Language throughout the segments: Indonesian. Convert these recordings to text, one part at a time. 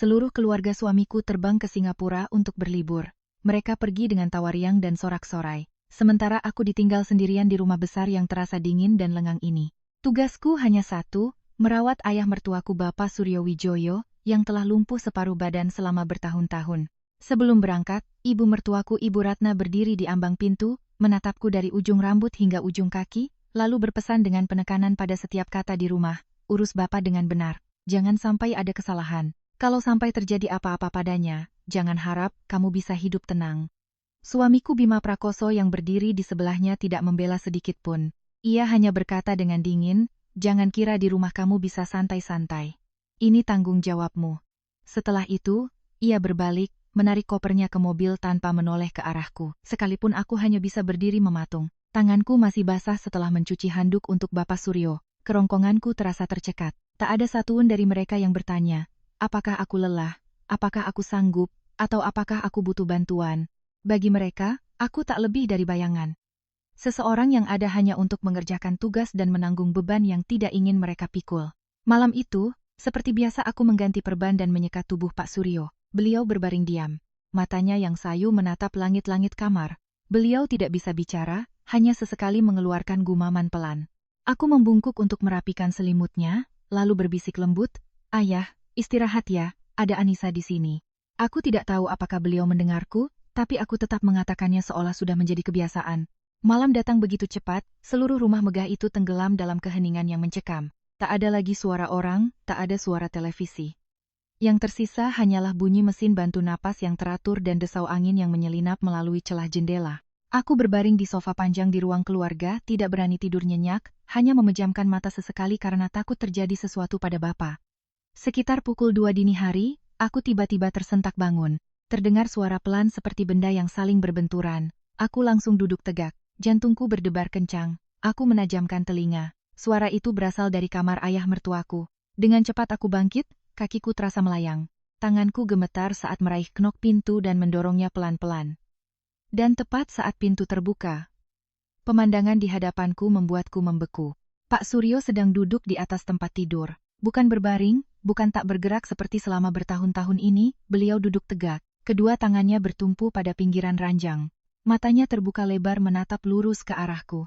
Seluruh keluarga suamiku terbang ke Singapura untuk berlibur. Mereka pergi dengan tawariang dan sorak-sorai. Sementara aku ditinggal sendirian di rumah besar yang terasa dingin dan lengang ini. Tugasku hanya satu, merawat ayah mertuaku Bapak Suryo Wijoyo, yang telah lumpuh separuh badan selama bertahun-tahun. Sebelum berangkat, ibu mertuaku Ibu Ratna berdiri di ambang pintu, menatapku dari ujung rambut hingga ujung kaki, lalu berpesan dengan penekanan pada setiap kata di rumah, urus Bapak dengan benar, jangan sampai ada kesalahan. Kalau sampai terjadi apa-apa padanya, jangan harap kamu bisa hidup tenang. Suamiku Bima Prakoso yang berdiri di sebelahnya tidak membela sedikit pun. Ia hanya berkata dengan dingin, jangan kira di rumah kamu bisa santai-santai. Ini tanggung jawabmu. Setelah itu, ia berbalik, menarik kopernya ke mobil tanpa menoleh ke arahku. Sekalipun aku hanya bisa berdiri mematung. Tanganku masih basah setelah mencuci handuk untuk Bapak Suryo. Kerongkonganku terasa tercekat. Tak ada satupun dari mereka yang bertanya, apakah aku lelah, apakah aku sanggup, atau apakah aku butuh bantuan. Bagi mereka, aku tak lebih dari bayangan. Seseorang yang ada hanya untuk mengerjakan tugas dan menanggung beban yang tidak ingin mereka pikul. Malam itu, seperti biasa aku mengganti perban dan menyekat tubuh Pak Suryo. Beliau berbaring diam. Matanya yang sayu menatap langit-langit kamar. Beliau tidak bisa bicara, hanya sesekali mengeluarkan gumaman pelan. Aku membungkuk untuk merapikan selimutnya, lalu berbisik lembut, "Ayah, istirahat ya, ada Anissa di sini." Aku tidak tahu apakah beliau mendengarku, tapi aku tetap mengatakannya seolah sudah menjadi kebiasaan. Malam datang begitu cepat, seluruh rumah megah itu tenggelam dalam keheningan yang mencekam. Tak ada lagi suara orang, tak ada suara televisi. Yang tersisa hanyalah bunyi mesin bantu napas yang teratur dan desau angin yang menyelinap melalui celah jendela. Aku berbaring di sofa panjang di ruang keluarga, tidak berani tidur nyenyak, hanya memejamkan mata sesekali karena takut terjadi sesuatu pada Bapak. Sekitar pukul 2 dini hari, aku tiba-tiba tersentak bangun. Terdengar suara pelan seperti benda yang saling berbenturan. Aku langsung duduk tegak, jantungku berdebar kencang. Aku menajamkan telinga. Suara itu berasal dari kamar ayah mertuaku. Dengan cepat aku bangkit, kakiku terasa melayang. Tanganku gemetar saat meraih knok pintu dan mendorongnya pelan-pelan. Dan tepat saat pintu terbuka, pemandangan di hadapanku membuatku membeku. Pak Suryo sedang duduk di atas tempat tidur. Bukan berbaring, bukan tak bergerak seperti selama bertahun-tahun ini, beliau duduk tegak. Kedua tangannya bertumpu pada pinggiran ranjang. Matanya terbuka lebar menatap lurus ke arahku.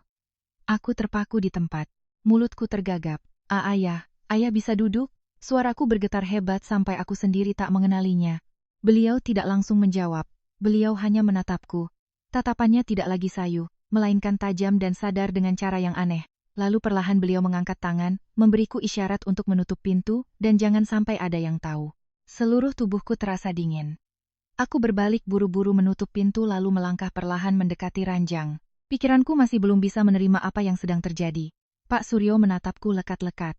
Aku terpaku di tempat. Mulutku tergagap. Ayah bisa duduk?" Suaraku bergetar hebat sampai aku sendiri tak mengenalinya. Beliau tidak langsung menjawab. Beliau hanya menatapku. Tatapannya tidak lagi sayu, melainkan tajam dan sadar dengan cara yang aneh. Lalu perlahan beliau mengangkat tangan, memberiku isyarat untuk menutup pintu, dan jangan sampai ada yang tahu. Seluruh tubuhku terasa dingin. Aku berbalik buru-buru menutup pintu lalu melangkah perlahan mendekati ranjang. Pikiranku masih belum bisa menerima apa yang sedang terjadi. Pak Suryo menatapku lekat-lekat.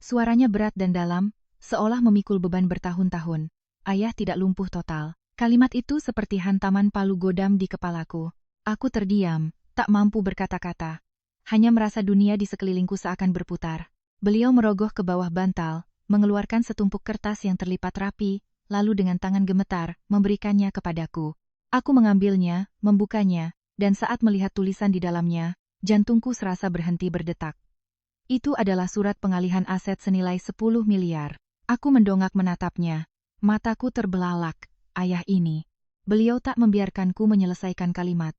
Suaranya berat dan dalam, seolah memikul beban bertahun-tahun. "Ayah tidak lumpuh total." Kalimat itu seperti hantaman palu godam di kepalaku. Aku terdiam, tak mampu berkata-kata. Hanya merasa dunia di sekelilingku seakan berputar. Beliau merogoh ke bawah bantal, mengeluarkan setumpuk kertas yang terlipat rapi, lalu dengan tangan gemetar, memberikannya kepadaku. Aku mengambilnya, membukanya, dan saat melihat tulisan di dalamnya, jantungku serasa berhenti berdetak. Itu adalah surat pengalihan aset senilai 10 miliar. Aku mendongak menatapnya. Mataku terbelalak. Ayah ini. Beliau tak membiarkanku menyelesaikan kalimat.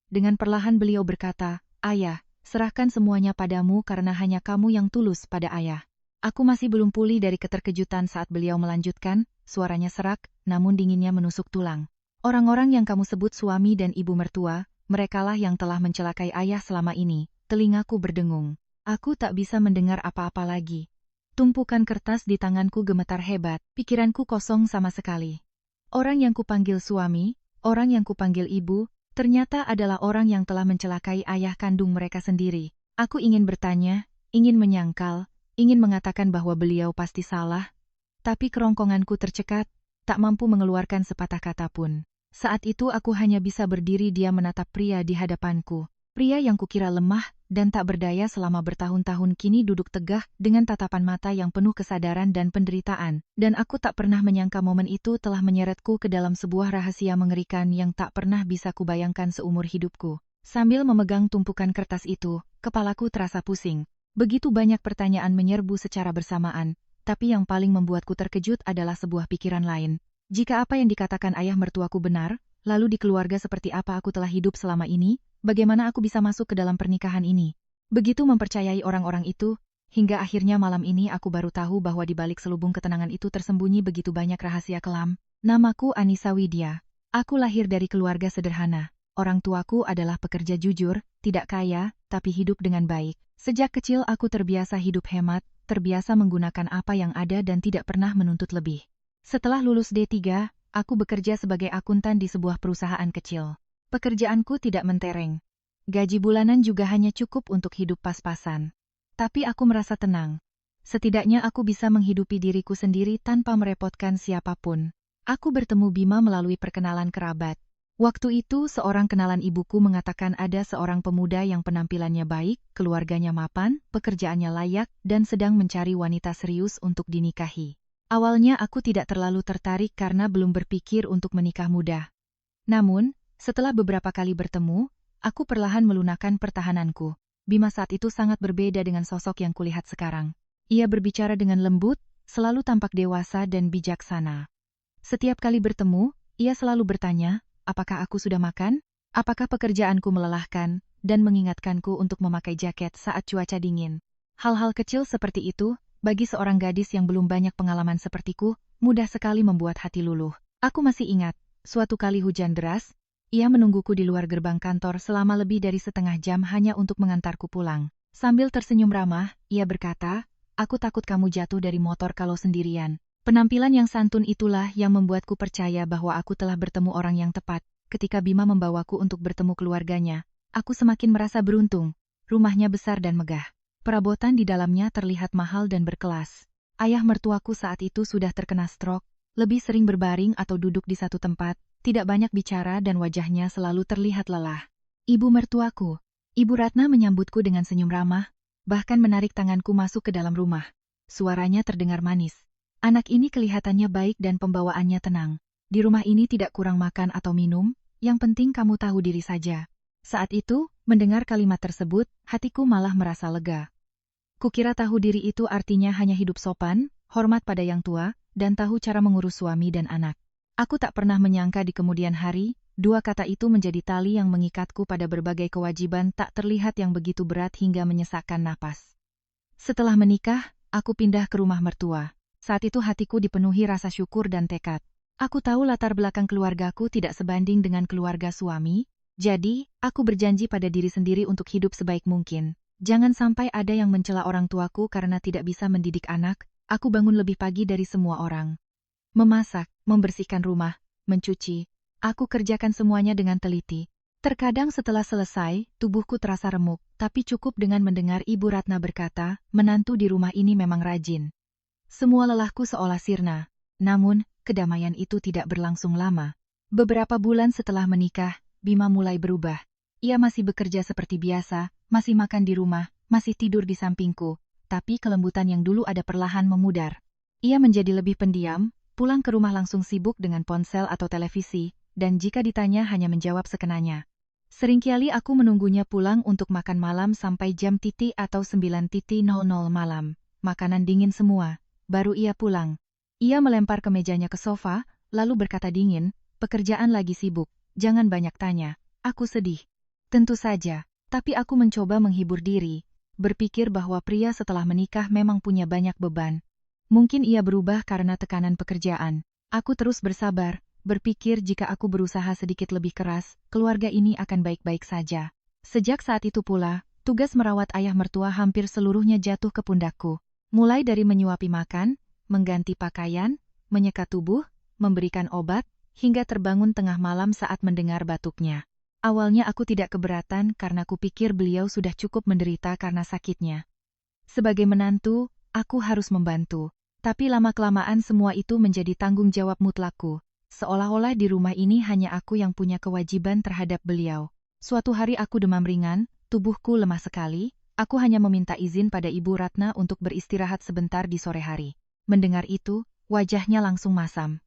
Dengan perlahan beliau berkata, "Ayah, serahkan semuanya padamu karena hanya kamu yang tulus pada ayah." Aku masih belum pulih dari keterkejutan saat beliau melanjutkan, suaranya serak, namun dinginnya menusuk tulang. "Orang-orang yang kamu sebut suami dan ibu mertua, merekalah yang telah mencelakai ayah selama ini." Telingaku berdengung. Aku tak bisa mendengar apa-apa lagi. Tumpukan kertas di tanganku gemetar hebat, pikiranku kosong sama sekali. Orang yang kupanggil suami, orang yang kupanggil ibu, ternyata adalah orang yang telah mencelakai ayah kandung mereka sendiri. Aku ingin bertanya, ingin menyangkal, ingin mengatakan bahwa beliau pasti salah, tapi kerongkonganku tercekat, tak mampu mengeluarkan sepatah kata pun. Saat itu aku hanya bisa berdiri diam menatap pria di hadapanku. Pria yang kukira lemah dan tak berdaya selama bertahun-tahun kini duduk tegah dengan tatapan mata yang penuh kesadaran dan penderitaan, dan aku tak pernah menyangka momen itu telah menyeretku ke dalam sebuah rahasia mengerikan yang tak pernah bisa kubayangkan seumur hidupku. Sambil memegang tumpukan kertas itu, kepalaku terasa pusing. Begitu banyak pertanyaan menyerbu secara bersamaan. tapi yang paling membuatku terkejut adalah sebuah pikiran lain. Jika apa yang dikatakan ayah mertuaku benar, lalu di keluarga seperti apa aku telah hidup selama ini, bagaimana aku bisa masuk ke dalam pernikahan ini? Begitu mempercayai orang-orang itu, hingga akhirnya malam ini aku baru tahu bahwa di balik selubung ketenangan itu tersembunyi begitu banyak rahasia kelam. Namaku Anissa Widya. Aku lahir dari keluarga sederhana. Orang tuaku adalah pekerja jujur, tidak kaya, tapi hidup dengan baik. Sejak kecil aku terbiasa hidup hemat, terbiasa menggunakan apa yang ada dan tidak pernah menuntut lebih. Setelah lulus D3, aku bekerja sebagai akuntan di sebuah perusahaan kecil. Pekerjaanku tidak mentereng. Gaji bulanan juga hanya cukup untuk hidup pas-pasan. Tapi aku merasa tenang. Setidaknya aku bisa menghidupi diriku sendiri tanpa merepotkan siapapun. Aku bertemu Bima melalui perkenalan kerabat. Waktu itu seorang kenalan ibuku mengatakan ada seorang pemuda yang penampilannya baik, keluarganya mapan, pekerjaannya layak, dan sedang mencari wanita serius untuk dinikahi. Awalnya aku tidak terlalu tertarik karena belum berpikir untuk menikah muda. Namun, setelah beberapa kali bertemu, aku perlahan melunakkan pertahananku. Bima saat itu sangat berbeda dengan sosok yang kulihat sekarang. Ia berbicara dengan lembut, selalu tampak dewasa dan bijaksana. Setiap kali bertemu, ia selalu bertanya, apakah aku sudah makan? Apakah pekerjaanku melelahkan? Dan mengingatkanku untuk memakai jaket saat cuaca dingin. Hal-hal kecil seperti itu, bagi seorang gadis yang belum banyak pengalaman sepertiku, mudah sekali membuat hati luluh. Aku masih ingat, suatu kali hujan deras, ia menungguku di luar gerbang kantor selama lebih dari setengah jam hanya untuk mengantarku pulang. Sambil tersenyum ramah, ia berkata, aku takut kamu jatuh dari motor kalau sendirian. Penampilan yang santun itulah yang membuatku percaya bahwa aku telah bertemu orang yang tepat. Ketika Bima membawaku untuk bertemu keluarganya, aku semakin merasa beruntung. Rumahnya besar dan megah. Perabotan di dalamnya terlihat mahal dan berkelas. Ayah mertuaku saat itu sudah terkena stroke, lebih sering berbaring atau duduk di satu tempat, tidak banyak bicara dan wajahnya selalu terlihat lelah. Ibu mertuaku, Ibu Ratna menyambutku dengan senyum ramah, bahkan menarik tanganku masuk ke dalam rumah. Suaranya terdengar manis. Anak ini kelihatannya baik dan pembawaannya tenang. Di rumah ini tidak kurang makan atau minum, yang penting kamu tahu diri saja. Saat itu, mendengar kalimat tersebut, hatiku malah merasa lega. Kukira tahu diri itu artinya hanya hidup sopan, hormat pada yang tua, dan tahu cara mengurus suami dan anak. Aku tak pernah menyangka di kemudian hari, dua kata itu menjadi tali yang mengikatku pada berbagai kewajiban tak terlihat yang begitu berat hingga menyesakkan napas. Setelah menikah, aku pindah ke rumah mertua. Saat itu hatiku dipenuhi rasa syukur dan tekad. Aku tahu latar belakang keluargaku tidak sebanding dengan keluarga suami, jadi, aku berjanji pada diri sendiri untuk hidup sebaik mungkin. Jangan sampai ada yang mencela orang tuaku karena tidak bisa mendidik anak, aku bangun lebih pagi dari semua orang. Memasak, membersihkan rumah, mencuci, aku kerjakan semuanya dengan teliti. Terkadang setelah selesai, tubuhku terasa remuk, tapi cukup dengan mendengar Ibu Ratna berkata, menantu di rumah ini memang rajin. Semua lelahku seolah sirna, namun, kedamaian itu tidak berlangsung lama. Beberapa bulan setelah menikah, Bima mulai berubah. Ia masih bekerja seperti biasa, masih makan di rumah, masih tidur di sampingku, tapi kelembutan yang dulu ada perlahan memudar. Ia menjadi lebih pendiam, pulang ke rumah langsung sibuk dengan ponsel atau televisi, dan jika ditanya hanya menjawab sekenanya. Seringkali aku menunggunya pulang untuk makan malam sampai jam atau 9:00 malam. Makanan dingin semua. Baru ia pulang. Ia melempar kemejanya ke sofa, lalu berkata dingin, pekerjaan lagi sibuk, jangan banyak tanya. Aku sedih. Tentu saja, tapi aku mencoba menghibur diri, berpikir bahwa pria setelah menikah memang punya banyak beban. Mungkin ia berubah karena tekanan pekerjaan. Aku terus bersabar, berpikir jika aku berusaha sedikit lebih keras, keluarga ini akan baik-baik saja. Sejak saat itu pula, tugas merawat ayah mertua hampir seluruhnya jatuh ke pundakku. Mulai dari menyuapi makan, mengganti pakaian, menyeka tubuh, memberikan obat, hingga terbangun tengah malam saat mendengar batuknya. Awalnya aku tidak keberatan karena kupikir beliau sudah cukup menderita karena sakitnya. Sebagai menantu, aku harus membantu. Tapi lama-kelamaan semua itu menjadi tanggung jawab mutlakku. Seolah-olah di rumah ini hanya aku yang punya kewajiban terhadap beliau. Suatu hari aku demam ringan, tubuhku lemah sekali. Aku hanya meminta izin pada Ibu Ratna untuk beristirahat sebentar di sore hari. Mendengar itu, wajahnya langsung masam.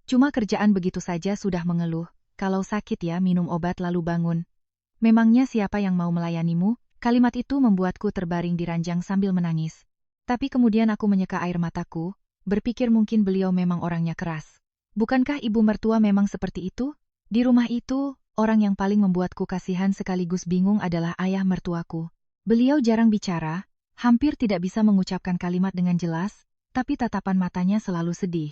Cuma kerjaan begitu saja sudah mengeluh. Kalau sakit ya minum obat lalu bangun. Memangnya siapa yang mau melayanimu? Kalimat itu membuatku terbaring di ranjang sambil menangis. Tapi kemudian aku menyeka air mataku, berpikir mungkin beliau memang orangnya keras. Bukankah ibu mertua memang seperti itu? Di rumah itu, orang yang paling membuatku kasihan sekaligus bingung adalah ayah mertuaku. Beliau jarang bicara, hampir tidak bisa mengucapkan kalimat dengan jelas, tapi tatapan matanya selalu sedih.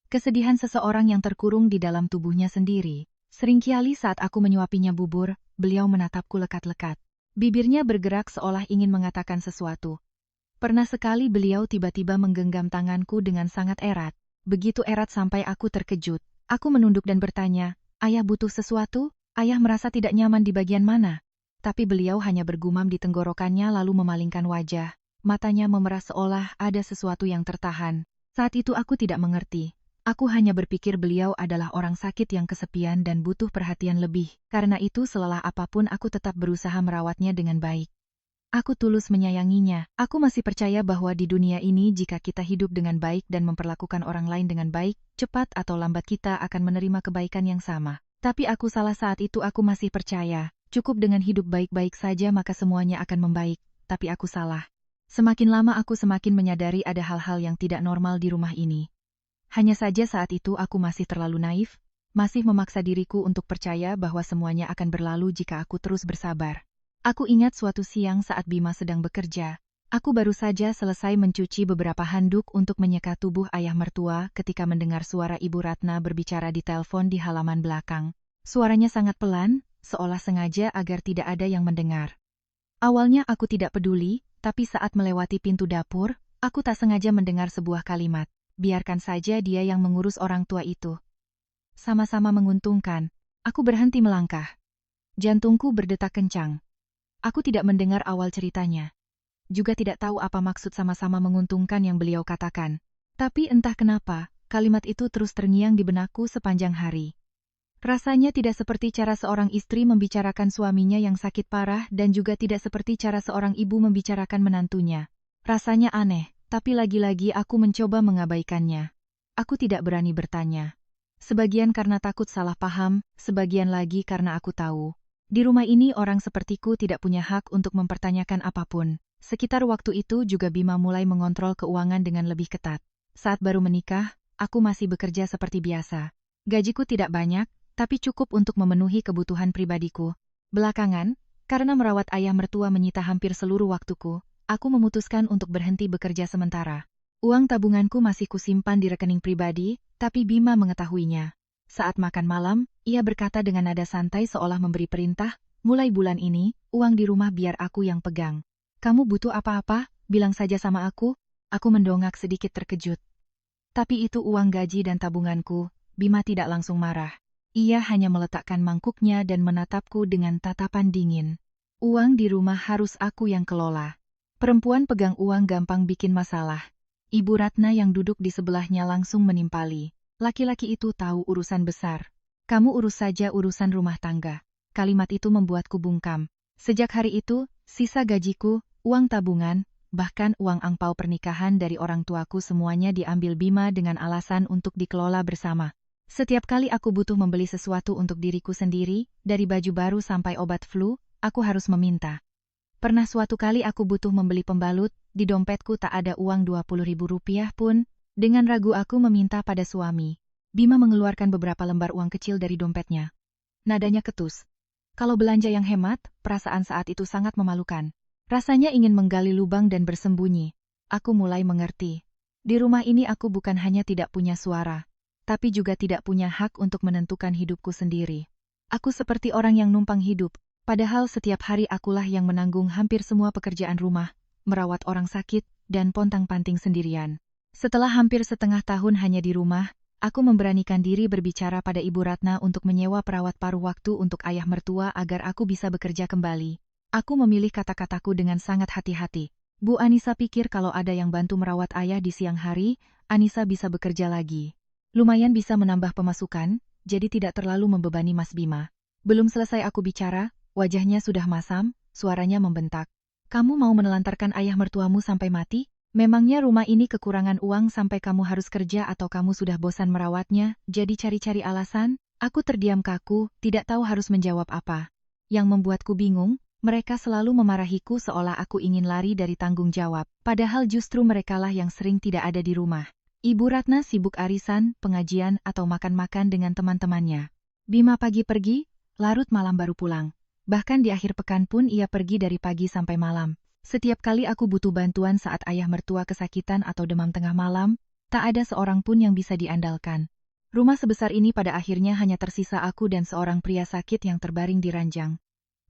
Kesedihan seseorang yang terkurung di dalam tubuhnya sendiri. Seringkali saat aku menyuapinya bubur, beliau menatapku lekat-lekat. Bibirnya bergerak seolah ingin mengatakan sesuatu. Pernah sekali beliau tiba-tiba menggenggam tanganku dengan sangat erat. Begitu erat sampai aku terkejut. Aku menunduk dan bertanya, "Ayah butuh sesuatu? Ayah merasa tidak nyaman di bagian mana?" Tapi beliau hanya bergumam di tenggorokannya lalu memalingkan wajah. Matanya memerah seolah ada sesuatu yang tertahan. Saat itu aku tidak mengerti. Aku hanya berpikir beliau adalah orang sakit yang kesepian dan butuh perhatian lebih. Karena itu selelah apapun aku tetap berusaha merawatnya dengan baik. Aku tulus menyayanginya. Aku masih percaya bahwa di dunia ini jika kita hidup dengan baik dan memperlakukan orang lain dengan baik, cepat atau lambat kita akan menerima kebaikan yang sama. Tapi aku salah saat itu aku masih percaya, cukup dengan hidup baik-baik saja maka semuanya akan membaik. Tapi aku salah. Semakin lama aku semakin menyadari ada hal-hal yang tidak normal di rumah ini. Hanya saja saat itu aku masih terlalu naif, masih memaksa diriku untuk percaya bahwa semuanya akan berlalu jika aku terus bersabar. Aku ingat suatu siang saat Bima sedang bekerja. Aku baru saja selesai mencuci beberapa handuk untuk menyeka tubuh ayah mertua ketika mendengar suara Ibu Ratna berbicara di telepon di halaman belakang. Suaranya sangat pelan, seolah sengaja agar tidak ada yang mendengar. Awalnya aku tidak peduli, tapi saat melewati pintu dapur, aku tak sengaja mendengar sebuah kalimat. Biarkan saja dia yang mengurus orang tua itu. Sama-sama menguntungkan. Aku berhenti melangkah. Jantungku berdetak kencang. Aku tidak mendengar awal ceritanya. Juga tidak tahu apa maksud sama-sama menguntungkan yang beliau katakan. Tapi entah kenapa, kalimat itu terus terngiang di benakku sepanjang hari. Rasanya tidak seperti cara seorang istri membicarakan suaminya yang sakit parah dan juga tidak seperti cara seorang ibu membicarakan menantunya. Rasanya aneh. Tapi lagi-lagi aku mencoba mengabaikannya. Aku tidak berani bertanya. Sebagian karena takut salah paham, sebagian lagi karena aku tahu. Di rumah ini orang sepertiku tidak punya hak untuk mempertanyakan apapun. Sekitar waktu itu juga Bima mulai mengontrol keuangan dengan lebih ketat. Saat baru menikah, aku masih bekerja seperti biasa. Gajiku tidak banyak, tapi cukup untuk memenuhi kebutuhan pribadiku. Belakangan, karena merawat ayah mertua menyita hampir seluruh waktuku, aku memutuskan untuk berhenti bekerja sementara. Uang tabunganku masih kusimpan di rekening pribadi, tapi Bima mengetahuinya. Saat makan malam, ia berkata dengan nada santai seolah memberi perintah, "Mulai bulan ini, uang di rumah biar aku yang pegang. Kamu butuh apa-apa, bilang saja sama aku." Aku mendongak sedikit terkejut. Tapi itu uang gaji dan tabunganku. Bima tidak langsung marah. Ia hanya meletakkan mangkuknya dan menatapku dengan tatapan dingin. Uang di rumah harus aku yang kelola. Perempuan pegang uang gampang bikin masalah. Ibu Ratna yang duduk di sebelahnya langsung menimpali. Laki-laki itu tahu urusan besar. "Kamu urus saja urusan rumah tangga." Kalimat itu membuatku bungkam. Sejak hari itu, sisa gajiku, uang tabungan, bahkan uang angpau pernikahan dari orang tuaku semuanya diambil Bima dengan alasan untuk dikelola bersama. Setiap kali aku butuh membeli sesuatu untuk diriku sendiri, dari baju baru sampai obat flu, aku harus meminta. Pernah suatu kali aku butuh membeli pembalut, di dompetku tak ada uang Rp20.000 pun. Dengan ragu aku meminta pada suami. Bima mengeluarkan beberapa lembar uang kecil dari dompetnya. Nadanya ketus. Kalau belanja yang hemat, perasaan saat itu sangat memalukan. Rasanya ingin menggali lubang dan bersembunyi. Aku mulai mengerti. Di rumah ini aku bukan hanya tidak punya suara, tapi juga tidak punya hak untuk menentukan hidupku sendiri. Aku seperti orang yang numpang hidup. Padahal setiap hari akulah yang menanggung hampir semua pekerjaan rumah, merawat orang sakit, dan pontang-panting sendirian. Setelah hampir setengah tahun hanya di rumah, aku memberanikan diri berbicara pada Ibu Ratna untuk menyewa perawat paruh waktu untuk ayah mertua agar aku bisa bekerja kembali. Aku memilih kata-kataku dengan sangat hati-hati. Bu Anissa pikir kalau ada yang bantu merawat ayah di siang hari, Anissa bisa bekerja lagi. Lumayan bisa menambah pemasukan, jadi tidak terlalu membebani Mas Bima. Belum selesai aku bicara, wajahnya sudah masam, suaranya membentak. "Kamu mau menelantarkan ayah mertuamu sampai mati? Memangnya rumah ini kekurangan uang sampai kamu harus kerja atau kamu sudah bosan merawatnya, jadi cari-cari alasan?" Aku terdiam kaku, tidak tahu harus menjawab apa. Yang membuatku bingung, Mereka selalu memarahiku seolah aku ingin lari dari tanggung jawab, padahal justru merekalah yang sering tidak ada di rumah. Ibu Ratna sibuk arisan, pengajian, atau makan-makan dengan teman-temannya. Bima pagi pergi, larut malam baru pulang. Bahkan di akhir pekan pun ia pergi dari pagi sampai malam. Setiap kali aku butuh bantuan saat ayah mertua kesakitan atau demam tengah malam, tak ada seorang pun yang bisa diandalkan. Rumah sebesar ini pada akhirnya hanya tersisa aku dan seorang pria sakit yang terbaring di ranjang.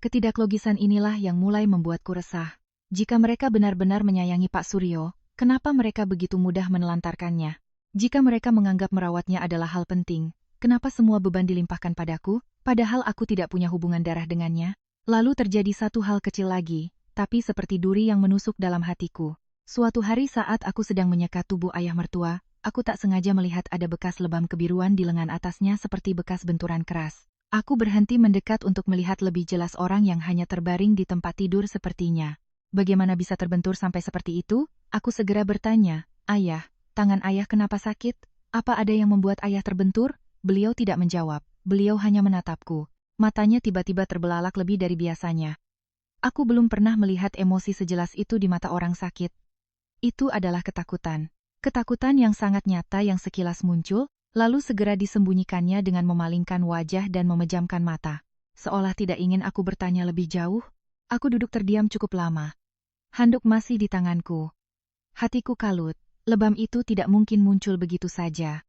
Ketidaklogisan inilah yang mulai membuatku resah. Jika mereka benar-benar menyayangi Pak Suryo, kenapa mereka begitu mudah menelantarkannya? Jika mereka menganggap merawatnya adalah hal penting, kenapa semua beban dilimpahkan padaku, padahal aku tidak punya hubungan darah dengannya? Lalu terjadi satu hal kecil lagi, tapi seperti duri yang menusuk dalam hatiku. Suatu hari saat aku sedang menyekat tubuh ayah mertua, aku tak sengaja melihat ada bekas lebam kebiruan di lengan atasnya seperti bekas benturan keras. Aku berhenti mendekat untuk melihat lebih jelas orang yang hanya terbaring di tempat tidur sepertinya. Bagaimana bisa terbentur sampai seperti itu? Aku segera bertanya, "Ayah, tangan ayah kenapa sakit? Apa ada yang membuat ayah terbentur?" Beliau tidak menjawab, beliau hanya menatapku. Matanya tiba-tiba terbelalak lebih dari biasanya. Aku belum pernah melihat emosi sejelas itu di mata orang sakit. Itu adalah ketakutan. Ketakutan yang sangat nyata yang sekilas muncul, lalu segera disembunyikannya dengan memalingkan wajah dan memejamkan mata. Seolah tidak ingin aku bertanya lebih jauh, aku duduk terdiam cukup lama. Handuk masih di tanganku. Hatiku kalut, lebam itu tidak mungkin muncul begitu saja.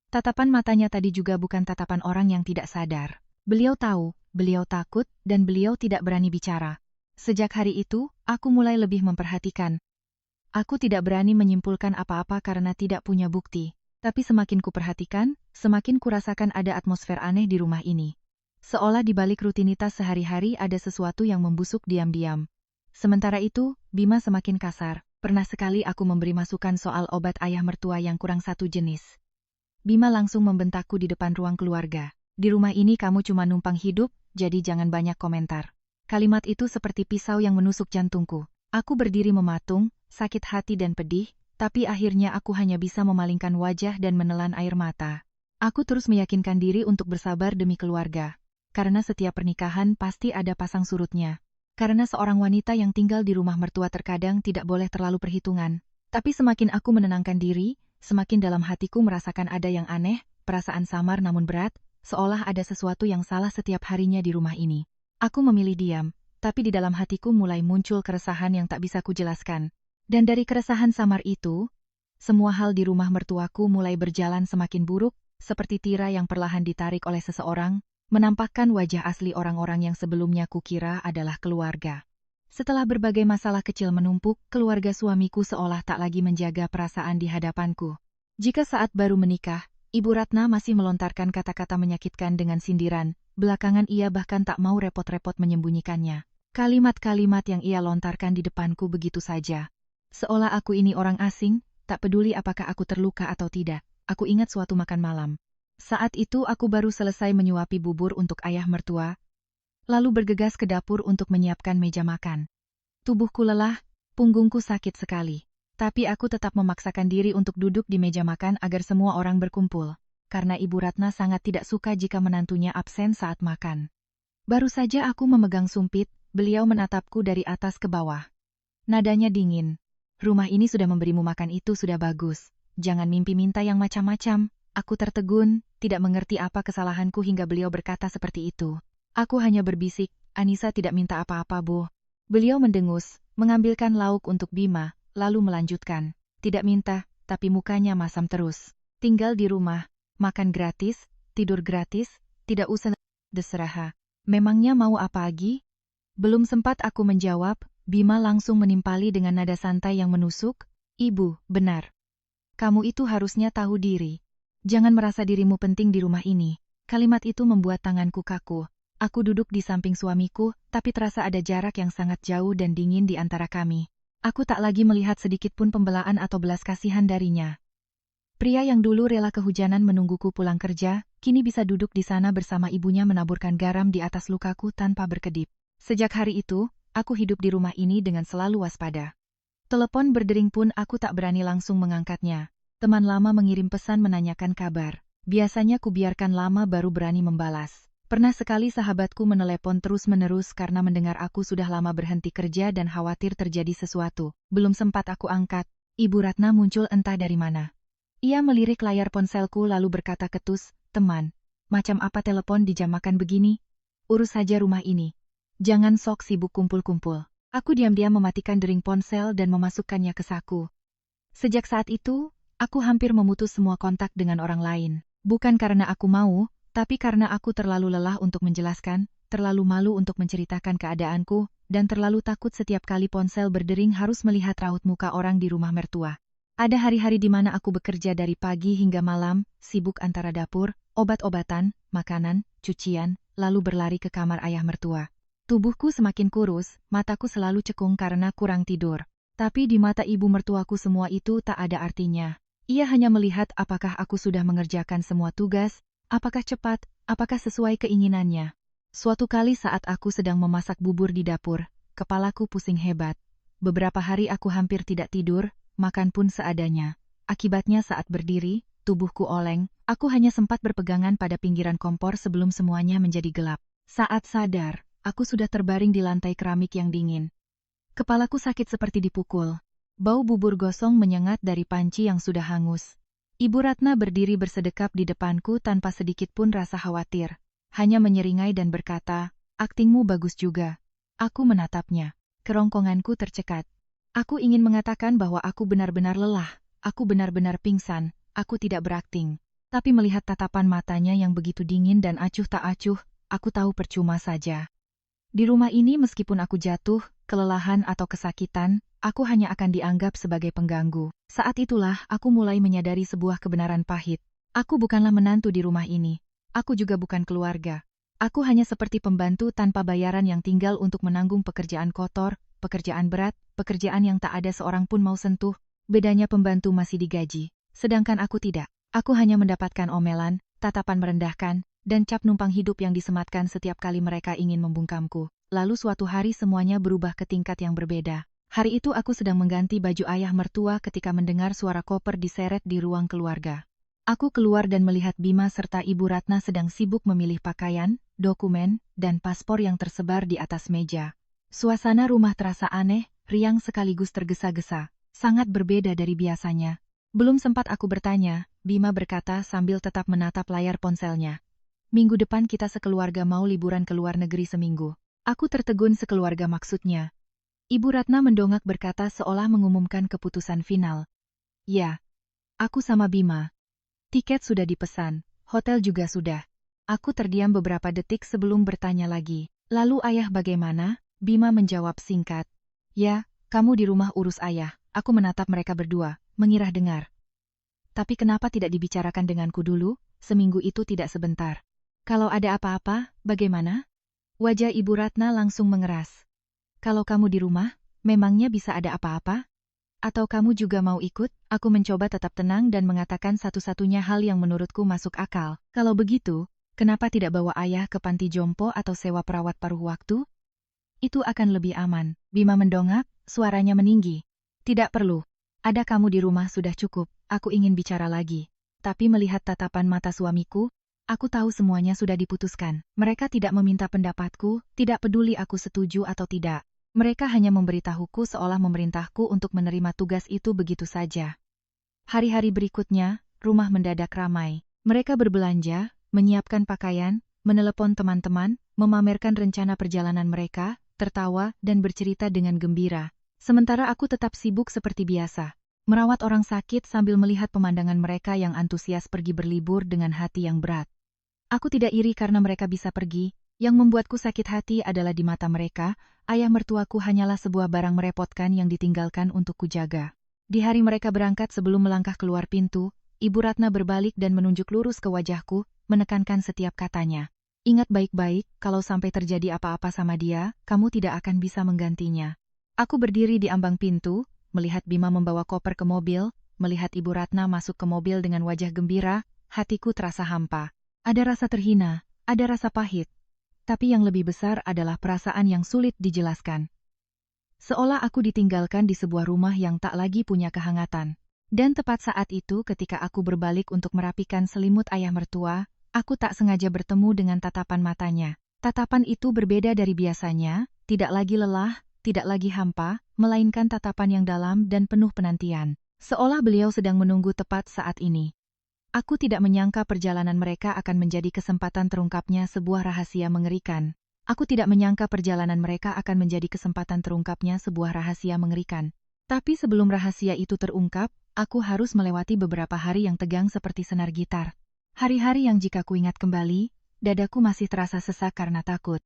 Tatapan matanya tadi juga bukan tatapan orang yang tidak sadar. Beliau tahu, beliau takut, dan beliau tidak berani bicara. Sejak hari itu, aku mulai lebih memperhatikan. Aku tidak berani menyimpulkan apa-apa karena tidak punya bukti. Tapi semakin kuperhatikan, semakin kurasakan ada atmosfer aneh di rumah ini. Seolah di balik rutinitas sehari-hari ada sesuatu yang membusuk diam-diam. Sementara itu, Bima semakin kasar. Pernah sekali aku memberi masukan soal obat ayah mertua yang kurang satu jenis. Bima langsung membentakku di depan ruang keluarga. "Di rumah ini kamu cuma numpang hidup, jadi jangan banyak komentar." Kalimat itu seperti pisau yang menusuk jantungku. Aku berdiri mematung, sakit hati dan pedih, tapi akhirnya aku hanya bisa memalingkan wajah dan menelan air mata. Aku terus meyakinkan diri untuk bersabar demi keluarga. Karena setiap pernikahan pasti ada pasang surutnya. Karena seorang wanita yang tinggal di rumah mertua terkadang tidak boleh terlalu perhitungan. Tapi semakin aku menenangkan diri, semakin dalam hatiku merasakan ada yang aneh, perasaan samar namun berat, seolah ada sesuatu yang salah setiap harinya di rumah ini. Aku memilih diam, tapi di dalam hatiku mulai muncul keresahan yang tak bisa kujelaskan. Dan dari keresahan samar itu, semua hal di rumah mertuaku mulai berjalan semakin buruk, seperti tirai yang perlahan ditarik oleh seseorang, menampakkan wajah asli orang-orang yang sebelumnya kukira adalah keluarga. Setelah berbagai masalah kecil menumpuk, keluarga suamiku seolah tak lagi menjaga perasaan di hadapanku. Jika saat baru menikah, Ibu Ratna masih melontarkan kata-kata menyakitkan dengan sindiran, belakangan ia bahkan tak mau repot-repot menyembunyikannya. Kalimat-kalimat yang ia lontarkan di depanku begitu saja. Seolah aku ini orang asing, tak peduli apakah aku terluka atau tidak. Aku ingat suatu makan malam. Saat itu aku baru selesai menyuapi bubur untuk ayah mertua, lalu bergegas ke dapur untuk menyiapkan meja makan. Tubuhku lelah, punggungku sakit sekali. Tapi aku tetap memaksakan diri untuk duduk di meja makan agar semua orang berkumpul. Karena Ibu Ratna sangat tidak suka jika menantunya absen saat makan. Baru saja aku memegang sumpit, beliau menatapku dari atas ke bawah. Nadanya dingin. "Rumah ini sudah memberimu makan itu sudah bagus. Jangan mimpi minta yang macam-macam." Aku tertegun, tidak mengerti apa kesalahanku hingga beliau berkata seperti itu. Aku hanya berbisik, "Anissa tidak minta apa-apa, Bu." Beliau mendengus, mengambilkan lauk untuk Bima, lalu melanjutkan. "Tidak minta, tapi mukanya masam terus. Tinggal di rumah, makan gratis, tidur gratis, tidak usah deseraha. Memangnya mau apa lagi?" Belum sempat aku menjawab, Bima langsung menimpali dengan nada santai yang menusuk, "Ibu, benar. Kamu itu harusnya tahu diri. Jangan merasa dirimu penting di rumah ini." Kalimat itu membuat tanganku kaku. Aku duduk di samping suamiku, tapi terasa ada jarak yang sangat jauh dan dingin di antara kami. Aku tak lagi melihat sedikit pun pembelaan atau belas kasihan darinya. Pria yang dulu rela kehujanan menungguku pulang kerja, kini bisa duduk di sana bersama ibunya menaburkan garam di atas lukaku tanpa berkedip. Sejak hari itu, aku hidup di rumah ini dengan selalu waspada. Telepon berdering pun aku tak berani langsung mengangkatnya. Teman lama mengirim pesan menanyakan kabar. Biasanya kubiarkan lama baru berani membalas. Pernah sekali sahabatku menelepon terus-menerus karena mendengar aku sudah lama berhenti kerja dan khawatir terjadi sesuatu. Belum sempat aku angkat, Ibu Ratna muncul entah dari mana. Ia melirik layar ponselku lalu berkata ketus, "Teman, macam apa telepon di jam makan begini? Urus saja rumah ini. Jangan sok sibuk kumpul-kumpul." Aku diam-diam mematikan dering ponsel dan memasukkannya ke saku. Sejak saat itu, aku hampir memutus semua kontak dengan orang lain. Bukan karena aku mau, tapi karena aku terlalu lelah untuk menjelaskan, terlalu malu untuk menceritakan keadaanku, dan terlalu takut setiap kali ponsel berdering harus melihat raut muka orang di rumah mertua. Ada hari-hari di mana aku bekerja dari pagi hingga malam, sibuk antara dapur, obat-obatan, makanan, cucian, lalu berlari ke kamar ayah mertua. Tubuhku semakin kurus, mataku selalu cekung karena kurang tidur. Tapi di mata ibu mertuaku semua itu tak ada artinya. Ia hanya melihat apakah aku sudah mengerjakan semua tugas, apakah cepat, apakah sesuai keinginannya. Suatu kali saat aku sedang memasak bubur di dapur, kepalaku pusing hebat. Beberapa hari aku hampir tidak tidur, makan pun seadanya. Akibatnya saat berdiri, tubuhku oleng, aku hanya sempat berpegangan pada pinggiran kompor sebelum semuanya menjadi gelap. Saat sadar, aku sudah terbaring di lantai keramik yang dingin. Kepalaku sakit seperti dipukul. Bau bubur gosong menyengat dari panci yang sudah hangus. Ibu Ratna berdiri bersedekap di depanku tanpa sedikit pun rasa khawatir. Hanya menyeringai dan berkata, "Aktingmu bagus juga." Aku menatapnya. Kerongkonganku tercekat. Aku ingin mengatakan bahwa aku benar-benar lelah. Aku benar-benar pingsan. Aku tidak berakting. Tapi melihat tatapan matanya yang begitu dingin dan acuh tak acuh, aku tahu percuma saja. Di rumah ini meskipun aku jatuh, kelelahan atau kesakitan, aku hanya akan dianggap sebagai pengganggu. Saat itulah aku mulai menyadari sebuah kebenaran pahit. Aku bukanlah menantu di rumah ini. Aku juga bukan keluarga. Aku hanya seperti pembantu tanpa bayaran yang tinggal untuk menanggung pekerjaan kotor, pekerjaan berat, pekerjaan yang tak ada seorang pun mau sentuh. Bedanya pembantu masih digaji, sedangkan aku tidak. Aku hanya mendapatkan omelan, tatapan merendahkan, dan cap numpang hidup yang disematkan setiap kali mereka ingin membungkamku. Lalu suatu hari semuanya berubah ke tingkat yang berbeda. Hari itu aku sedang mengganti baju ayah mertua ketika mendengar suara koper diseret di ruang keluarga. Aku keluar dan melihat Bima serta Ibu Ratna sedang sibuk memilih pakaian, dokumen, dan paspor yang tersebar di atas meja. Suasana rumah terasa aneh, riang sekaligus tergesa-gesa, sangat berbeda dari biasanya. Belum sempat aku bertanya, Bima berkata sambil tetap menatap layar ponselnya. "Minggu depan kita sekeluarga mau liburan ke luar negeri seminggu." Aku tertegun, sekeluarga maksudnya. Ibu Ratna mendongak berkata seolah mengumumkan keputusan final. "Ya, aku sama Bima. Tiket sudah dipesan, hotel juga sudah." Aku terdiam beberapa detik sebelum bertanya lagi. "Lalu ayah bagaimana?" Bima menjawab singkat. "Ya, kamu di rumah urus ayah." Aku menatap mereka berdua, mengira dengar. "Tapi kenapa tidak dibicarakan denganku dulu? Seminggu itu tidak sebentar. Kalau ada apa-apa, bagaimana?" Wajah Ibu Ratna langsung mengeras. "Kalau kamu di rumah, memangnya bisa ada apa-apa? Atau kamu juga mau ikut?" Aku mencoba tetap tenang dan mengatakan satu-satunya hal yang menurutku masuk akal. "Kalau begitu, kenapa tidak bawa ayah ke panti jompo atau sewa perawat paruh waktu? Itu akan lebih aman." Bima mendongak, suaranya meninggi. "Tidak perlu. Ada kamu di rumah sudah cukup." Aku ingin bicara lagi. Tapi melihat tatapan mata suamiku, aku tahu semuanya sudah diputuskan. Mereka tidak meminta pendapatku, tidak peduli aku setuju atau tidak. Mereka hanya memberitahuku seolah memerintahku untuk menerima tugas itu begitu saja. Hari-hari berikutnya, rumah mendadak ramai. Mereka berbelanja, menyiapkan pakaian, menelepon teman-teman, memamerkan rencana perjalanan mereka, tertawa dan bercerita dengan gembira. Sementara aku tetap sibuk seperti biasa, merawat orang sakit sambil melihat pemandangan mereka yang antusias pergi berlibur dengan hati yang berat. Aku tidak iri karena mereka bisa pergi, yang membuatku sakit hati adalah di mata mereka, ayah mertuaku hanyalah sebuah barang merepotkan yang ditinggalkan untuk kujaga. Di hari mereka berangkat sebelum melangkah keluar pintu, Ibu Ratna berbalik dan menunjuk lurus ke wajahku, menekankan setiap katanya. "Ingat baik-baik, kalau sampai terjadi apa-apa sama dia, kamu tidak akan bisa menggantinya." Aku berdiri di ambang pintu, melihat Bima membawa koper ke mobil, melihat Ibu Ratna masuk ke mobil dengan wajah gembira, hatiku terasa hampa. Ada rasa terhina, ada rasa pahit. Tapi yang lebih besar adalah perasaan yang sulit dijelaskan. Seolah aku ditinggalkan di sebuah rumah yang tak lagi punya kehangatan. Dan tepat saat itu ketika aku berbalik untuk merapikan selimut ayah mertua, Aku tak sengaja bertemu dengan tatapan matanya. Tatapan itu berbeda dari biasanya, tidak lagi lelah, tidak lagi hampa, melainkan tatapan yang dalam dan penuh penantian. Seolah beliau sedang menunggu tepat saat ini. Aku tidak menyangka perjalanan mereka akan menjadi kesempatan terungkapnya sebuah rahasia mengerikan. Aku tidak menyangka perjalanan mereka akan menjadi kesempatan terungkapnya sebuah rahasia mengerikan. Tapi sebelum rahasia itu terungkap, aku harus melewati beberapa hari yang tegang seperti senar gitar. Hari-hari yang jika kuingat kembali, dadaku masih terasa sesak karena takut.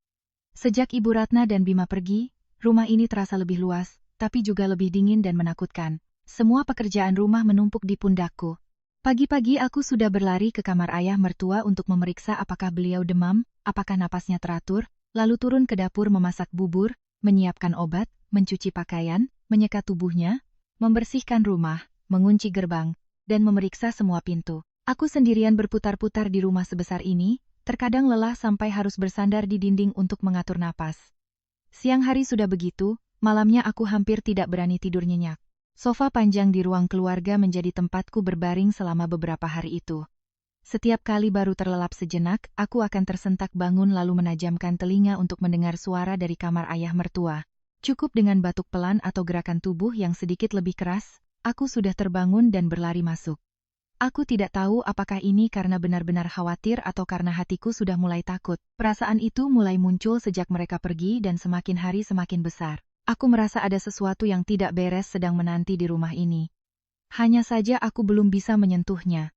Sejak Ibu Ratna dan Bima pergi, rumah ini terasa lebih luas, tapi juga lebih dingin dan menakutkan. Semua pekerjaan rumah menumpuk di pundakku. Pagi-pagi aku sudah berlari ke kamar ayah mertua untuk memeriksa apakah beliau demam, apakah napasnya teratur, lalu turun ke dapur memasak bubur, menyiapkan obat, mencuci pakaian, menyeka tubuhnya, membersihkan rumah, mengunci gerbang, dan memeriksa semua pintu. Aku sendirian berputar-putar di rumah sebesar ini, terkadang lelah sampai harus bersandar di dinding untuk mengatur napas. Siang hari sudah begitu, malamnya aku hampir tidak berani tidur nyenyak. Sofa panjang di ruang keluarga menjadi tempatku berbaring selama beberapa hari itu. Setiap kali baru terlelap sejenak, aku akan tersentak bangun lalu menajamkan telinga untuk mendengar suara dari kamar ayah mertua. Cukup dengan batuk pelan atau gerakan tubuh yang sedikit lebih keras, aku sudah terbangun dan berlari masuk. Aku tidak tahu apakah ini karena benar-benar khawatir atau karena hatiku sudah mulai takut. Perasaan itu mulai muncul sejak mereka pergi dan semakin hari semakin besar. Aku merasa ada sesuatu yang tidak beres sedang menanti di rumah ini. Hanya saja aku belum bisa menyentuhnya.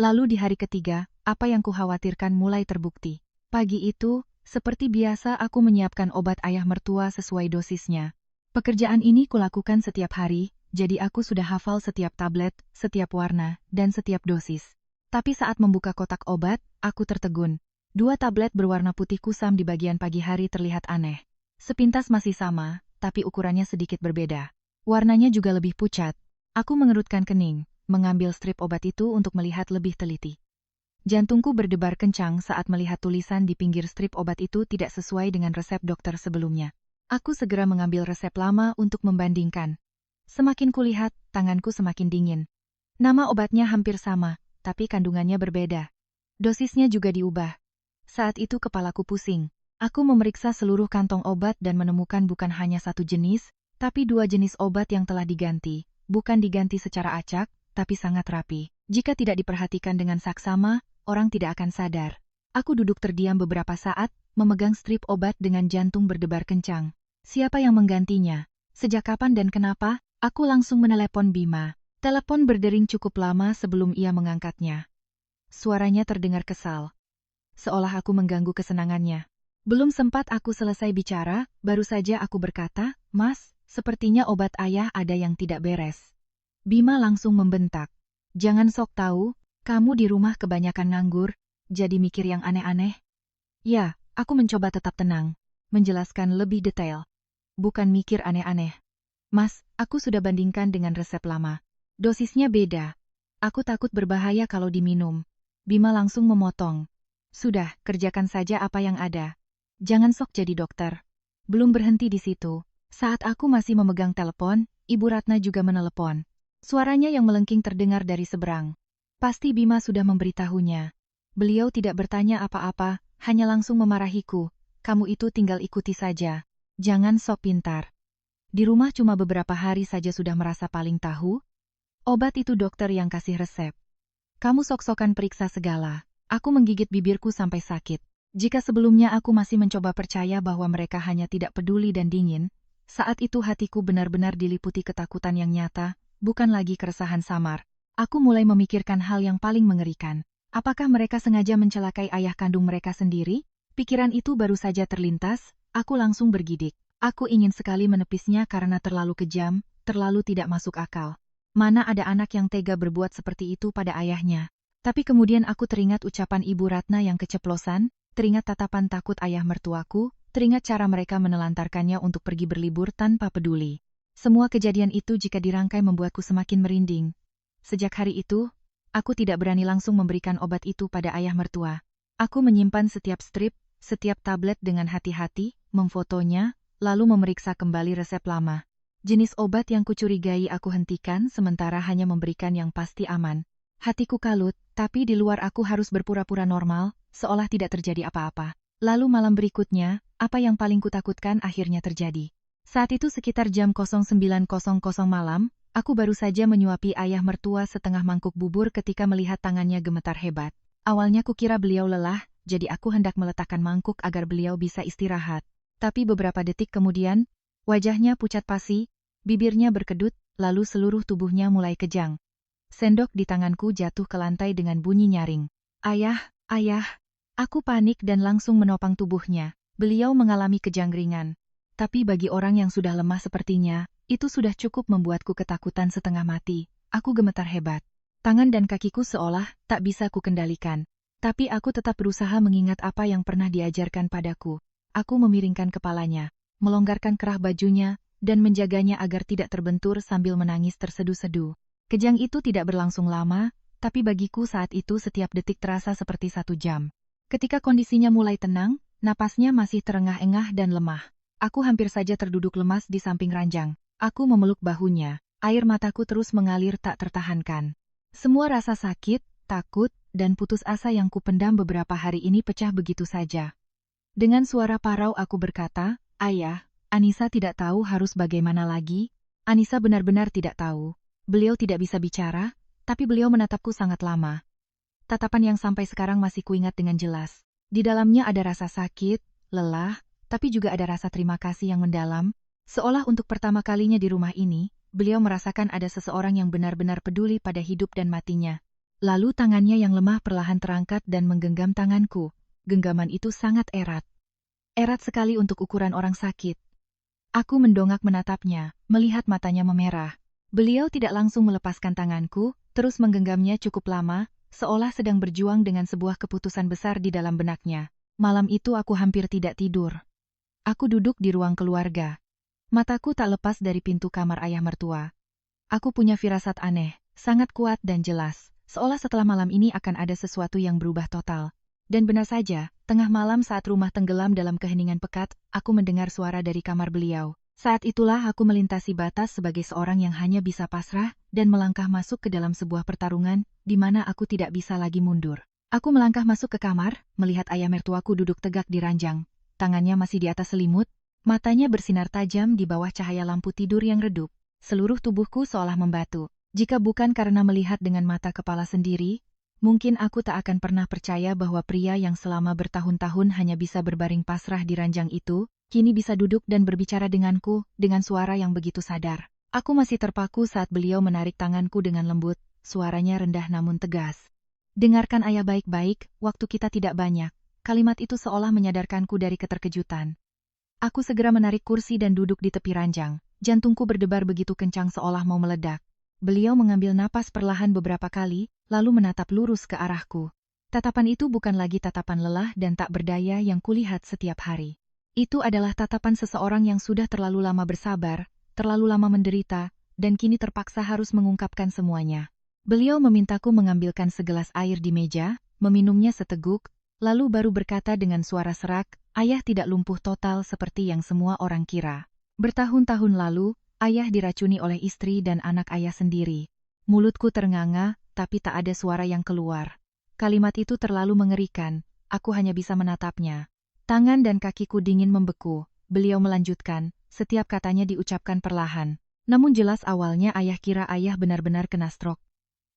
Lalu di hari ketiga, apa yang kukhawatirkan mulai terbukti. Pagi itu, seperti biasa aku menyiapkan obat ayah mertua sesuai dosisnya. Pekerjaan ini kulakukan setiap hari, jadi aku sudah hafal setiap tablet, setiap warna, dan setiap dosis. Tapi saat membuka kotak obat, aku tertegun. 2 tablet berwarna putih kusam di bagian pagi hari terlihat aneh. Sepintas masih sama, tapi ukurannya sedikit berbeda. Warnanya juga lebih pucat. Aku mengerutkan kening, mengambil strip obat itu untuk melihat lebih teliti. Jantungku berdebar kencang saat melihat tulisan di pinggir strip obat itu tidak sesuai dengan resep dokter sebelumnya. Aku segera mengambil resep lama untuk membandingkan. Semakin kulihat, tanganku semakin dingin. Nama obatnya hampir sama, tapi kandungannya berbeda. Dosisnya juga diubah. Saat itu kepalaku pusing. Aku memeriksa seluruh kantong obat dan menemukan bukan hanya satu jenis, tapi 2 jenis obat yang telah diganti. Bukan diganti secara acak, tapi sangat rapi. Jika tidak diperhatikan dengan saksama, orang tidak akan sadar. Aku duduk terdiam beberapa saat, memegang strip obat dengan jantung berdebar kencang. Siapa yang menggantinya? Sejak kapan dan kenapa? Aku langsung menelepon Bima. Telepon berdering cukup lama sebelum ia mengangkatnya. Suaranya terdengar kesal. Seolah aku mengganggu kesenangannya. Belum sempat aku selesai bicara, baru saja aku berkata, "Mas, sepertinya obat ayah ada yang tidak beres." Bima langsung membentak. "Jangan sok tahu, kamu di rumah kebanyakan nganggur, jadi mikir yang aneh-aneh." Ya, aku mencoba tetap tenang, menjelaskan lebih detail. Bukan mikir aneh-aneh. "Mas, aku sudah bandingkan dengan resep lama. Dosisnya beda. Aku takut berbahaya kalau diminum." Bima langsung memotong. "Sudah, kerjakan saja apa yang ada. Jangan sok jadi dokter." Belum berhenti di situ. Saat aku masih memegang telepon, Ibu Ratna juga menelepon. Suaranya yang melengking terdengar dari seberang. Pasti Bima sudah memberitahunya. Beliau tidak bertanya apa-apa, hanya langsung memarahiku. "Kamu itu tinggal ikuti saja. Jangan sok pintar. Di rumah cuma beberapa hari saja sudah merasa paling tahu. Obat itu dokter yang kasih resep. Kamu sok-sokan periksa segala." Aku menggigit bibirku sampai sakit. Jika sebelumnya aku masih mencoba percaya bahwa mereka hanya tidak peduli dan dingin, saat itu hatiku benar-benar diliputi ketakutan yang nyata, bukan lagi keresahan samar. Aku mulai memikirkan hal yang paling mengerikan. Apakah mereka sengaja mencelakai ayah kandung mereka sendiri? Pikiran itu baru saja terlintas, aku langsung bergidik. Aku ingin sekali menepisnya karena terlalu kejam, terlalu tidak masuk akal. Mana ada anak yang tega berbuat seperti itu pada ayahnya. Tapi kemudian aku teringat ucapan Ibu Ratna yang keceplosan, teringat tatapan takut ayah mertuaku, teringat cara mereka menelantarkannya untuk pergi berlibur tanpa peduli. Semua kejadian itu jika dirangkai membuatku semakin merinding. Sejak hari itu, aku tidak berani langsung memberikan obat itu pada ayah mertua. Aku menyimpan setiap strip, setiap tablet dengan hati-hati, memfotonya, lalu memeriksa kembali resep lama. Jenis obat yang kucurigai aku hentikan sementara hanya memberikan yang pasti aman. Hatiku kalut, Tapi di luar aku harus berpura-pura normal, seolah tidak terjadi apa-apa. Lalu malam berikutnya, apa yang paling kutakutkan akhirnya terjadi. Saat itu sekitar jam 09.00 malam, aku baru saja menyuapi ayah mertua setengah mangkuk bubur ketika melihat tangannya gemetar hebat. Awalnya kukira beliau lelah, jadi aku hendak meletakkan mangkuk agar beliau bisa istirahat. Tapi beberapa detik kemudian, wajahnya pucat pasi, bibirnya berkedut, lalu seluruh tubuhnya mulai kejang. Sendok di tanganku jatuh ke lantai dengan bunyi nyaring. Ayah, ayah. Aku panik dan langsung menopang tubuhnya. Beliau mengalami kejang ringan. Tapi bagi orang yang sudah lemah sepertinya, itu sudah cukup membuatku ketakutan setengah mati. Aku gemetar hebat. Tangan dan kakiku seolah tak bisa kukendalikan. Tapi aku tetap berusaha mengingat apa yang pernah diajarkan padaku. Aku memiringkan kepalanya, melonggarkan kerah bajunya, dan menjaganya agar tidak terbentur sambil menangis tersedu-sedu. Kejang itu tidak berlangsung lama, tapi bagiku saat itu setiap detik terasa seperti 1 jam. Ketika kondisinya mulai tenang, napasnya masih terengah-engah dan lemah. Aku hampir saja terduduk lemas di samping ranjang. Aku memeluk bahunya. Air mataku terus mengalir tak tertahankan. Semua rasa sakit, takut, dan putus asa yang kupendam beberapa hari ini pecah begitu saja. Dengan suara parau aku berkata, "Ayah, Anissa tidak tahu harus bagaimana lagi." Anissa benar-benar tidak tahu. Beliau tidak bisa bicara, tapi beliau menatapku sangat lama. Tatapan yang sampai sekarang masih kuingat dengan jelas. Di dalamnya ada rasa sakit, lelah, tapi juga ada rasa terima kasih yang mendalam. Seolah untuk pertama kalinya di rumah ini, beliau merasakan ada seseorang yang benar-benar peduli pada hidup dan matinya. Lalu tangannya yang lemah perlahan terangkat dan menggenggam tanganku. Genggaman itu sangat erat. Erat sekali untuk ukuran orang sakit. Aku mendongak menatapnya, melihat matanya memerah. Beliau tidak langsung melepaskan tanganku, terus menggenggamnya cukup lama, seolah sedang berjuang dengan sebuah keputusan besar di dalam benaknya. Malam itu aku hampir tidak tidur. Aku duduk di ruang keluarga. Mataku tak lepas dari pintu kamar ayah mertua. Aku punya firasat aneh, sangat kuat dan jelas, seolah setelah malam ini akan ada sesuatu yang berubah total. Dan benar saja, tengah malam saat rumah tenggelam dalam keheningan pekat, aku mendengar suara dari kamar beliau. Saat itulah aku melintasi batas sebagai seorang yang hanya bisa pasrah dan melangkah masuk ke dalam sebuah pertarungan di mana aku tidak bisa lagi mundur. Aku melangkah masuk ke kamar, melihat ayah mertuaku duduk tegak di ranjang. Tangannya masih di atas selimut, matanya bersinar tajam di bawah cahaya lampu tidur yang redup. Seluruh tubuhku seolah membatu. Jika bukan karena melihat dengan mata kepala sendiri, mungkin aku tak akan pernah percaya bahwa pria yang selama bertahun-tahun hanya bisa berbaring pasrah di ranjang itu, kini bisa duduk dan berbicara denganku, dengan suara yang begitu sadar. Aku masih terpaku saat beliau menarik tanganku dengan lembut, suaranya rendah namun tegas. "Dengarkan ayah baik-baik, waktu kita tidak banyak." Kalimat itu seolah menyadarkanku dari keterkejutan. Aku segera menarik kursi dan duduk di tepi ranjang. Jantungku berdebar begitu kencang seolah mau meledak. Beliau mengambil napas perlahan beberapa kali, lalu menatap lurus ke arahku. Tatapan itu bukan lagi tatapan lelah dan tak berdaya yang kulihat setiap hari. Itu adalah tatapan seseorang yang sudah terlalu lama bersabar, terlalu lama menderita, dan kini terpaksa harus mengungkapkan semuanya. Beliau memintaku mengambilkan segelas air di meja, meminumnya seteguk, lalu baru berkata dengan suara serak, "Ayah tidak lumpuh total seperti yang semua orang kira. Bertahun-tahun lalu, ayah diracuni oleh istri dan anak ayah sendiri." Mulutku ternganga, tapi tak ada suara yang keluar. Kalimat itu terlalu mengerikan, aku hanya bisa menatapnya. Tangan dan kakiku dingin membeku. Beliau melanjutkan, setiap katanya diucapkan perlahan. Namun jelas awalnya ayah kira ayah benar-benar kena stroke.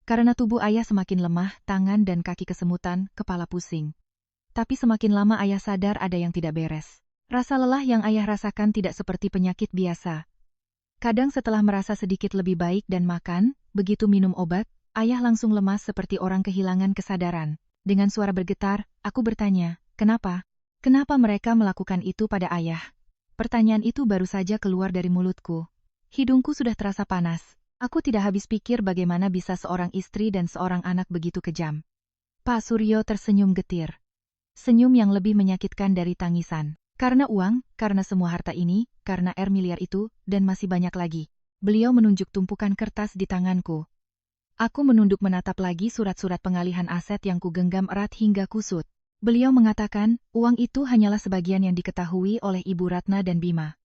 Karena tubuh ayah semakin lemah, tangan dan kaki kesemutan, kepala pusing. Tapi semakin lama ayah sadar ada yang tidak beres. Rasa lelah yang ayah rasakan tidak seperti penyakit biasa. Kadang setelah merasa sedikit lebih baik dan makan, begitu minum obat, ayah langsung lemas seperti orang kehilangan kesadaran. Dengan suara bergetar, aku bertanya, "Kenapa? Kenapa mereka melakukan itu pada ayah?" Pertanyaan itu baru saja keluar dari mulutku. Hidungku sudah terasa panas. Aku tidak habis pikir bagaimana bisa seorang istri dan seorang anak begitu kejam. Pak Suryo tersenyum getir. Senyum yang lebih menyakitkan dari tangisan. Karena uang, karena semua harta ini, karena miliar itu, dan masih banyak lagi. Beliau menunjuk tumpukan kertas di tanganku. Aku menunduk menatap lagi surat-surat pengalihan aset yang kugenggam erat hingga kusut. Beliau mengatakan, uang itu hanyalah sebagian yang diketahui oleh Ibu Ratna dan Bima.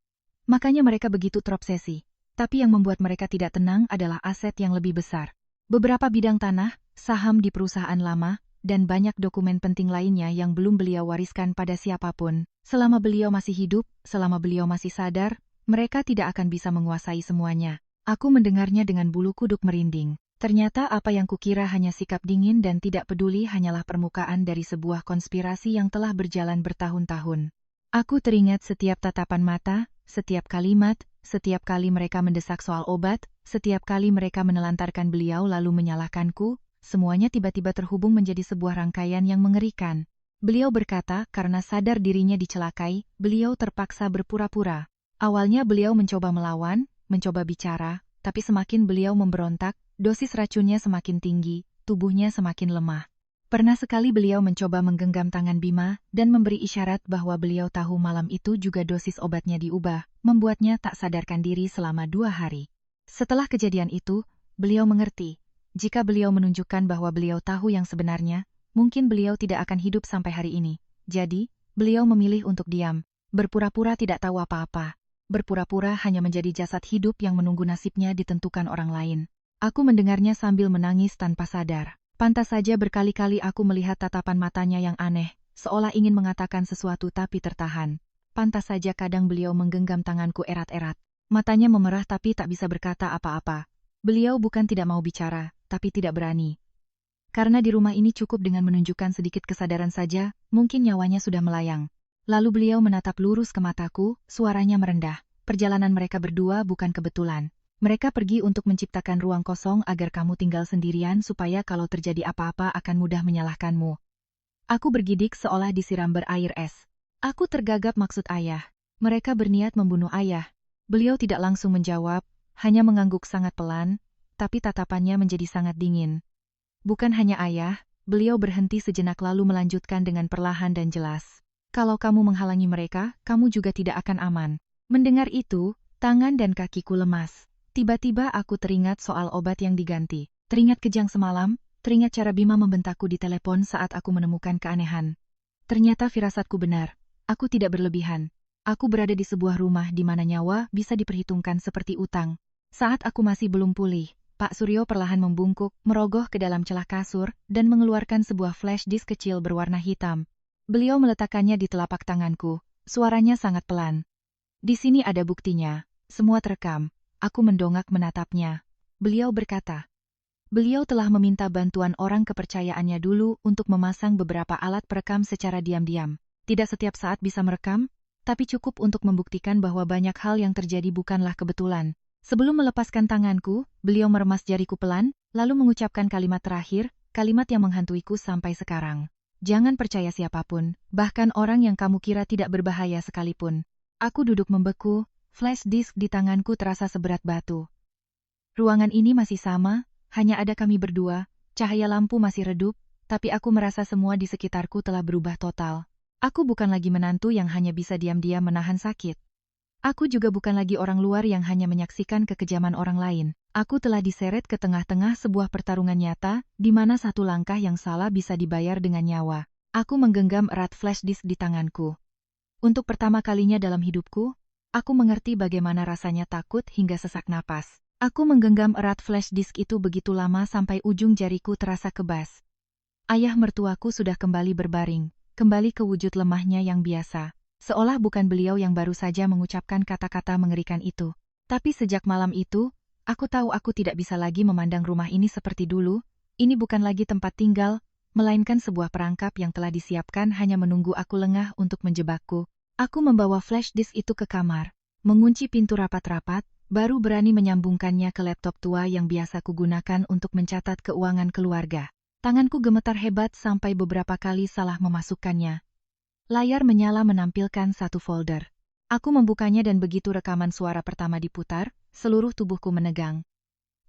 Makanya mereka begitu terobsesi. Tapi yang membuat mereka tidak tenang adalah aset yang lebih besar. Beberapa bidang tanah, saham di perusahaan lama, dan banyak dokumen penting lainnya yang belum beliau wariskan pada siapapun. Selama beliau masih hidup, selama beliau masih sadar, mereka tidak akan bisa menguasai semuanya. Aku mendengarnya dengan bulu kuduk merinding. Ternyata apa yang kukira hanya sikap dingin dan tidak peduli hanyalah permukaan dari sebuah konspirasi yang telah berjalan bertahun-tahun. Aku teringat setiap tatapan mata, setiap kalimat, setiap kali mereka mendesak soal obat, setiap kali mereka menelantarkan beliau lalu menyalahkanku, semuanya tiba-tiba terhubung menjadi sebuah rangkaian yang mengerikan. Beliau berkata karena sadar dirinya dicelakai, beliau terpaksa berpura-pura. Awalnya beliau mencoba melawan, mencoba bicara, tapi semakin beliau memberontak, dosis racunnya semakin tinggi, tubuhnya semakin lemah. Pernah sekali beliau mencoba menggenggam tangan Bima dan memberi isyarat bahwa beliau tahu malam itu juga dosis obatnya diubah, membuatnya tak sadarkan diri selama 2 hari. Setelah kejadian itu, beliau mengerti. Jika beliau menunjukkan bahwa beliau tahu yang sebenarnya, mungkin beliau tidak akan hidup sampai hari ini. Jadi, beliau memilih untuk diam, berpura-pura tidak tahu apa-apa. Berpura-pura hanya menjadi jasad hidup yang menunggu nasibnya ditentukan orang lain. Aku mendengarnya sambil menangis tanpa sadar. Pantas saja berkali-kali aku melihat tatapan matanya yang aneh, seolah ingin mengatakan sesuatu tapi tertahan. Pantas saja kadang beliau menggenggam tanganku erat-erat. Matanya memerah tapi tak bisa berkata apa-apa. Beliau bukan tidak mau bicara, tapi tidak berani. Karena di rumah ini cukup dengan menunjukkan sedikit kesadaran saja, mungkin nyawanya sudah melayang. Lalu beliau menatap lurus ke mataku, suaranya merendah. Perjalanan mereka berdua bukan kebetulan. Mereka pergi untuk menciptakan ruang kosong agar kamu tinggal sendirian supaya kalau terjadi apa-apa akan mudah menyalahkanmu. Aku bergidik seolah disiram berair es. Aku tergagap maksud ayah. Mereka berniat membunuh ayah. Beliau tidak langsung menjawab, hanya mengangguk sangat pelan, tapi tatapannya menjadi sangat dingin. Bukan hanya ayah, beliau berhenti sejenak lalu melanjutkan dengan perlahan dan jelas. Kalau kamu menghalangi mereka, kamu juga tidak akan aman. Mendengar itu, tangan dan kakiku lemas. Tiba-tiba aku teringat soal obat yang diganti. Teringat kejang semalam, teringat cara Bima membentakku di telepon saat aku menemukan keanehan. Ternyata firasatku benar. Aku tidak berlebihan. Aku berada di sebuah rumah di mana nyawa bisa diperhitungkan seperti utang. Saat aku masih belum pulih, Pak Suryo perlahan membungkuk, merogoh ke dalam celah kasur, dan mengeluarkan sebuah flash disk kecil berwarna hitam. Beliau meletakkannya di telapak tanganku. Suaranya sangat pelan. Di sini ada buktinya. Semua terekam. Aku mendongak menatapnya. Beliau berkata, beliau telah meminta bantuan orang kepercayaannya dulu untuk memasang beberapa alat perekam secara diam-diam. Tidak setiap saat bisa merekam, tapi cukup untuk membuktikan bahwa banyak hal yang terjadi bukanlah kebetulan. Sebelum melepaskan tanganku, beliau meremas jariku pelan, lalu mengucapkan kalimat terakhir, kalimat yang menghantuiku sampai sekarang. Jangan percaya siapapun, bahkan orang yang kamu kira tidak berbahaya sekalipun. Aku duduk membeku. Flash disk di tanganku terasa seberat batu. Ruangan ini masih sama, hanya ada kami berdua, cahaya lampu masih redup, tapi aku merasa semua di sekitarku telah berubah total. Aku bukan lagi menantu yang hanya bisa diam-diam menahan sakit. Aku juga bukan lagi orang luar yang hanya menyaksikan kekejaman orang lain. Aku telah diseret ke tengah-tengah sebuah pertarungan nyata, di mana satu langkah yang salah bisa dibayar dengan nyawa. Aku menggenggam erat flash disk di tanganku. Untuk pertama kalinya dalam hidupku, aku mengerti bagaimana rasanya takut hingga sesak napas. Aku menggenggam erat flash disk itu begitu lama sampai ujung jariku terasa kebas. Ayah mertuaku sudah kembali berbaring, kembali ke wujud lemahnya yang biasa. Seolah bukan beliau yang baru saja mengucapkan kata-kata mengerikan itu. Tapi sejak malam itu, aku tahu aku tidak bisa lagi memandang rumah ini seperti dulu. Ini bukan lagi tempat tinggal, melainkan sebuah perangkap yang telah disiapkan hanya menunggu aku lengah untuk menjebakku. Aku membawa flash disk itu ke kamar, mengunci pintu rapat-rapat, baru berani menyambungkannya ke laptop tua yang biasa kugunakan untuk mencatat keuangan keluarga. Tanganku gemetar hebat sampai beberapa kali salah memasukkannya. Layar menyala menampilkan satu folder. Aku membukanya dan begitu rekaman suara pertama diputar, seluruh tubuhku menegang.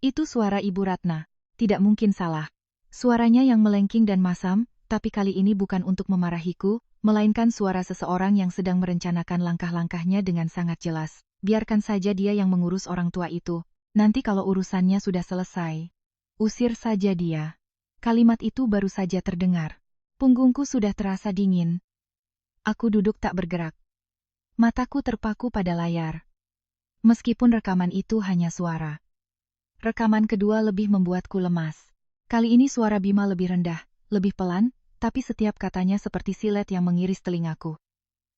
Itu suara Ibu Ratna. Tidak mungkin salah. Suaranya yang melengking dan masam, tapi kali ini bukan untuk memarahiku, melainkan suara seseorang yang sedang merencanakan langkah-langkahnya dengan sangat jelas. Biarkan saja dia yang mengurus orang tua itu. Nanti kalau urusannya sudah selesai, usir saja dia. Kalimat itu baru saja terdengar. Punggungku sudah terasa dingin. Aku duduk tak bergerak. Mataku terpaku pada layar. Meskipun rekaman itu hanya suara. Rekaman kedua lebih membuatku lemas. Kali ini suara Bima lebih rendah, lebih pelan, tapi setiap katanya seperti silet yang mengiris telingaku.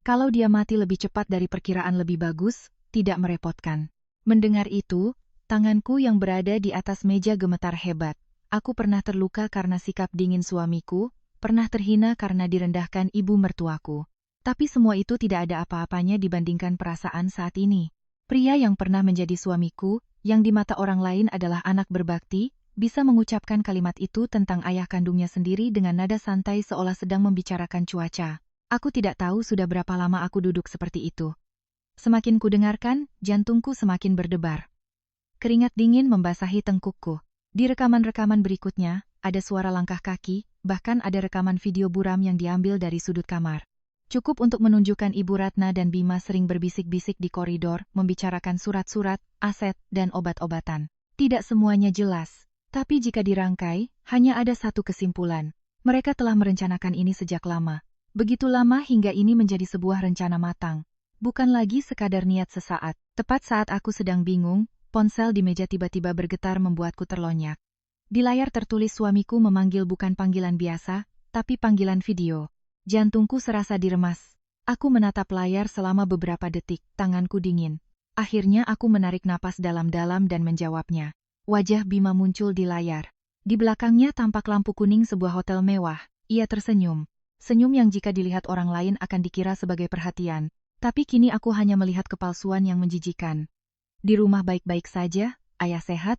Kalau dia mati lebih cepat dari perkiraan lebih bagus, tidak merepotkan. Mendengar itu, tanganku yang berada di atas meja gemetar hebat. Aku pernah terluka karena sikap dingin suamiku, pernah terhina karena direndahkan ibu mertuaku. Tapi semua itu tidak ada apa-apanya dibandingkan perasaan saat ini. Pria yang pernah menjadi suamiku, yang di mata orang lain adalah anak berbakti, bisa mengucapkan kalimat itu tentang ayah kandungnya sendiri dengan nada santai seolah sedang membicarakan cuaca. Aku tidak tahu sudah berapa lama aku duduk seperti itu. Semakin kudengarkan, jantungku semakin berdebar. Keringat dingin membasahi tengkukku. Di rekaman-rekaman berikutnya, ada suara langkah kaki, bahkan ada rekaman video buram yang diambil dari sudut kamar. Cukup untuk menunjukkan Ibu Ratna dan Bima sering berbisik-bisik di koridor, membicarakan surat-surat, aset, dan obat-obatan. Tidak semuanya jelas, tapi jika dirangkai, hanya ada satu kesimpulan. Mereka telah merencanakan ini sejak lama. Begitu lama hingga ini menjadi sebuah rencana matang. Bukan lagi sekadar niat sesaat. Tepat saat aku sedang bingung, ponsel di meja tiba-tiba bergetar membuatku terlonyak. Di layar tertulis suamiku memanggil bukan panggilan biasa, tapi panggilan video. Jantungku serasa diremas. Aku menatap layar selama beberapa detik, tanganku dingin. Akhirnya aku menarik napas dalam-dalam dan menjawabnya. Wajah Bima muncul di layar. Di belakangnya tampak lampu kuning sebuah hotel mewah. Ia tersenyum. Senyum yang jika dilihat orang lain akan dikira sebagai perhatian. Tapi kini aku hanya melihat kepalsuan yang menjijikan. Di rumah baik-baik saja, ayah sehat?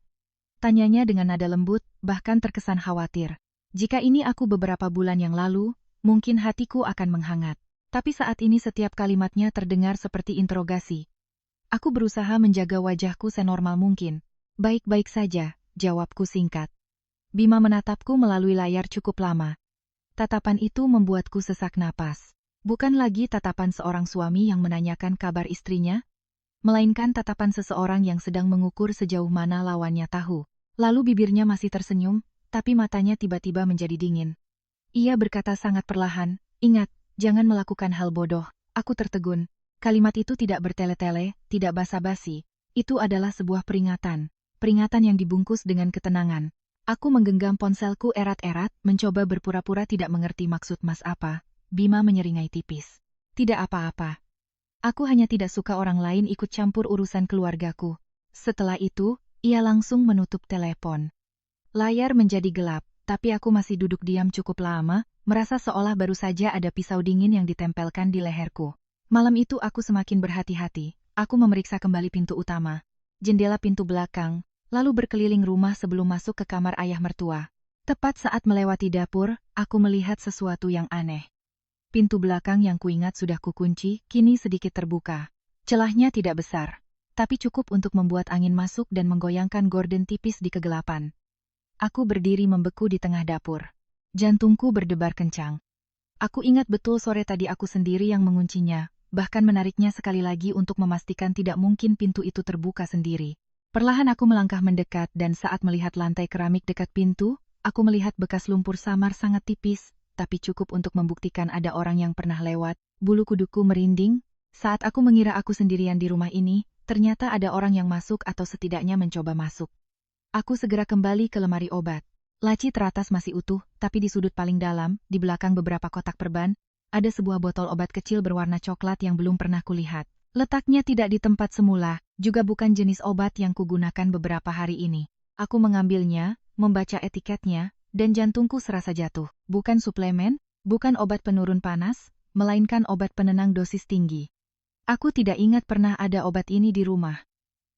Tanyanya dengan nada lembut, bahkan terkesan khawatir. Jika ini aku beberapa bulan yang lalu, mungkin hatiku akan menghangat. Tapi saat ini setiap kalimatnya terdengar seperti interogasi. Aku berusaha menjaga wajahku senormal mungkin. Baik-baik saja, jawabku singkat. Bima menatapku melalui layar cukup lama. Tatapan itu membuatku sesak napas. Bukan lagi tatapan seorang suami yang menanyakan kabar istrinya, melainkan tatapan seseorang yang sedang mengukur sejauh mana lawannya tahu. Lalu bibirnya masih tersenyum, tapi matanya tiba-tiba menjadi dingin. Ia berkata sangat perlahan, ingat, jangan melakukan hal bodoh. Aku tertegun. Kalimat itu tidak bertele-tele, tidak basa-basi. Itu adalah sebuah peringatan. Peringatan yang dibungkus dengan ketenangan. Aku menggenggam ponselku erat-erat, mencoba berpura-pura tidak mengerti maksud Mas apa. Bima menyeringai tipis. Tidak apa-apa. Aku hanya tidak suka orang lain ikut campur urusan keluargaku. Setelah itu, ia langsung menutup telepon. Layar menjadi gelap. Tapi aku masih duduk diam cukup lama, merasa seolah baru saja ada pisau dingin yang ditempelkan di leherku. Malam itu aku semakin berhati-hati. Aku memeriksa kembali pintu utama, jendela pintu belakang, lalu berkeliling rumah sebelum masuk ke kamar ayah mertua. Tepat saat melewati dapur, aku melihat sesuatu yang aneh. Pintu belakang yang kuingat sudah kukunci, kini sedikit terbuka. Celahnya tidak besar, tapi cukup untuk membuat angin masuk dan menggoyangkan gorden tipis di kegelapan. Aku berdiri membeku di tengah dapur. Jantungku berdebar kencang. Aku ingat betul sore tadi aku sendiri yang menguncinya, bahkan menariknya sekali lagi untuk memastikan tidak mungkin pintu itu terbuka sendiri. Perlahan aku melangkah mendekat dan saat melihat lantai keramik dekat pintu, aku melihat bekas lumpur samar sangat tipis, tapi cukup untuk membuktikan ada orang yang pernah lewat. Bulu kuduku merinding. Saat aku mengira aku sendirian di rumah ini, ternyata ada orang yang masuk atau setidaknya mencoba masuk. Aku segera kembali ke lemari obat. Laci teratas masih utuh, tapi di sudut paling dalam, di belakang beberapa kotak perban, ada sebuah botol obat kecil berwarna coklat yang belum pernah kulihat. Letaknya tidak di tempat semula, juga bukan jenis obat yang kugunakan beberapa hari ini. Aku mengambilnya, membaca etiketnya, dan jantungku serasa jatuh. Bukan suplemen, bukan obat penurun panas, melainkan obat penenang dosis tinggi. Aku tidak ingat pernah ada obat ini di rumah.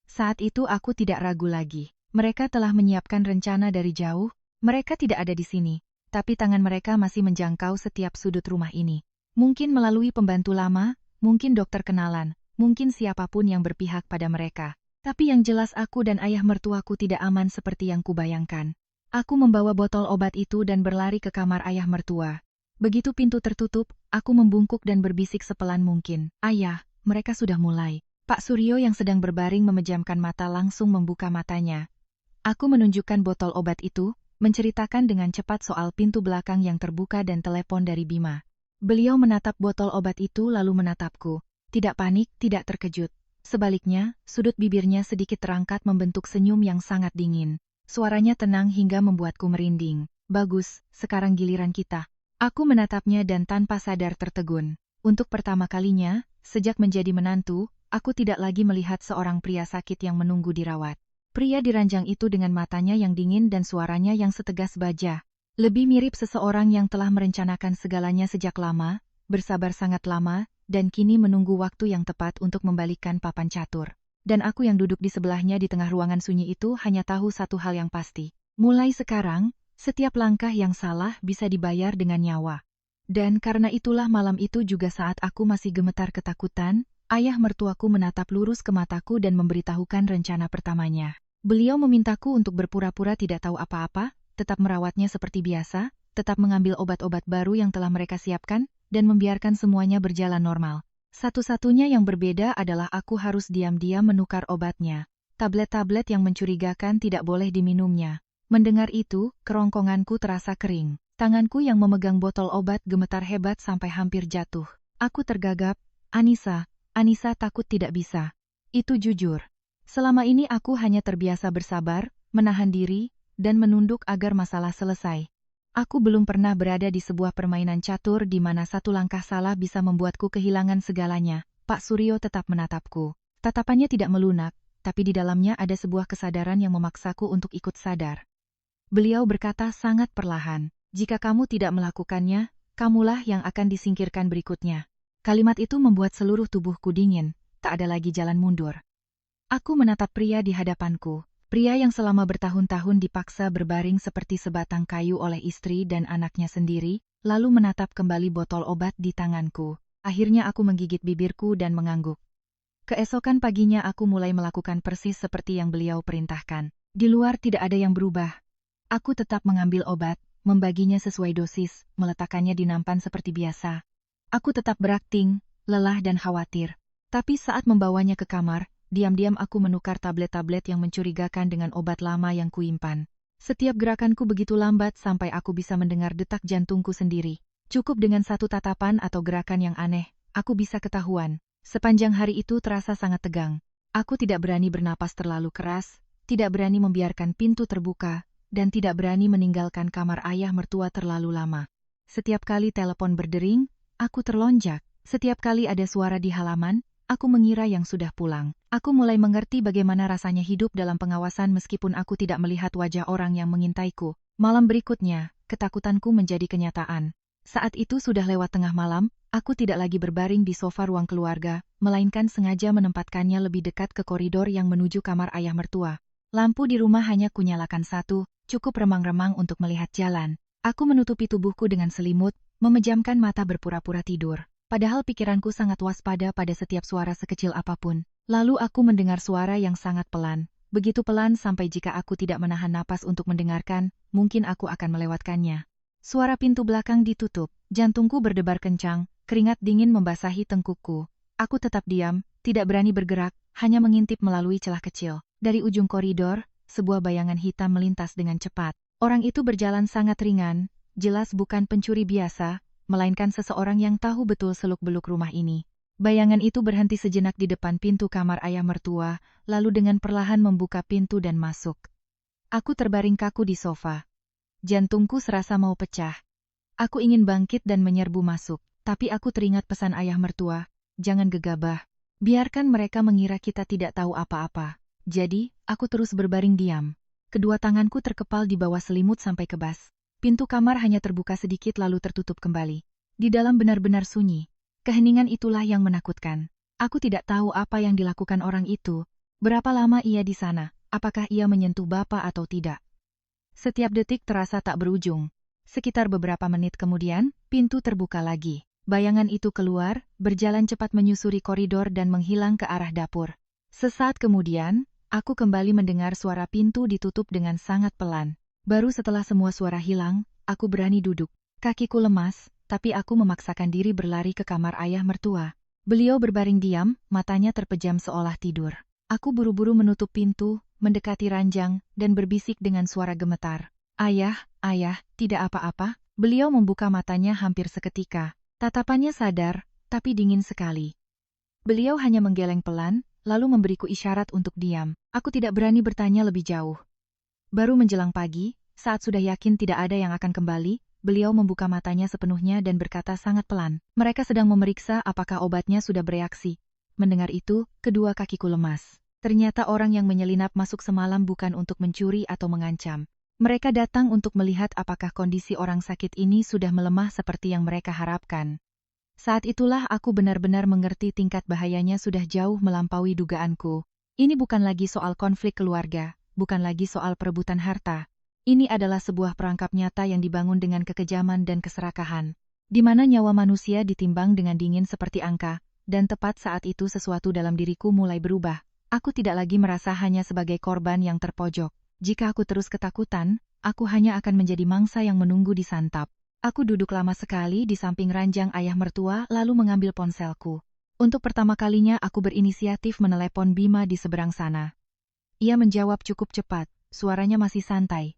Saat itu aku tidak ragu lagi. Mereka telah menyiapkan rencana dari jauh, mereka tidak ada di sini, tapi tangan mereka masih menjangkau setiap sudut rumah ini. Mungkin melalui pembantu lama, mungkin dokter kenalan, mungkin siapapun yang berpihak pada mereka. Tapi yang jelas aku dan ayah mertuaku tidak aman seperti yang kubayangkan. Aku membawa botol obat itu dan berlari ke kamar ayah mertua. Begitu pintu tertutup, aku membungkuk dan berbisik sepelan mungkin. Ayah, mereka sudah mulai. Pak Suryo yang sedang berbaring memejamkan mata langsung membuka matanya. Aku menunjukkan botol obat itu, menceritakan dengan cepat soal pintu belakang yang terbuka dan telepon dari Bima. Beliau menatap botol obat itu lalu menatapku. Tidak panik, tidak terkejut. Sebaliknya, sudut bibirnya sedikit terangkat membentuk senyum yang sangat dingin. Suaranya tenang hingga membuatku merinding. Bagus, sekarang giliran kita. Aku menatapnya dan tanpa sadar tertegun. Untuk pertama kalinya, sejak menjadi menantu, aku tidak lagi melihat seorang pria sakit yang menunggu dirawat. Pria di ranjang itu dengan matanya yang dingin dan suaranya yang setegas baja. Lebih mirip seseorang yang telah merencanakan segalanya sejak lama, bersabar sangat lama, dan kini menunggu waktu yang tepat untuk membalikkan papan catur. Dan aku yang duduk di sebelahnya di tengah ruangan sunyi itu hanya tahu satu hal yang pasti. Mulai sekarang, setiap langkah yang salah bisa dibayar dengan nyawa. Dan karena itulah malam itu juga saat aku masih gemetar ketakutan, ayah mertuaku menatap lurus ke mataku dan memberitahukan rencana pertamanya. Beliau memintaku untuk berpura-pura tidak tahu apa-apa, tetap merawatnya seperti biasa, tetap mengambil obat-obat baru yang telah mereka siapkan, dan membiarkan semuanya berjalan normal. Satu-satunya yang berbeda adalah aku harus diam-diam menukar obatnya. Tablet-tablet yang mencurigakan tidak boleh diminumnya. Mendengar itu, kerongkonganku terasa kering. Tanganku yang memegang botol obat gemetar hebat sampai hampir jatuh. Aku tergagap, Anissa takut tidak bisa. Itu jujur. Selama ini aku hanya terbiasa bersabar, menahan diri, dan menunduk agar masalah selesai. Aku belum pernah berada di sebuah permainan catur di mana satu langkah salah bisa membuatku kehilangan segalanya. Pak Suryo tetap menatapku. Tatapannya tidak melunak, tapi di dalamnya ada sebuah kesadaran yang memaksaku untuk ikut sadar. Beliau berkata sangat perlahan, "Jika kamu tidak melakukannya, kamulah yang akan disingkirkan berikutnya." Kalimat itu membuat seluruh tubuhku dingin, tak ada lagi jalan mundur. Aku menatap pria di hadapanku. Pria yang selama bertahun-tahun dipaksa berbaring seperti sebatang kayu oleh istri dan anaknya sendiri, lalu menatap kembali botol obat di tanganku. Akhirnya aku menggigit bibirku dan mengangguk. Keesokan paginya aku mulai melakukan persis seperti yang beliau perintahkan. Di luar tidak ada yang berubah. Aku tetap mengambil obat, membaginya sesuai dosis, meletakkannya di nampan seperti biasa. Aku tetap berakting, lelah dan khawatir. Tapi saat membawanya ke kamar, diam-diam aku menukar tablet-tablet yang mencurigakan dengan obat lama yang kuimpan. Setiap gerakanku begitu lambat sampai aku bisa mendengar detak jantungku sendiri. Cukup dengan satu tatapan atau gerakan yang aneh, aku bisa ketahuan. Sepanjang hari itu terasa sangat tegang. Aku tidak berani bernapas terlalu keras, tidak berani membiarkan pintu terbuka, dan tidak berani meninggalkan kamar ayah mertua terlalu lama. Setiap kali telepon berdering, aku terlonjak. Setiap kali ada suara di halaman, aku mengira yang sudah pulang. Aku mulai mengerti bagaimana rasanya hidup dalam pengawasan meskipun aku tidak melihat wajah orang yang mengintaiku. Malam berikutnya, ketakutanku menjadi kenyataan. Saat itu sudah lewat tengah malam, aku tidak lagi berbaring di sofa ruang keluarga, melainkan sengaja menempatkannya lebih dekat ke koridor yang menuju kamar ayah mertua. Lampu di rumah hanya kunyalakan satu, cukup remang-remang untuk melihat jalan. Aku menutupi tubuhku dengan selimut, memejamkan mata berpura-pura tidur. Padahal pikiranku sangat waspada pada setiap suara sekecil apapun. Lalu aku mendengar suara yang sangat pelan. Begitu pelan sampai jika aku tidak menahan napas untuk mendengarkan, mungkin aku akan melewatkannya. Suara pintu belakang ditutup, jantungku berdebar kencang, keringat dingin membasahi tengkukku. Aku tetap diam, tidak berani bergerak, hanya mengintip melalui celah kecil. Dari ujung koridor, sebuah bayangan hitam melintas dengan cepat. Orang itu berjalan sangat ringan, jelas bukan pencuri biasa, melainkan seseorang yang tahu betul seluk-beluk rumah ini. Bayangan itu berhenti sejenak di depan pintu kamar ayah mertua, lalu dengan perlahan membuka pintu dan masuk. Aku terbaring kaku di sofa. Jantungku serasa mau pecah. Aku ingin bangkit dan menyerbu masuk, tapi aku teringat pesan ayah mertua, jangan gegabah. Biarkan mereka mengira kita tidak tahu apa-apa. Jadi, aku terus berbaring diam. Kedua tanganku terkepal di bawah selimut sampai kebas. Pintu kamar hanya terbuka sedikit lalu tertutup kembali. Di dalam benar-benar sunyi. Keheningan itulah yang menakutkan. Aku tidak tahu apa yang dilakukan orang itu. Berapa lama ia di sana? Apakah ia menyentuh Bapak atau tidak? Setiap detik terasa tak berujung. Sekitar beberapa menit kemudian, pintu terbuka lagi. Bayangan itu keluar, berjalan cepat menyusuri koridor dan menghilang ke arah dapur. Sesaat kemudian, aku kembali mendengar suara pintu ditutup dengan sangat pelan. Baru setelah semua suara hilang, aku berani duduk. Kakiku lemas, tapi aku memaksakan diri berlari ke kamar ayah mertua. Beliau berbaring diam, matanya terpejam seolah tidur. Aku buru-buru menutup pintu, mendekati ranjang, dan berbisik dengan suara gemetar. Ayah, tidak apa-apa." Beliau membuka matanya hampir seketika. Tatapannya sadar, tapi dingin sekali. Beliau hanya menggeleng pelan, lalu memberiku isyarat untuk diam. Aku tidak berani bertanya lebih jauh. Baru menjelang pagi, saat sudah yakin tidak ada yang akan kembali, beliau membuka matanya sepenuhnya dan berkata sangat pelan. Mereka sedang memeriksa apakah obatnya sudah bereaksi. Mendengar itu, kedua kakiku lemas. Ternyata orang yang menyelinap masuk semalam bukan untuk mencuri atau mengancam. Mereka datang untuk melihat apakah kondisi orang sakit ini sudah melemah seperti yang mereka harapkan. Saat itulah aku benar-benar mengerti tingkat bahayanya sudah jauh melampaui dugaanku. Ini bukan lagi soal konflik keluarga, bukan lagi soal perebutan harta. Ini adalah sebuah perangkap nyata yang dibangun dengan kekejaman dan keserakahan, di mana nyawa manusia ditimbang dengan dingin seperti angka, dan tepat saat itu sesuatu dalam diriku mulai berubah. Aku tidak lagi merasa hanya sebagai korban yang terpojok. Jika aku terus ketakutan, aku hanya akan menjadi mangsa yang menunggu disantap. Aku duduk lama sekali di samping ranjang ayah mertua lalu mengambil ponselku. Untuk pertama kalinya aku berinisiatif menelepon Bima di seberang sana. Ia menjawab cukup cepat, suaranya masih santai.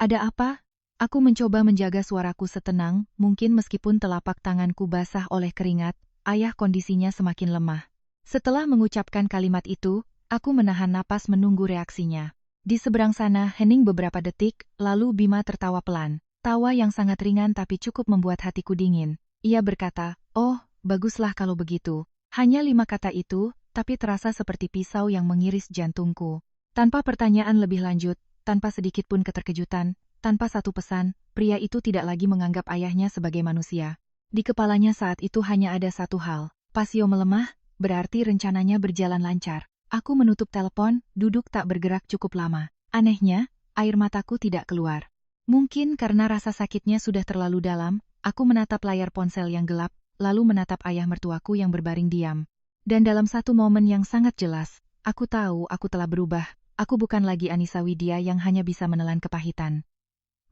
Ada apa? Aku mencoba menjaga suaraku setenang, mungkin meskipun telapak tanganku basah oleh keringat, ayah kondisinya semakin lemah. Setelah mengucapkan kalimat itu, aku menahan napas menunggu reaksinya. Di seberang sana hening beberapa detik, lalu Bima tertawa pelan. Tawa yang sangat ringan tapi cukup membuat hatiku dingin. Ia berkata, "Oh, baguslah kalau begitu." Hanya 5 kata itu, tapi terasa seperti pisau yang mengiris jantungku. Tanpa pertanyaan lebih lanjut, tanpa sedikit pun keterkejutan, tanpa satu pesan, pria itu tidak lagi menganggap ayahnya sebagai manusia. Di kepalanya saat itu hanya ada satu hal. Pasio melemah, berarti rencananya berjalan lancar. Aku menutup telepon, duduk tak bergerak cukup lama. Anehnya, air mataku tidak keluar. Mungkin karena rasa sakitnya sudah terlalu dalam, aku menatap layar ponsel yang gelap, lalu menatap ayah mertuaku yang berbaring diam. Dan dalam satu momen yang sangat jelas, aku tahu aku telah berubah. Aku bukan lagi Anissa Widya yang hanya bisa menelan kepahitan.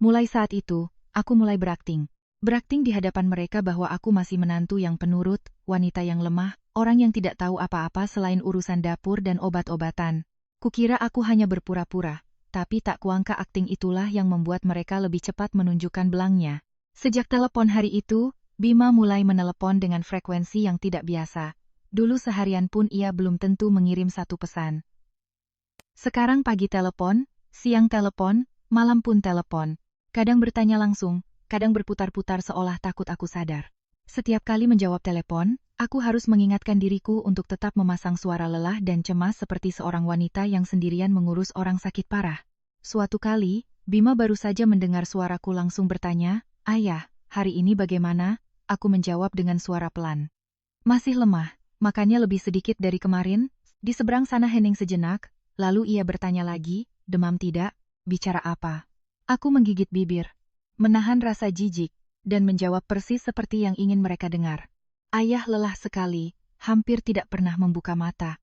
Mulai saat itu, aku mulai berakting. Berakting di hadapan mereka bahwa aku masih menantu yang penurut, wanita yang lemah, orang yang tidak tahu apa-apa selain urusan dapur dan obat-obatan. Kukira aku hanya berpura-pura. Tapi tak kuangka akting itulah yang membuat mereka lebih cepat menunjukkan belangnya. Sejak telepon hari itu, Bima mulai menelepon dengan frekuensi yang tidak biasa. Dulu seharian pun ia belum tentu mengirim satu pesan. Sekarang pagi telepon, siang telepon, malam pun telepon. Kadang bertanya langsung, kadang berputar-putar seolah takut aku sadar. Setiap kali menjawab telepon, aku harus mengingatkan diriku untuk tetap memasang suara lelah dan cemas seperti seorang wanita yang sendirian mengurus orang sakit parah. Suatu kali, Bima baru saja mendengar suaraku langsung bertanya, "Ayah, hari ini bagaimana?" Aku menjawab dengan suara pelan. "Masih lemah, makannya lebih sedikit dari kemarin." Di seberang sana hening sejenak, lalu ia bertanya lagi, "Demam tidak? Bicara apa?" Aku menggigit bibir, menahan rasa jijik, dan menjawab persis seperti yang ingin mereka dengar. Ayah lelah sekali, hampir tidak pernah membuka mata.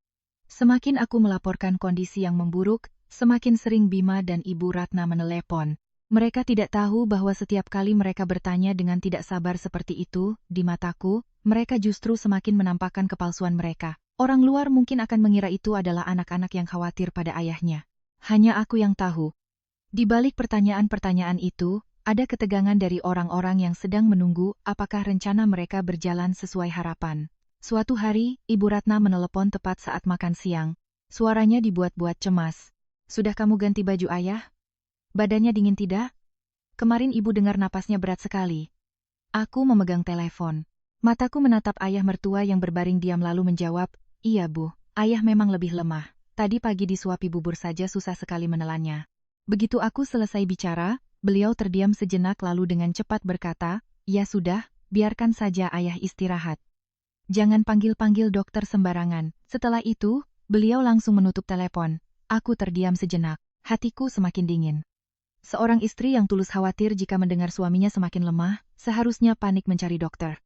Semakin aku melaporkan kondisi yang memburuk, semakin sering Bima dan Ibu Ratna menelepon. Mereka tidak tahu bahwa setiap kali mereka bertanya dengan tidak sabar seperti itu, di mataku, mereka justru semakin menampakkan kepalsuan mereka. Orang luar mungkin akan mengira itu adalah anak-anak yang khawatir pada ayahnya. Hanya aku yang tahu. Di balik pertanyaan-pertanyaan itu, ada ketegangan dari orang-orang yang sedang menunggu apakah rencana mereka berjalan sesuai harapan. Suatu hari, Ibu Ratna menelepon tepat saat makan siang. Suaranya dibuat-buat cemas. "Sudah kamu ganti baju ayah? Badannya dingin tidak? Kemarin ibu dengar napasnya berat sekali." Aku memegang telepon. Mataku menatap ayah mertua yang berbaring diam lalu menjawab, "Iya Bu, ayah memang lebih lemah. Tadi pagi disuapi bubur saja susah sekali menelannya." Begitu aku selesai bicara, beliau terdiam sejenak lalu dengan cepat berkata, "Ya sudah, biarkan saja ayah istirahat. Jangan panggil-panggil dokter sembarangan." Setelah itu, beliau langsung menutup telepon. Aku terdiam sejenak, hatiku semakin dingin. Seorang istri yang tulus khawatir jika mendengar suaminya semakin lemah, seharusnya panik mencari dokter.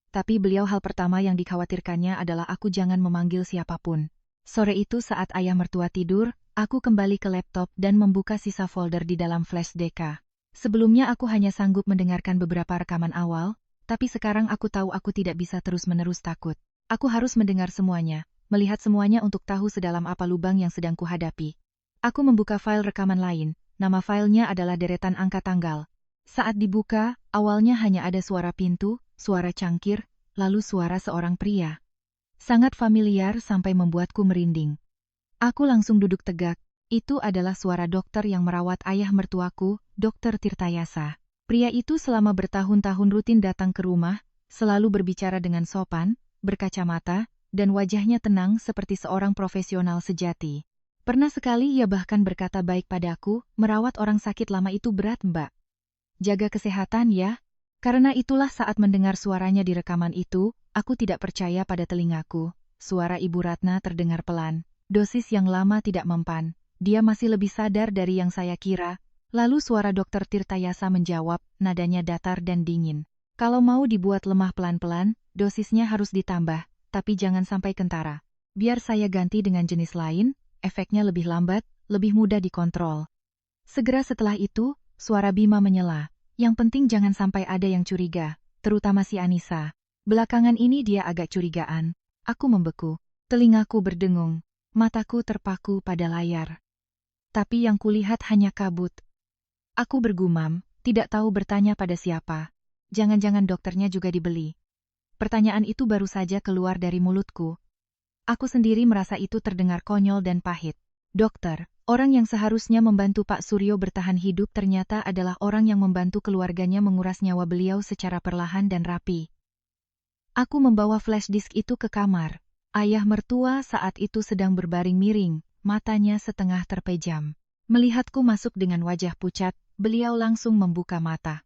Tapi beliau hal pertama yang dikhawatirkannya adalah aku jangan memanggil siapapun. Sore itu saat ayah mertua tidur, aku kembali ke laptop dan membuka sisa folder di dalam flash DK. Sebelumnya aku hanya sanggup mendengarkan beberapa rekaman awal, tapi sekarang aku tahu aku tidak bisa terus-menerus takut. Aku harus mendengar semuanya, melihat semuanya untuk tahu sedalam apa lubang yang sedang kuhadapi. Aku membuka file rekaman lain, nama filenya adalah deretan angka tanggal. Saat dibuka, awalnya hanya ada suara pintu, suara cangkir, lalu suara seorang pria. Sangat familiar sampai membuatku merinding. Aku langsung duduk tegak, Itu adalah suara dokter yang merawat ayah mertuaku, Dokter Tirtayasa. Pria itu selama bertahun-tahun rutin datang ke rumah, selalu berbicara dengan sopan, berkacamata, dan wajahnya tenang seperti seorang profesional sejati. Pernah sekali ia bahkan berkata baik padaku, merawat orang sakit lama itu berat, Mbak. Jaga kesehatan ya. Karena itulah saat mendengar suaranya di rekaman itu, aku tidak percaya pada telingaku. Suara Ibu Ratna terdengar pelan. Dosis yang lama tidak mempan. Dia masih lebih sadar dari yang saya kira. Lalu suara Dokter Tirtayasa menjawab, nadanya datar dan dingin. Kalau mau dibuat lemah pelan-pelan, dosisnya harus ditambah, tapi jangan sampai kentara. Biar saya ganti dengan jenis lain, efeknya lebih lambat, lebih mudah dikontrol. Segera setelah itu, suara Bima menyela. Yang penting jangan sampai ada yang curiga, terutama si Anissa. Belakangan ini dia agak curigaan. Aku membeku. Telingaku berdengung. Mataku terpaku pada layar. Tapi yang kulihat hanya kabut. Aku bergumam, tidak tahu bertanya pada siapa. Jangan-jangan dokternya juga dibeli. Pertanyaan itu baru saja keluar dari mulutku. Aku sendiri merasa itu terdengar konyol dan pahit. Dokter, orang yang seharusnya membantu Pak Suryo bertahan hidup ternyata adalah orang yang membantu keluarganya menguras nyawa beliau secara perlahan dan rapi. Aku membawa flash disk itu ke kamar. Ayah mertua saat itu sedang berbaring miring, matanya setengah terpejam. Melihatku masuk dengan wajah pucat, beliau langsung membuka mata.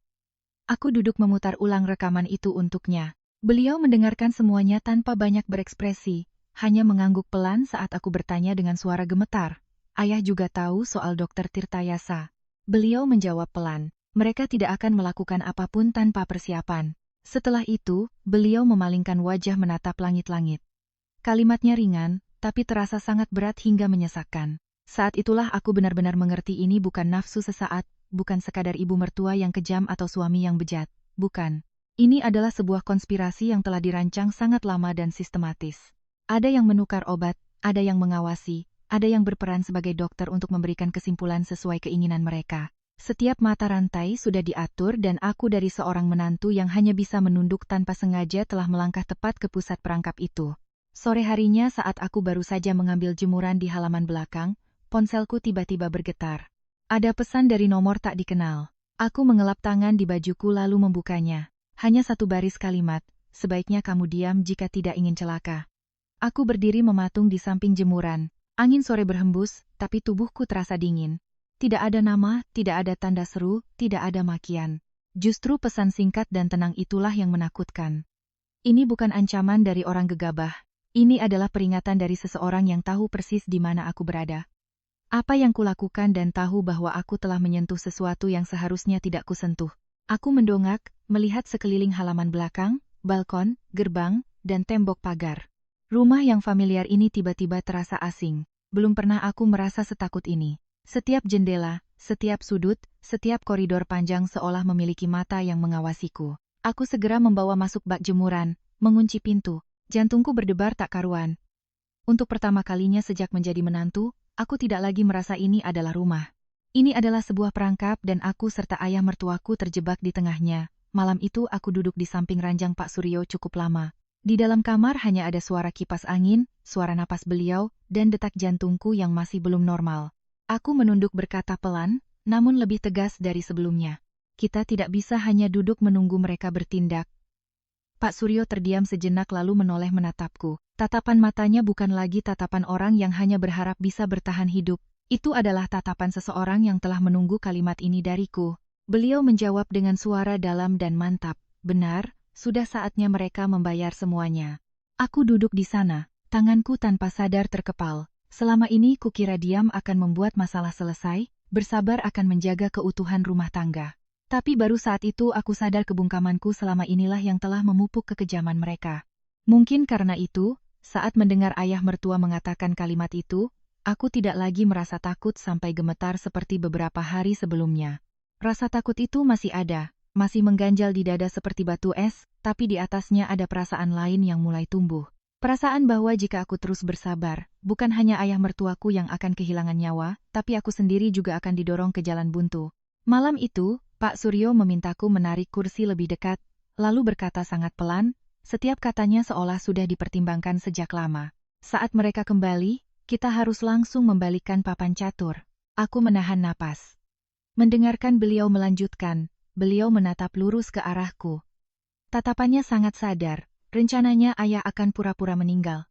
Aku duduk memutar ulang rekaman itu untuknya. Beliau mendengarkan semuanya tanpa banyak berekspresi, hanya mengangguk pelan saat aku bertanya dengan suara gemetar. Ayah juga tahu soal Dokter Tirtayasa. Beliau menjawab pelan, mereka tidak akan melakukan apapun tanpa persiapan. Setelah itu, beliau memalingkan wajah menatap langit-langit. Kalimatnya ringan, tapi terasa sangat berat hingga menyesakkan. Saat itulah aku benar-benar mengerti ini bukan nafsu sesaat, bukan sekadar ibu mertua yang kejam atau suami yang bejat. Bukan. Ini adalah sebuah konspirasi yang telah dirancang sangat lama dan sistematis. Ada yang menukar obat, ada yang mengawasi, ada yang berperan sebagai dokter untuk memberikan kesimpulan sesuai keinginan mereka. Setiap mata rantai sudah diatur dan aku dari seorang menantu yang hanya bisa menunduk tanpa sengaja telah melangkah tepat ke pusat perangkap itu. Sore harinya saat aku baru saja mengambil jemuran di halaman belakang, ponselku tiba-tiba bergetar. Ada pesan dari nomor tak dikenal. Aku mengelap tangan di bajuku lalu membukanya. Hanya satu baris kalimat, sebaiknya kamu diam jika tidak ingin celaka. Aku berdiri mematung di samping jemuran. Angin sore berhembus, tapi tubuhku terasa dingin. Tidak ada nama, tidak ada tanda seru, tidak ada makian. Justru pesan singkat dan tenang itulah yang menakutkan. Ini bukan ancaman dari orang gegabah. Ini adalah peringatan dari seseorang yang tahu persis di mana aku berada. Apa yang kulakukan dan tahu bahwa aku telah menyentuh sesuatu yang seharusnya tidak kusentuh. Aku mendongak, melihat sekeliling halaman belakang, balkon, gerbang, dan tembok pagar. Rumah yang familiar ini tiba-tiba terasa asing. Belum pernah aku merasa setakut ini. Setiap jendela, setiap sudut, setiap koridor panjang seolah memiliki mata yang mengawasiku. Aku segera membawa masuk bak jemuran, mengunci pintu. Jantungku berdebar tak karuan. Untuk pertama kalinya sejak menjadi menantu, aku tidak lagi merasa ini adalah rumah. Ini adalah sebuah perangkap dan aku serta ayah mertuaku terjebak di tengahnya. Malam itu aku duduk di samping ranjang Pak Suryo cukup lama. Di dalam kamar hanya ada suara kipas angin, suara napas beliau, dan detak jantungku yang masih belum normal. Aku menunduk berkata pelan, namun lebih tegas dari sebelumnya. Kita tidak bisa hanya duduk menunggu mereka bertindak. Pak Suryo terdiam sejenak lalu menoleh menatapku. Tatapan matanya bukan lagi tatapan orang yang hanya berharap bisa bertahan hidup. Itu adalah tatapan seseorang yang telah menunggu kalimat ini dariku. Beliau menjawab dengan suara dalam dan mantap. Benar, sudah saatnya mereka membayar semuanya. Aku duduk di sana, tanganku tanpa sadar terkepal. Selama ini kukira diam akan membuat masalah selesai, bersabar akan menjaga keutuhan rumah tangga. Tapi baru saat itu aku sadar kebungkamanku selama inilah yang telah memupuk kekejaman mereka. Mungkin karena itu, saat mendengar ayah mertua mengatakan kalimat itu, aku tidak lagi merasa takut sampai gemetar seperti beberapa hari sebelumnya. Rasa takut itu masih ada, masih mengganjal di dada seperti batu es, tapi di atasnya ada perasaan lain yang mulai tumbuh. Perasaan bahwa jika aku terus bersabar, bukan hanya ayah mertuaku yang akan kehilangan nyawa, tapi aku sendiri juga akan didorong ke jalan buntu. Malam itu, Pak Suryo memintaku menarik kursi lebih dekat, lalu berkata sangat pelan, setiap katanya seolah sudah dipertimbangkan sejak lama. Saat mereka kembali, kita harus langsung membalikkan papan catur. Aku menahan napas. Mendengarkan beliau melanjutkan, beliau menatap lurus ke arahku. Tatapannya sangat sadar, rencananya ayah akan pura-pura meninggal.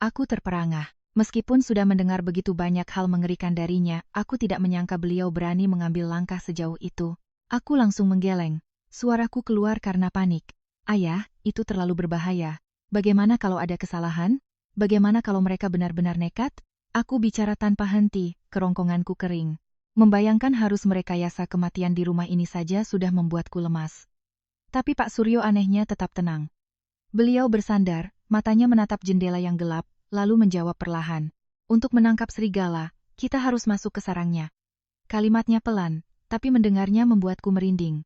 Aku terperangah. Meskipun sudah mendengar begitu banyak hal mengerikan darinya, aku tidak menyangka beliau berani mengambil langkah sejauh itu. Aku langsung menggeleng. Suaraku keluar karena panik. Ayah, itu terlalu berbahaya. Bagaimana kalau ada kesalahan? Bagaimana kalau mereka benar-benar nekat? Aku bicara tanpa henti, kerongkonganku kering. Membayangkan harus merekayasa kematian di rumah ini saja sudah membuatku lemas. Tapi Pak Suryo anehnya tetap tenang. Beliau bersandar, matanya menatap jendela yang gelap, lalu menjawab perlahan. Untuk menangkap serigala, kita harus masuk ke sarangnya. Kalimatnya pelan, tapi mendengarnya membuatku merinding.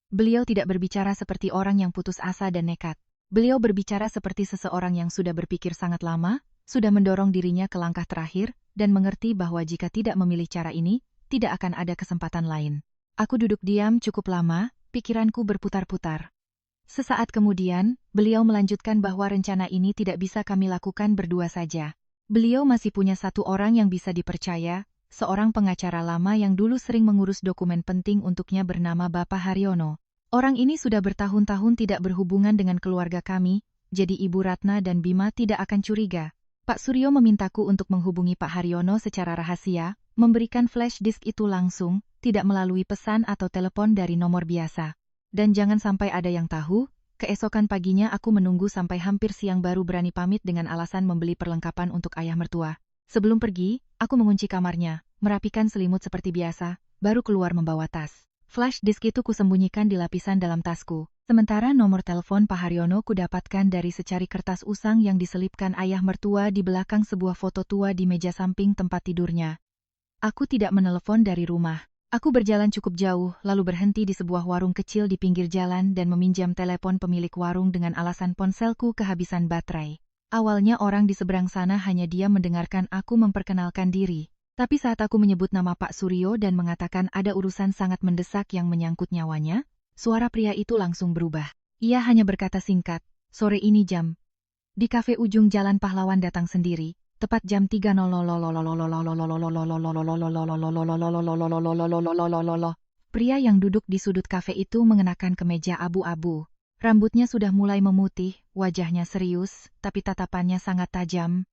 Beliau tidak berbicara seperti orang yang putus asa dan nekat. Beliau berbicara seperti seseorang yang sudah berpikir sangat lama, sudah mendorong dirinya ke langkah terakhir, dan mengerti bahwa jika tidak memilih cara ini, tidak akan ada kesempatan lain. Aku duduk diam cukup lama, pikiranku berputar-putar. Sesaat kemudian, beliau melanjutkan bahwa rencana ini tidak bisa kami lakukan berdua saja. Beliau masih punya satu orang yang bisa dipercaya, seorang pengacara lama yang dulu sering mengurus dokumen penting untuknya bernama Bapak Haryono. Orang ini sudah bertahun-tahun tidak berhubungan dengan keluarga kami, jadi Ibu Ratna dan Bima tidak akan curiga. Pak Suryo memintaku untuk menghubungi Pak Haryono secara rahasia, memberikan flash disk itu langsung, tidak melalui pesan atau telepon dari nomor biasa. Dan jangan sampai ada yang tahu, keesokan paginya aku menunggu sampai hampir siang baru berani pamit dengan alasan membeli perlengkapan untuk ayah mertua. Sebelum pergi, aku mengunci kamarnya, merapikan selimut seperti biasa, baru keluar membawa tas. Flash disk itu kusembunyikan di lapisan dalam tasku. Sementara nomor telepon Pak Haryono kudapatkan dari secari kertas usang yang diselipkan ayah mertua di belakang sebuah foto tua di meja samping tempat tidurnya. Aku tidak menelepon dari rumah. Aku berjalan cukup jauh, lalu berhenti di sebuah warung kecil di pinggir jalan dan meminjam telepon pemilik warung dengan alasan ponselku kehabisan baterai. Awalnya orang di seberang sana hanya diam mendengarkan aku memperkenalkan diri. Tapi saat aku menyebut nama Pak Suryo dan mengatakan ada urusan sangat mendesak yang menyangkut nyawanya, suara pria itu langsung berubah. Ia hanya berkata singkat, "Sore ini jam." Di kafe ujung jalan pahlawan datang sendiri, tepat jam 3.00. Pria yang duduk di sudut kafe itu mengenakan kemeja abu-abu. Rambutnya sudah mulai memutih, wajahnya serius, tapi tatapannya sangat tajam.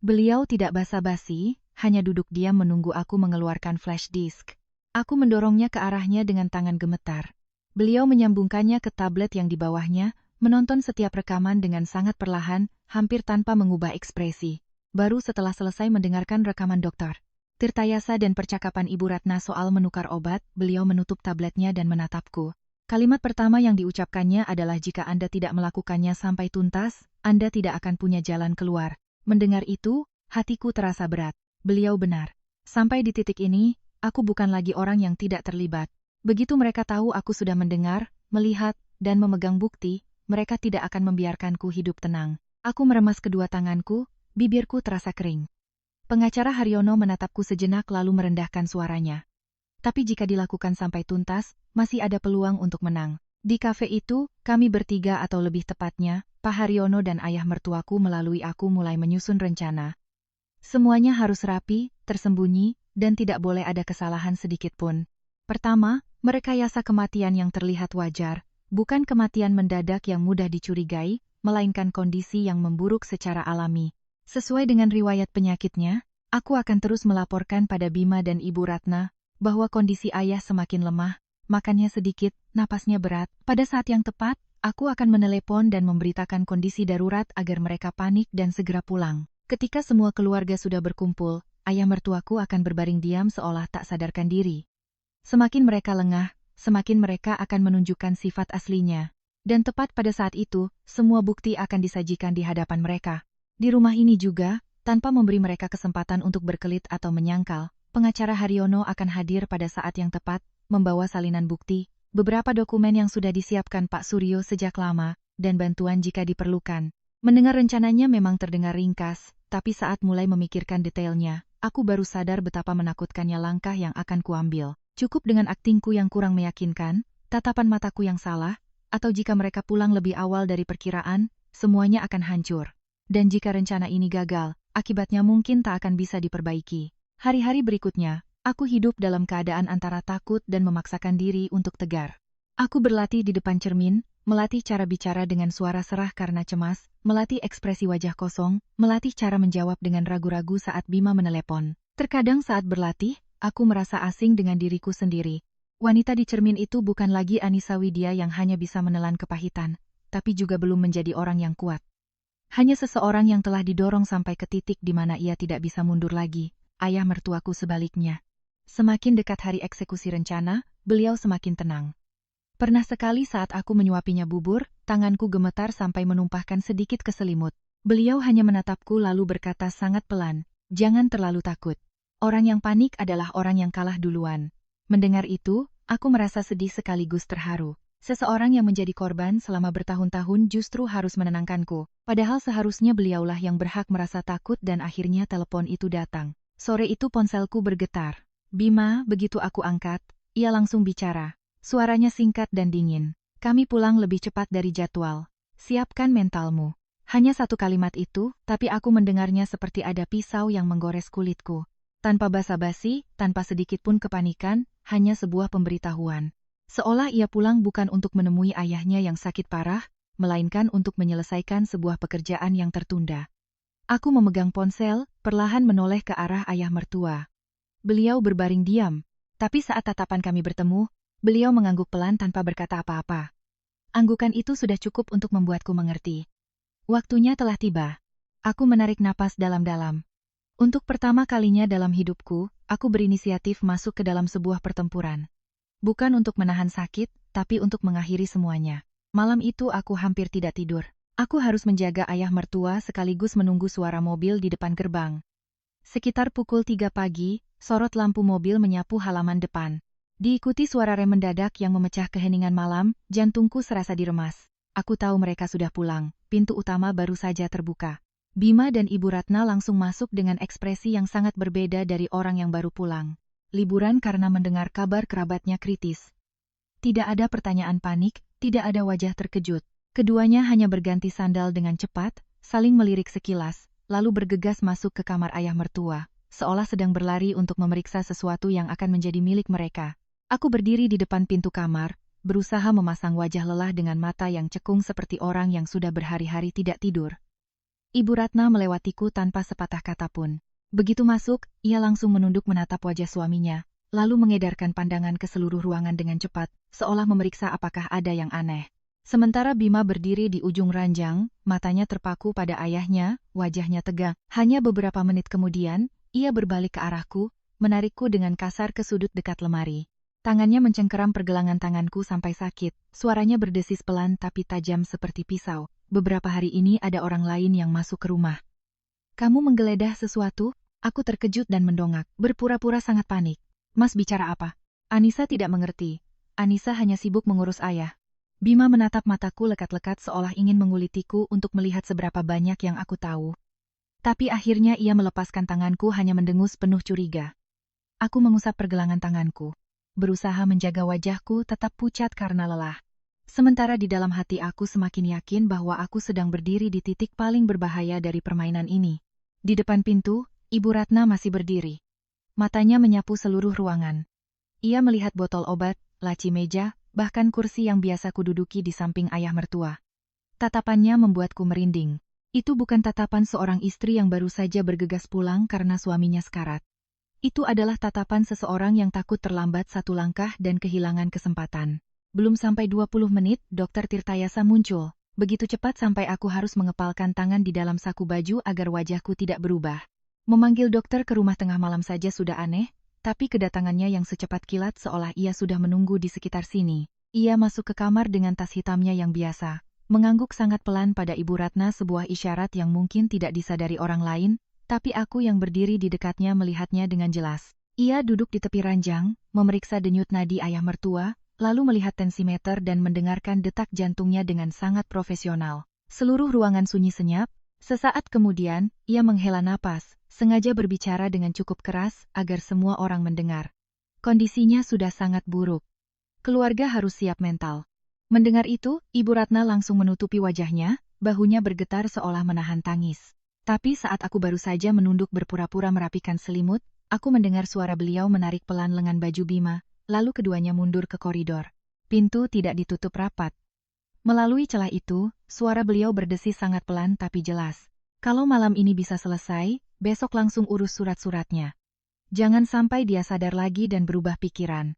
Beliau tidak basa-basi, hanya duduk diam menunggu aku mengeluarkan flash disk. Aku mendorongnya ke arahnya dengan tangan gemetar. Beliau menyambungkannya ke tablet yang di bawahnya, menonton setiap rekaman dengan sangat perlahan, hampir tanpa mengubah ekspresi. Baru setelah selesai mendengarkan rekaman dokter Tirtayasa dan percakapan Ibu Ratna soal menukar obat, beliau menutup tabletnya dan menatapku. Kalimat pertama yang diucapkannya adalah jika Anda tidak melakukannya sampai tuntas, Anda tidak akan punya jalan keluar. Mendengar itu, hatiku terasa berat. Beliau benar. Sampai di titik ini, aku bukan lagi orang yang tidak terlibat. Begitu mereka tahu aku sudah mendengar, melihat, dan memegang bukti, mereka tidak akan membiarkanku hidup tenang. Aku meremas kedua tanganku, bibirku terasa kering. Pengacara Haryono menatapku sejenak lalu merendahkan suaranya. Tapi jika dilakukan sampai tuntas, masih ada peluang untuk menang. Di kafe itu, kami bertiga atau lebih tepatnya, Pak Haryono dan ayah mertuaku melalui aku mulai menyusun rencana. Semuanya harus rapi, tersembunyi, dan tidak boleh ada kesalahan sedikit pun. Pertama, merekayasa kematian yang terlihat wajar, bukan kematian mendadak yang mudah dicurigai, melainkan kondisi yang memburuk secara alami. Sesuai dengan riwayat penyakitnya, aku akan terus melaporkan pada Bima dan Ibu Ratna, bahwa kondisi ayah semakin lemah, makannya sedikit, napasnya berat. Pada saat yang tepat, aku akan menelepon dan memberitakan kondisi darurat agar mereka panik dan segera pulang. Ketika semua keluarga sudah berkumpul, ayah mertuaku akan berbaring diam seolah tak sadarkan diri. Semakin mereka lengah, semakin mereka akan menunjukkan sifat aslinya. Dan tepat pada saat itu, semua bukti akan disajikan di hadapan mereka. Di rumah ini juga, tanpa memberi mereka kesempatan untuk berkelit atau menyangkal, pengacara Haryono akan hadir pada saat yang tepat, membawa salinan bukti, beberapa dokumen yang sudah disiapkan Pak Suryo sejak lama, dan bantuan jika diperlukan. Mendengar rencananya memang terdengar ringkas, tapi saat mulai memikirkan detailnya, aku baru sadar betapa menakutkannya langkah yang akan kuambil. Cukup dengan aktingku yang kurang meyakinkan, tatapan mataku yang salah, atau jika mereka pulang lebih awal dari perkiraan, semuanya akan hancur. Dan jika rencana ini gagal, akibatnya mungkin tak akan bisa diperbaiki. Hari-hari berikutnya, aku hidup dalam keadaan antara takut dan memaksakan diri untuk tegar. Aku berlatih di depan cermin, melatih cara bicara dengan suara serah karena cemas, melatih ekspresi wajah kosong, melatih cara menjawab dengan ragu-ragu saat Bima menelepon. Terkadang saat berlatih, aku merasa asing dengan diriku sendiri. Wanita di cermin itu bukan lagi Anissa Widya yang hanya bisa menelan kepahitan, tapi juga belum menjadi orang yang kuat. Hanya seseorang yang telah didorong sampai ke titik di mana ia tidak bisa mundur lagi. Ayah mertuaku sebaliknya. Semakin dekat hari eksekusi rencana, beliau semakin tenang. Pernah sekali saat aku menyuapinya bubur, tanganku gemetar sampai menumpahkan sedikit ke selimut. Beliau hanya menatapku lalu berkata sangat pelan, "Jangan terlalu takut. Orang yang panik adalah orang yang kalah duluan." Mendengar itu, aku merasa sedih sekaligus terharu. Seseorang yang menjadi korban selama bertahun-tahun justru harus menenangkanku. Padahal seharusnya beliaulah yang berhak merasa takut dan akhirnya telepon itu datang. Sore itu ponselku bergetar. "Bima," begitu aku angkat, ia langsung bicara. Suaranya singkat dan dingin. "Kami pulang lebih cepat dari jadwal. Siapkan mentalmu." Hanya satu kalimat itu, tapi aku mendengarnya seperti ada pisau yang menggores kulitku. Tanpa basa-basi, tanpa sedikit pun kepanikan, hanya sebuah pemberitahuan. Seolah ia pulang bukan untuk menemui ayahnya yang sakit parah, melainkan untuk menyelesaikan sebuah pekerjaan yang tertunda. Aku memegang ponsel, perlahan menoleh ke arah ayah mertua. Beliau berbaring diam, tapi saat tatapan kami bertemu, beliau mengangguk pelan tanpa berkata apa-apa. Anggukan itu sudah cukup untuk membuatku mengerti. Waktunya telah tiba. Aku menarik napas dalam-dalam. Untuk pertama kalinya dalam hidupku, aku berinisiatif masuk ke dalam sebuah pertempuran. Bukan untuk menahan sakit, tapi untuk mengakhiri semuanya. Malam itu aku hampir tidak tidur. Aku harus menjaga ayah mertua sekaligus menunggu suara mobil di depan gerbang. Sekitar pukul 3 pagi, sorot lampu mobil menyapu halaman depan. Diikuti suara rem mendadak yang memecah keheningan malam, jantungku serasa diremas. Aku tahu mereka sudah pulang, pintu utama baru saja terbuka. Bima dan Ibu Ratna langsung masuk dengan ekspresi yang sangat berbeda dari orang yang baru pulang. Liburan karena mendengar kabar kerabatnya kritis. Tidak ada pertanyaan panik, tidak ada wajah terkejut. Keduanya hanya berganti sandal dengan cepat, saling melirik sekilas, lalu bergegas masuk ke kamar ayah mertua, seolah sedang berlari untuk memeriksa sesuatu yang akan menjadi milik mereka. Aku berdiri di depan pintu kamar, berusaha memasang wajah lelah dengan mata yang cekung seperti orang yang sudah berhari-hari tidak tidur. Ibu Ratna melewatiku tanpa sepatah kata pun. Begitu masuk, ia langsung menunduk menatap wajah suaminya, lalu mengedarkan pandangan ke seluruh ruangan dengan cepat, seolah memeriksa apakah ada yang aneh. Sementara Bima berdiri di ujung ranjang, matanya terpaku pada ayahnya, wajahnya tegang. Hanya beberapa menit kemudian, ia berbalik ke arahku, menarikku dengan kasar ke sudut dekat lemari. Tangannya mencengkeram pergelangan tanganku sampai sakit, suaranya berdesis pelan tapi tajam seperti pisau. "Beberapa hari ini ada orang lain yang masuk ke rumah. Kamu menggeledah sesuatu?" Aku terkejut dan mendongak, berpura-pura sangat panik. "Mas bicara apa?" Anissa tidak mengerti. Anissa hanya sibuk mengurus ayah. Bima menatap mataku lekat-lekat seolah ingin mengulitiku untuk melihat seberapa banyak yang aku tahu. Tapi akhirnya ia melepaskan tanganku hanya mendengus penuh curiga. Aku mengusap pergelangan tanganku, berusaha menjaga wajahku tetap pucat karena lelah. Sementara di dalam hati aku semakin yakin bahwa aku sedang berdiri di titik paling berbahaya dari permainan ini. Di depan pintu, Ibu Ratna masih berdiri. Matanya menyapu seluruh ruangan. Ia melihat botol obat, laci meja, bahkan kursi yang biasa kududuki di samping ayah mertua. Tatapannya membuatku merinding. Itu bukan tatapan seorang istri yang baru saja bergegas pulang karena suaminya sekarat. Itu adalah tatapan seseorang yang takut terlambat satu langkah dan kehilangan kesempatan. Belum sampai 20 menit, Dokter Tirtayasa muncul. Begitu cepat sampai aku harus mengepalkan tangan di dalam saku baju agar wajahku tidak berubah. Memanggil dokter ke rumah tengah malam saja sudah aneh, tapi kedatangannya yang secepat kilat seolah ia sudah menunggu di sekitar sini. Ia masuk ke kamar dengan tas hitamnya yang biasa, mengangguk sangat pelan pada Ibu Ratna, sebuah isyarat yang mungkin tidak disadari orang lain, tapi aku yang berdiri di dekatnya melihatnya dengan jelas. Ia duduk di tepi ranjang, memeriksa denyut nadi ayah mertua, lalu melihat tensimeter dan mendengarkan detak jantungnya dengan sangat profesional. Seluruh ruangan sunyi senyap. Sesaat kemudian, ia menghela napas, sengaja berbicara dengan cukup keras agar semua orang mendengar. Kondisinya sudah sangat buruk. Keluarga harus siap mental. Mendengar itu, Ibu Ratna langsung menutupi wajahnya, bahunya bergetar seolah menahan tangis. Tapi saat aku baru saja menunduk berpura-pura merapikan selimut, aku mendengar suara beliau menarik pelan lengan baju Bima, lalu keduanya mundur ke koridor. Pintu tidak ditutup rapat. Melalui celah itu, suara beliau berdesi sangat pelan tapi jelas. Kalau malam ini bisa selesai, besok langsung urus surat-suratnya. Jangan sampai dia sadar lagi dan berubah pikiran.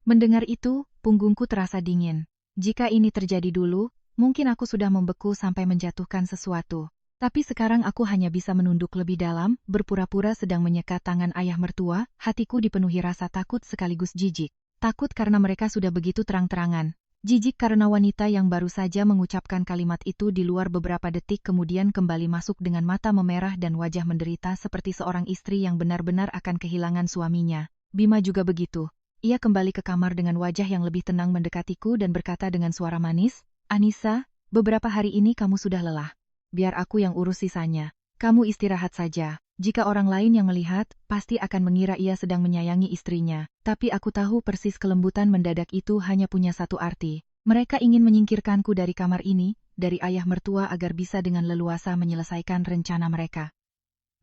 Mendengar itu, punggungku terasa dingin. Jika ini terjadi dulu, mungkin aku sudah membeku sampai menjatuhkan sesuatu. Tapi sekarang aku hanya bisa menunduk lebih dalam, berpura-pura sedang menyekat tangan ayah mertua, hatiku dipenuhi rasa takut sekaligus jijik. Takut karena mereka sudah begitu terang-terangan. Jijik karena wanita yang baru saja mengucapkan kalimat itu di luar beberapa detik kemudian kembali masuk dengan mata memerah dan wajah menderita seperti seorang istri yang benar-benar akan kehilangan suaminya. Bima juga begitu. Ia kembali ke kamar dengan wajah yang lebih tenang mendekatiku dan berkata dengan suara manis, "Anissa, beberapa hari ini kamu sudah lelah. Biar aku yang urus sisanya. Kamu istirahat saja." Jika orang lain yang melihat, pasti akan mengira ia sedang menyayangi istrinya. Tapi aku tahu persis kelembutan mendadak itu hanya punya satu arti. Mereka ingin menyingkirkanku dari kamar ini, dari ayah mertua agar bisa dengan leluasa menyelesaikan rencana mereka.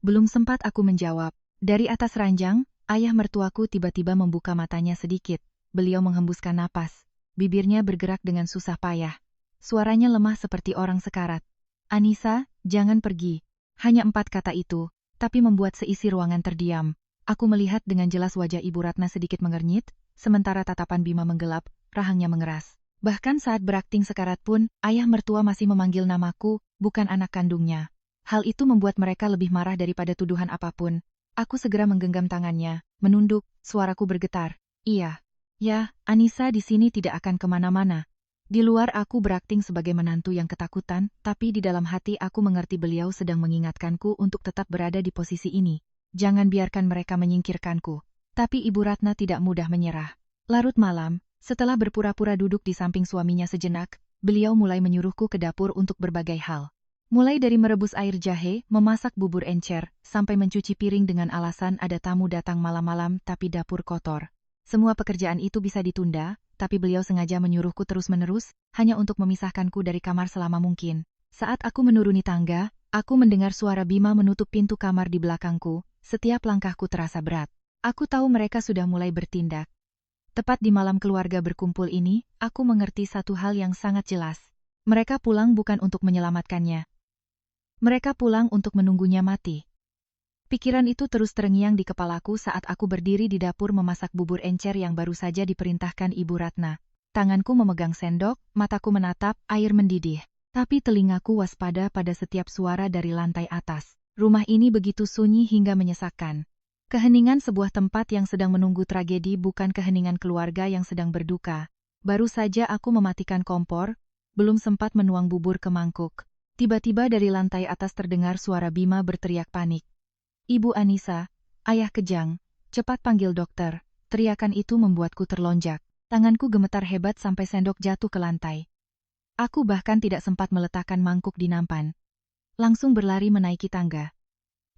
Belum sempat aku menjawab. Dari atas ranjang, ayah mertuaku tiba-tiba membuka matanya sedikit. Beliau menghembuskan napas. Bibirnya bergerak dengan susah payah. Suaranya lemah seperti orang sekarat. "Anissa, jangan pergi." Hanya 4 kata itu. Tapi membuat seisi ruangan terdiam. Aku melihat dengan jelas wajah Ibu Ratna sedikit mengernyit, sementara tatapan Bima menggelap, rahangnya mengeras. Bahkan saat berakting sekarat pun, ayah mertua masih memanggil namaku, bukan anak kandungnya. Hal itu membuat mereka lebih marah daripada tuduhan apapun. Aku segera menggenggam tangannya, menunduk, suaraku bergetar. "Iya. Ya, Anissa di sini tidak akan kemana-mana." Di luar aku berakting sebagai menantu yang ketakutan, tapi di dalam hati aku mengerti beliau sedang mengingatkanku untuk tetap berada di posisi ini. Jangan biarkan mereka menyingkirkanku. Tapi Ibu Ratna tidak mudah menyerah. Larut malam, setelah berpura-pura duduk di samping suaminya sejenak, beliau mulai menyuruhku ke dapur untuk berbagai hal. Mulai dari merebus air jahe, memasak bubur encer, sampai mencuci piring dengan alasan ada tamu datang malam-malam tapi dapur kotor. Semua pekerjaan itu bisa ditunda, tapi beliau sengaja menyuruhku terus-menerus, hanya untuk memisahkanku dari kamar selama mungkin. Saat aku menuruni tangga, aku mendengar suara Bima menutup pintu kamar di belakangku, setiap langkahku terasa berat. Aku tahu mereka sudah mulai bertindak. Tepat di malam keluarga berkumpul ini, aku mengerti satu hal yang sangat jelas. Mereka pulang bukan untuk menyelamatkannya. Mereka pulang untuk menunggunya mati. Pikiran itu terus terngiang di kepalaku saat aku berdiri di dapur memasak bubur encer yang baru saja diperintahkan Ibu Ratna. Tanganku memegang sendok, mataku menatap, air mendidih. Tapi telingaku waspada pada setiap suara dari lantai atas. Rumah ini begitu sunyi hingga menyesakkan. Keheningan sebuah tempat yang sedang menunggu tragedi bukan keheningan keluarga yang sedang berduka. Baru saja aku mematikan kompor, belum sempat menuang bubur ke mangkuk. Tiba-tiba dari lantai atas terdengar suara Bima berteriak panik. "Ibu Anissa, ayah kejang, cepat panggil dokter." Teriakan itu membuatku terlonjak. Tanganku gemetar hebat sampai sendok jatuh ke lantai. Aku bahkan tidak sempat meletakkan mangkuk di nampan. Langsung berlari menaiki tangga.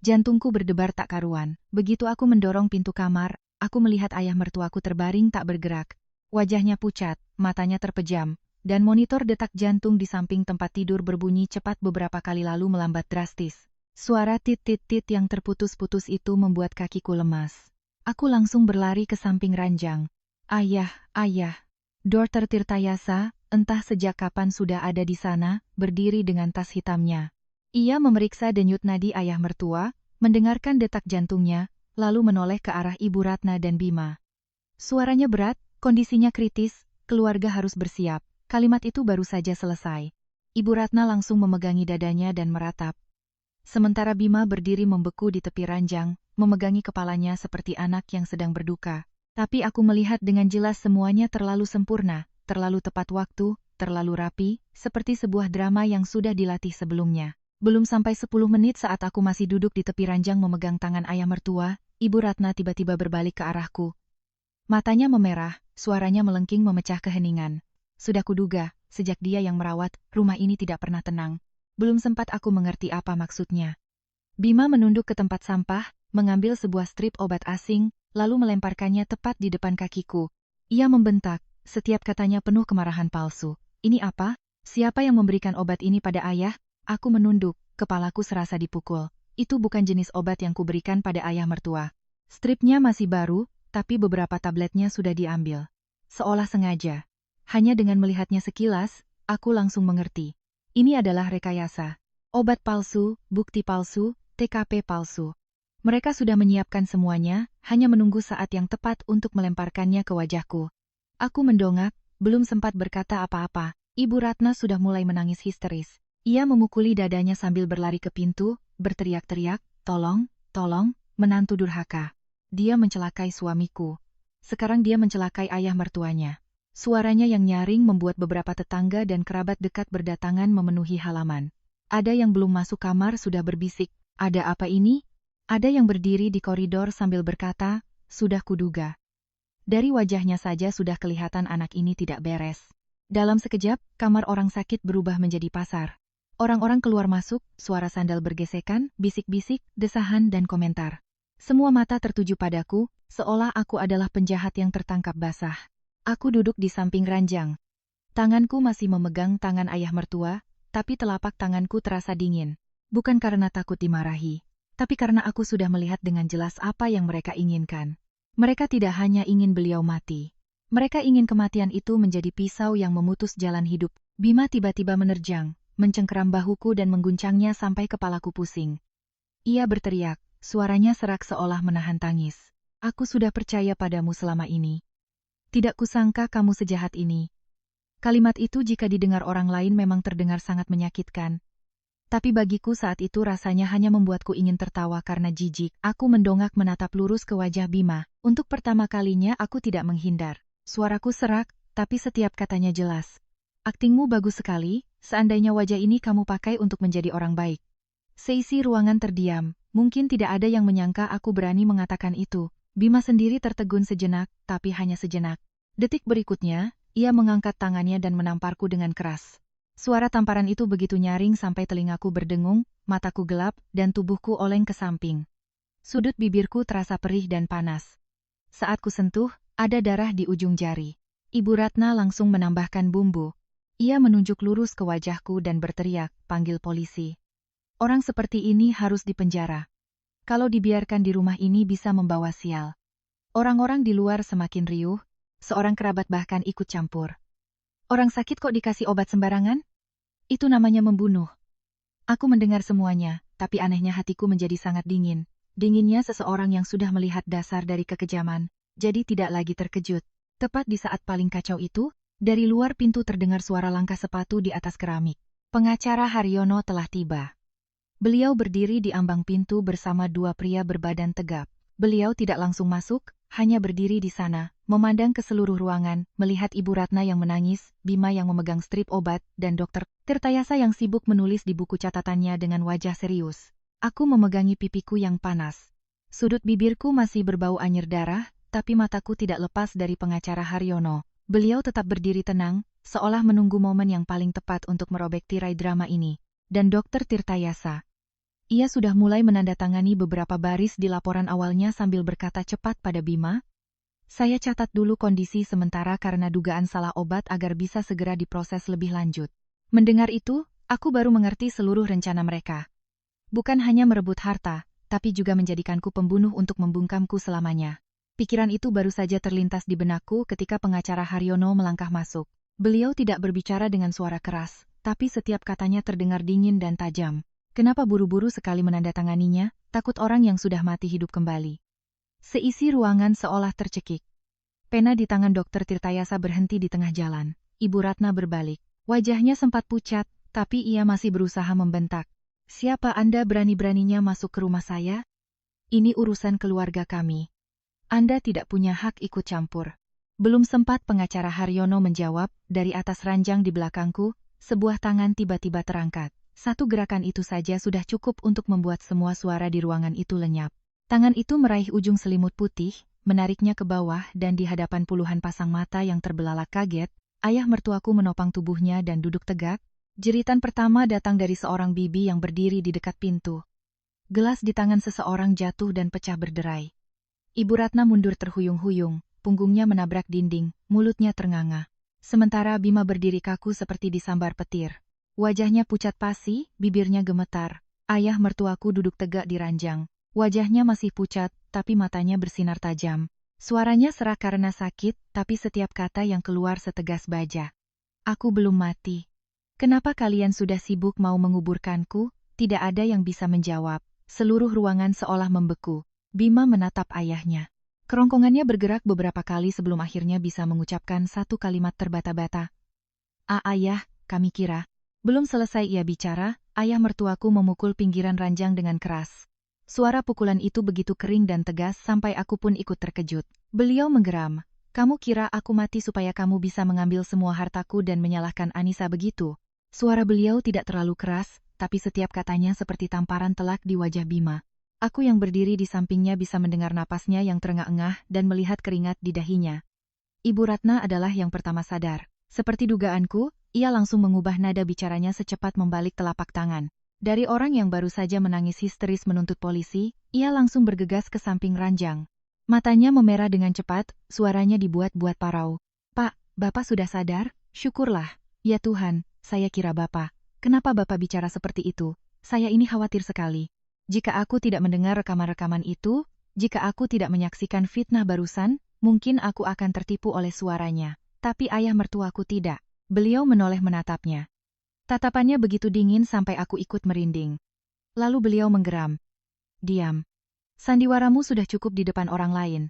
Jantungku berdebar tak karuan. Begitu aku mendorong pintu kamar, aku melihat ayah mertuaku terbaring tak bergerak. Wajahnya pucat, matanya terpejam, dan monitor detak jantung di samping tempat tidur berbunyi cepat beberapa kali lalu melambat drastis. Suara tit-tit-tit yang terputus-putus itu membuat kakiku lemas. Aku langsung berlari ke samping ranjang. "Ayah, ayah." Dr. Tirtayasa, entah sejak kapan sudah ada di sana, berdiri dengan tas hitamnya. Ia memeriksa denyut nadi ayah mertua, mendengarkan detak jantungnya, lalu menoleh ke arah Ibu Ratna dan Bima. Suaranya berat, kondisinya kritis, keluarga harus bersiap. Kalimat itu baru saja selesai. Ibu Ratna langsung memegangi dadanya dan meratap. Sementara Bima berdiri membeku di tepi ranjang, memegangi kepalanya seperti anak yang sedang berduka. Tapi aku melihat dengan jelas semuanya terlalu sempurna, terlalu tepat waktu, terlalu rapi, seperti sebuah drama yang sudah dilatih sebelumnya. Belum sampai 10 menit saat aku masih duduk di tepi ranjang memegang tangan ayah mertua, Ibu Ratna tiba-tiba berbalik ke arahku. Matanya memerah, suaranya melengking memecah keheningan. Sudah kuduga, sejak dia yang merawat, rumah ini tidak pernah tenang. Belum sempat aku mengerti apa maksudnya. Bima menunduk ke tempat sampah, mengambil sebuah strip obat asing, lalu melemparkannya tepat di depan kakiku. Ia membentak, setiap katanya penuh kemarahan palsu. "Ini apa? Siapa yang memberikan obat ini pada ayah?" Aku menunduk, kepalaku serasa dipukul. Itu bukan jenis obat yang kuberikan pada ayah mertua. Stripnya masih baru, tapi beberapa tabletnya sudah diambil. Seolah sengaja. Hanya dengan melihatnya sekilas, aku langsung mengerti. Ini adalah rekayasa. Obat palsu, bukti palsu, TKP palsu. Mereka sudah menyiapkan semuanya, hanya menunggu saat yang tepat untuk melemparkannya ke wajahku. Aku mendongak, belum sempat berkata apa-apa. Ibu Ratna sudah mulai menangis histeris. Ia memukuli dadanya sambil berlari ke pintu, berteriak-teriak, "Tolong, tolong, menantu durhaka. Dia mencelakai suamiku. Sekarang dia mencelakai ayah mertuanya." Suaranya yang nyaring membuat beberapa tetangga dan kerabat dekat berdatangan memenuhi halaman. Ada yang belum masuk kamar sudah berbisik, "Ada apa ini?" Ada yang berdiri di koridor sambil berkata, "Sudah kuduga." Dari wajahnya saja sudah kelihatan anak ini tidak beres. Dalam sekejap, kamar orang sakit berubah menjadi pasar. Orang-orang keluar masuk, suara sandal bergesekan, bisik-bisik, desahan dan komentar. Semua mata tertuju padaku, seolah aku adalah penjahat yang tertangkap basah. Aku duduk di samping ranjang. Tanganku masih memegang tangan ayah mertua, tapi telapak tanganku terasa dingin. Bukan karena takut dimarahi, tapi karena aku sudah melihat dengan jelas apa yang mereka inginkan. Mereka tidak hanya ingin beliau mati. Mereka ingin kematian itu menjadi pisau yang memutus jalan hidup. Bima tiba-tiba menerjang, mencengkeram bahuku dan mengguncangnya sampai kepalaku pusing. Ia berteriak, suaranya serak seolah menahan tangis. "Aku sudah percaya padamu selama ini. Tidak kusangka kamu sejahat ini." Kalimat itu jika didengar orang lain memang terdengar sangat menyakitkan. Tapi bagiku saat itu rasanya hanya membuatku ingin tertawa karena jijik. Aku mendongak menatap lurus ke wajah Bima. Untuk pertama kalinya aku tidak menghindar. Suaraku serak, tapi setiap katanya jelas. "Aktingmu bagus sekali, seandainya wajah ini kamu pakai untuk menjadi orang baik." Seisi ruangan terdiam, mungkin tidak ada yang menyangka aku berani mengatakan itu. Bima sendiri tertegun sejenak, tapi hanya sejenak. Detik berikutnya, ia mengangkat tangannya dan menamparku dengan keras. Suara tamparan itu begitu nyaring sampai telingaku berdengung, mataku gelap, dan tubuhku oleng ke samping. Sudut bibirku terasa perih dan panas. Saat ku sentuh, ada darah di ujung jari. Ibu Ratna langsung menambahkan bumbu. Ia menunjuk lurus ke wajahku dan berteriak, "Panggil polisi. Orang seperti ini harus dipenjara. Kalau dibiarkan di rumah ini bisa membawa sial." Orang-orang di luar semakin riuh, seorang kerabat bahkan ikut campur. "Orang sakit kok dikasih obat sembarangan? Itu namanya membunuh." Aku mendengar semuanya, tapi anehnya hatiku menjadi sangat dingin. Dinginnya seseorang yang sudah melihat dasar dari kekejaman, jadi tidak lagi terkejut. Tepat di saat paling kacau itu, dari luar pintu terdengar suara langkah sepatu di atas keramik. Pengacara Haryono telah tiba. Beliau berdiri di ambang pintu bersama dua pria berbadan tegap. Beliau tidak langsung masuk, hanya berdiri di sana, memandang ke seluruh ruangan, melihat Ibu Ratna yang menangis, Bima yang memegang strip obat, dan Dokter Tirtayasa yang sibuk menulis di buku catatannya dengan wajah serius. Aku memegangi pipiku yang panas. Sudut bibirku masih berbau anyir darah, tapi mataku tidak lepas dari pengacara Haryono. Beliau tetap berdiri tenang, seolah menunggu momen yang paling tepat untuk merobek tirai drama ini. Dan Dokter Tirtayasa. Ia sudah mulai menandatangani beberapa baris di laporan awalnya sambil berkata cepat pada Bima, "Saya catat dulu kondisi sementara karena dugaan salah obat agar bisa segera diproses lebih lanjut." Mendengar itu, aku baru mengerti seluruh rencana mereka. Bukan hanya merebut harta, tapi juga menjadikanku pembunuh untuk membungkamku selamanya. Pikiran itu baru saja terlintas di benakku ketika pengacara Haryono melangkah masuk. Beliau tidak berbicara dengan suara keras, tapi setiap katanya terdengar dingin dan tajam. Kenapa buru-buru sekali menandatanganinya? Takut orang yang sudah mati hidup kembali. Seisi ruangan seolah tercekik. Pena di tangan Dokter Tirtayasa berhenti di tengah jalan. Ibu Ratna berbalik. Wajahnya sempat pucat, tapi ia masih berusaha membentak. "Siapa Anda berani-beraninya masuk ke rumah saya? Ini urusan keluarga kami. Anda tidak punya hak ikut campur." Belum sempat pengacara Haryono menjawab, dari atas ranjang di belakangku, sebuah tangan tiba-tiba terangkat. Satu gerakan itu saja sudah cukup untuk membuat semua suara di ruangan itu lenyap. Tangan itu meraih ujung selimut putih, menariknya ke bawah dan di hadapan puluhan pasang mata yang terbelalak kaget, ayah mertuaku menopang tubuhnya dan duduk tegak. Jeritan pertama datang dari seorang bibi yang berdiri di dekat pintu. Gelas di tangan seseorang jatuh dan pecah berderai. Ibu Ratna mundur terhuyung-huyung, punggungnya menabrak dinding, mulutnya ternganga. Sementara Bima berdiri kaku seperti disambar petir. Wajahnya pucat pasi, bibirnya gemetar. Ayah mertuaku duduk tegak di ranjang. Wajahnya masih pucat, tapi matanya bersinar tajam. Suaranya serak karena sakit, tapi setiap kata yang keluar setegas baja. Aku belum mati. Kenapa kalian sudah sibuk mau menguburkanku? Tidak ada yang bisa menjawab. Seluruh ruangan seolah membeku. Bima menatap ayahnya. Kerongkongannya bergerak beberapa kali sebelum akhirnya bisa mengucapkan satu kalimat terbata-bata. Ayah, kami kira. Belum selesai ia bicara, ayah mertuaku memukul pinggiran ranjang dengan keras. Suara pukulan itu begitu kering dan tegas sampai aku pun ikut terkejut. Beliau menggeram. Kamu kira aku mati supaya kamu bisa mengambil semua hartaku dan menyalahkan Anissa begitu? Suara beliau tidak terlalu keras, tapi setiap katanya seperti tamparan telak di wajah Bima. Aku yang berdiri di sampingnya bisa mendengar napasnya yang terengah-engah dan melihat keringat di dahinya. Ibu Ratna adalah yang pertama sadar. Seperti dugaanku, ia langsung mengubah nada bicaranya secepat membalik telapak tangan. Dari orang yang baru saja menangis histeris menuntut polisi, ia langsung bergegas ke samping ranjang. Matanya memerah dengan cepat, suaranya dibuat-buat parau. Pak, Bapak sudah sadar? Syukurlah. Ya Tuhan, saya kira Bapak. Kenapa Bapak bicara seperti itu? Saya ini khawatir sekali. Jika aku tidak mendengar rekaman-rekaman itu, jika aku tidak menyaksikan fitnah barusan, mungkin aku akan tertipu oleh suaranya. Tapi ayah mertuaku tidak. Beliau menoleh menatapnya. Tatapannya begitu dingin sampai aku ikut merinding. Lalu beliau menggeram. Diam. Sandiwaramu sudah cukup di depan orang lain.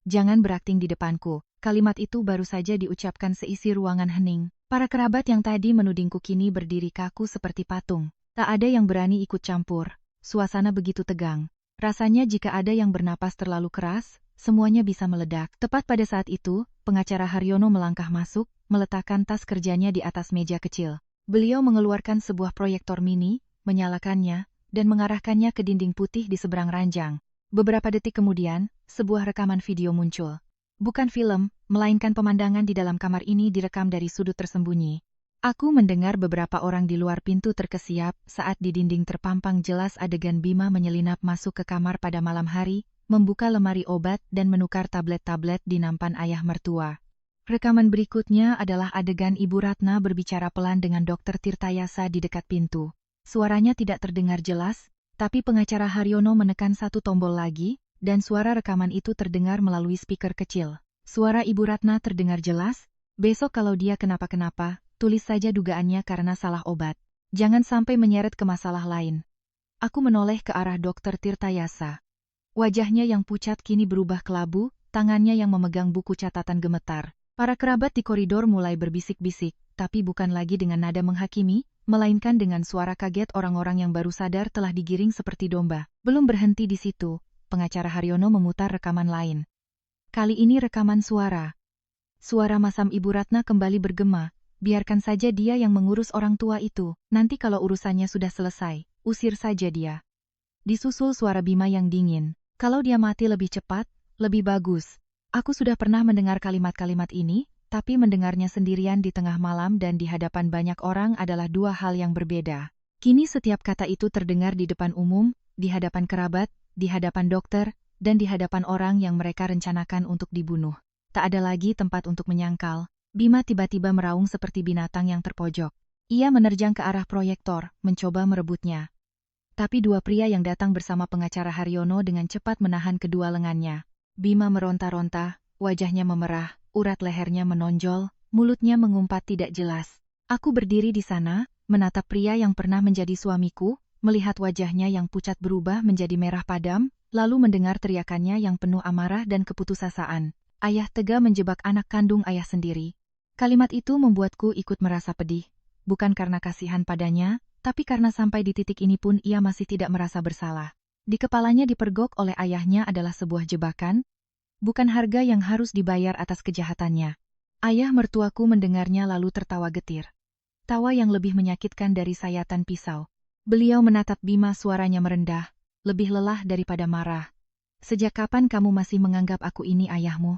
Jangan berakting di depanku. Kalimat itu baru saja diucapkan seisi ruangan hening. Para kerabat yang tadi menudingku kini berdiri kaku seperti patung. Tak ada yang berani ikut campur. Suasana begitu tegang. Rasanya jika ada yang bernapas terlalu keras, semuanya bisa meledak. Tepat pada saat itu, pengacara Haryono melangkah masuk, meletakkan tas kerjanya di atas meja kecil. Beliau mengeluarkan sebuah proyektor mini, menyalakannya, dan mengarahkannya ke dinding putih di seberang ranjang. Beberapa detik kemudian, sebuah rekaman video muncul. Bukan film, melainkan pemandangan di dalam kamar ini direkam dari sudut tersembunyi. Aku mendengar beberapa orang di luar pintu terkesiap saat di dinding terpampang jelas adegan Bima menyelinap masuk ke kamar pada malam hari, membuka lemari obat dan menukar tablet-tablet di nampan ayah mertua. Rekaman berikutnya adalah adegan Ibu Ratna berbicara pelan dengan Dr. Tirtayasa di dekat pintu. Suaranya tidak terdengar jelas, tapi pengacara Haryono menekan satu tombol lagi, dan suara rekaman itu terdengar melalui speaker kecil. Suara Ibu Ratna terdengar jelas, besok kalau dia kenapa-kenapa, tulis saja dugaannya karena salah obat. Jangan sampai menyeret ke masalah lain. Aku menoleh ke arah Dr. Tirtayasa. Wajahnya yang pucat kini berubah kelabu, tangannya yang memegang buku catatan gemetar. Para kerabat di koridor mulai berbisik-bisik, tapi bukan lagi dengan nada menghakimi, melainkan dengan suara kaget orang-orang yang baru sadar telah digiring seperti domba. Belum berhenti di situ, pengacara Haryono memutar rekaman lain. Kali ini rekaman suara. Suara masam Ibu Ratna kembali bergema, biarkan saja dia yang mengurus orang tua itu, nanti kalau urusannya sudah selesai, usir saja dia. Disusul suara Bima yang dingin, kalau dia mati lebih cepat, lebih bagus. Aku sudah pernah mendengar kalimat-kalimat ini, tapi mendengarnya sendirian di tengah malam dan di hadapan banyak orang adalah dua hal yang berbeda. Kini setiap kata itu terdengar di depan umum, di hadapan kerabat, di hadapan dokter, dan di hadapan orang yang mereka rencanakan untuk dibunuh. Tak ada lagi tempat untuk menyangkal. Bima tiba-tiba meraung seperti binatang yang terpojok. Ia menerjang ke arah proyektor, mencoba merebutnya. Tapi dua pria yang datang bersama pengacara Haryono dengan cepat menahan kedua lengannya. Bima meronta-ronta, wajahnya memerah, urat lehernya menonjol, mulutnya mengumpat tidak jelas. Aku berdiri di sana, menatap pria yang pernah menjadi suamiku, melihat wajahnya yang pucat berubah menjadi merah padam, lalu mendengar teriakannya yang penuh amarah dan keputusasaan. Ayah tega menjebak anak kandung ayah sendiri. Kalimat itu membuatku ikut merasa pedih, bukan karena kasihan padanya, tapi karena sampai di titik ini pun ia masih tidak merasa bersalah. Di kepalanya dipergok oleh ayahnya adalah sebuah jebakan, bukan harga yang harus dibayar atas kejahatannya. Ayah mertuaku mendengarnya lalu tertawa getir. Tawa yang lebih menyakitkan dari sayatan pisau. Beliau menatap Bima, suaranya merendah, lebih lelah daripada marah. Sejak kapan kamu masih menganggap aku ini ayahmu?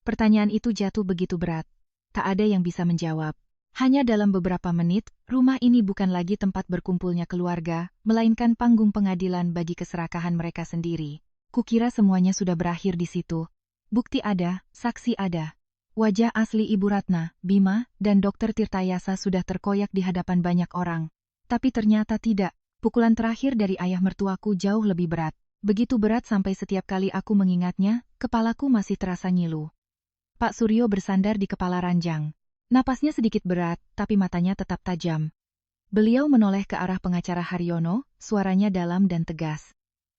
Pertanyaan itu jatuh begitu berat. Tak ada yang bisa menjawab. Hanya dalam beberapa menit, rumah ini bukan lagi tempat berkumpulnya keluarga, melainkan panggung pengadilan bagi keserakahan mereka sendiri. Kukira semuanya sudah berakhir di situ. Bukti ada, saksi ada. Wajah asli Ibu Ratna, Bima, dan Dr. Tirtayasa sudah terkoyak di hadapan banyak orang. Tapi ternyata tidak. pukulan terakhir dari ayah mertuaku jauh lebih berat. Begitu berat sampai setiap kali aku mengingatnya, kepalaku masih terasa ngilu. Pak Suryo bersandar di kepala ranjang. Napasnya sedikit berat, tapi matanya tetap tajam. Beliau menoleh ke arah pengacara Haryono, suaranya dalam dan tegas.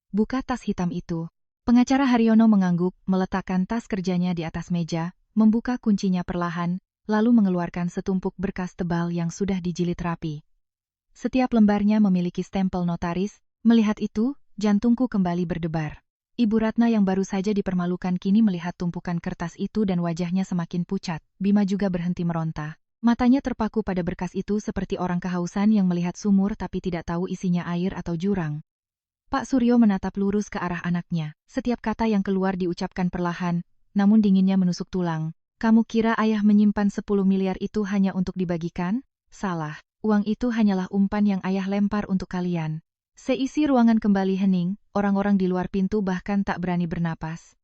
Buka tas hitam itu. Pengacara Haryono mengangguk, meletakkan tas kerjanya di atas meja, membuka kuncinya perlahan, lalu mengeluarkan setumpuk berkas tebal yang sudah dijilid rapi. Setiap lembarnya memiliki stempel notaris. Melihat itu, jantungku kembali berdebar. Ibu Ratna yang baru saja dipermalukan kini melihat tumpukan kertas itu dan wajahnya semakin pucat. Bima juga berhenti meronta. Matanya terpaku pada berkas itu seperti orang kehausan yang melihat sumur tapi tidak tahu isinya air atau jurang. Pak Suryo menatap lurus ke arah anaknya. Setiap kata yang keluar diucapkan perlahan, namun dinginnya menusuk tulang. Kamu kira ayah menyimpan 10 miliar itu hanya untuk dibagikan? Salah. Uang itu hanyalah umpan yang ayah lempar untuk kalian. Seisi ruangan kembali hening, orang-orang di luar pintu bahkan tak berani bernapas.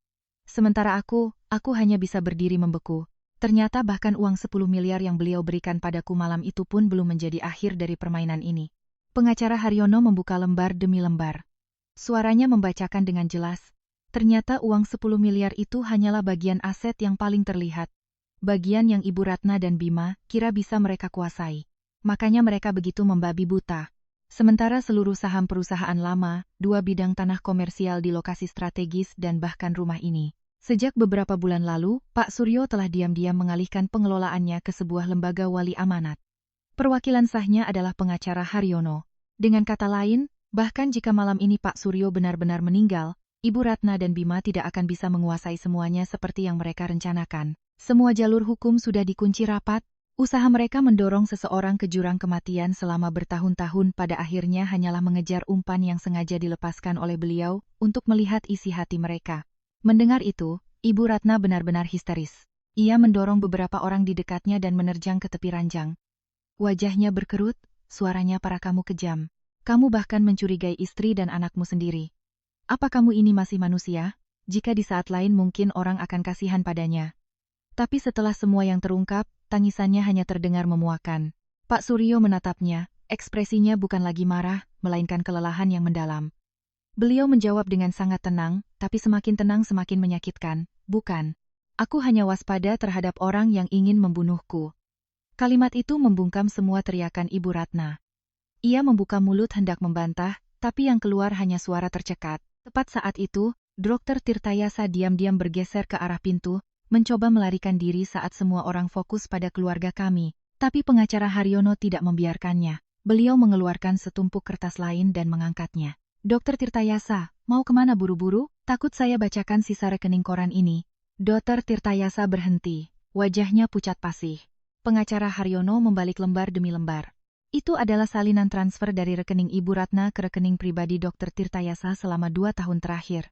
Sementara aku hanya bisa berdiri membeku. Ternyata bahkan uang 10 miliar yang beliau berikan padaku malam itu pun belum menjadi akhir dari permainan ini. Pengacara Haryono membuka lembar demi lembar. Suaranya membacakan dengan jelas. Ternyata uang 10 miliar itu hanyalah bagian aset yang paling terlihat. Bagian yang Ibu Ratna dan Bima kira bisa mereka kuasai. Makanya mereka begitu membabi buta. Sementara seluruh saham perusahaan lama, 2 bidang tanah komersial di lokasi strategis dan bahkan rumah ini. Sejak beberapa bulan lalu, Pak Suryo telah diam-diam mengalihkan pengelolaannya ke sebuah lembaga wali amanat. Perwakilan sahnya adalah pengacara Haryono. Dengan kata lain, bahkan jika malam ini Pak Suryo benar-benar meninggal, Ibu Ratna dan Bima tidak akan bisa menguasai semuanya seperti yang mereka rencanakan. Semua jalur hukum sudah dikunci rapat. Usaha mereka mendorong seseorang ke jurang kematian selama bertahun-tahun pada akhirnya hanyalah mengejar umpan yang sengaja dilepaskan oleh beliau untuk melihat isi hati mereka. Mendengar itu, Ibu Ratna benar-benar histeris. Ia mendorong beberapa orang di dekatnya dan menerjang ke tepi ranjang. Wajahnya berkerut, suaranya para kamu kejam. Kamu bahkan mencurigai istri dan anakmu sendiri. Apa kamu ini masih manusia? Jika di saat lain mungkin orang akan kasihan padanya. Tapi setelah semua yang terungkap, tangisannya hanya terdengar memuakan. Pak Suryo menatapnya, ekspresinya bukan lagi marah, melainkan kelelahan yang mendalam. Beliau menjawab dengan sangat tenang, tapi semakin tenang semakin menyakitkan. Bukan. Aku hanya waspada terhadap orang yang ingin membunuhku. Kalimat itu membungkam semua teriakan Ibu Ratna. Ia membuka mulut hendak membantah, tapi yang keluar hanya suara tercekat. Tepat saat itu, Dr. Tirtayasa diam-diam bergeser ke arah pintu, mencoba melarikan diri saat semua orang fokus pada keluarga kami. Tapi pengacara Haryono tidak membiarkannya. Beliau mengeluarkan setumpuk kertas lain dan mengangkatnya. Dr. Tirtayasa, mau kemana buru-buru? Takut saya bacakan sisa rekening koran ini. Dr. Tirtayasa berhenti. Wajahnya pucat pasih. Pengacara Haryono membalik lembar demi lembar. Itu adalah salinan transfer dari rekening Ibu Ratna ke rekening pribadi Dr. Tirtayasa selama 2 tahun terakhir.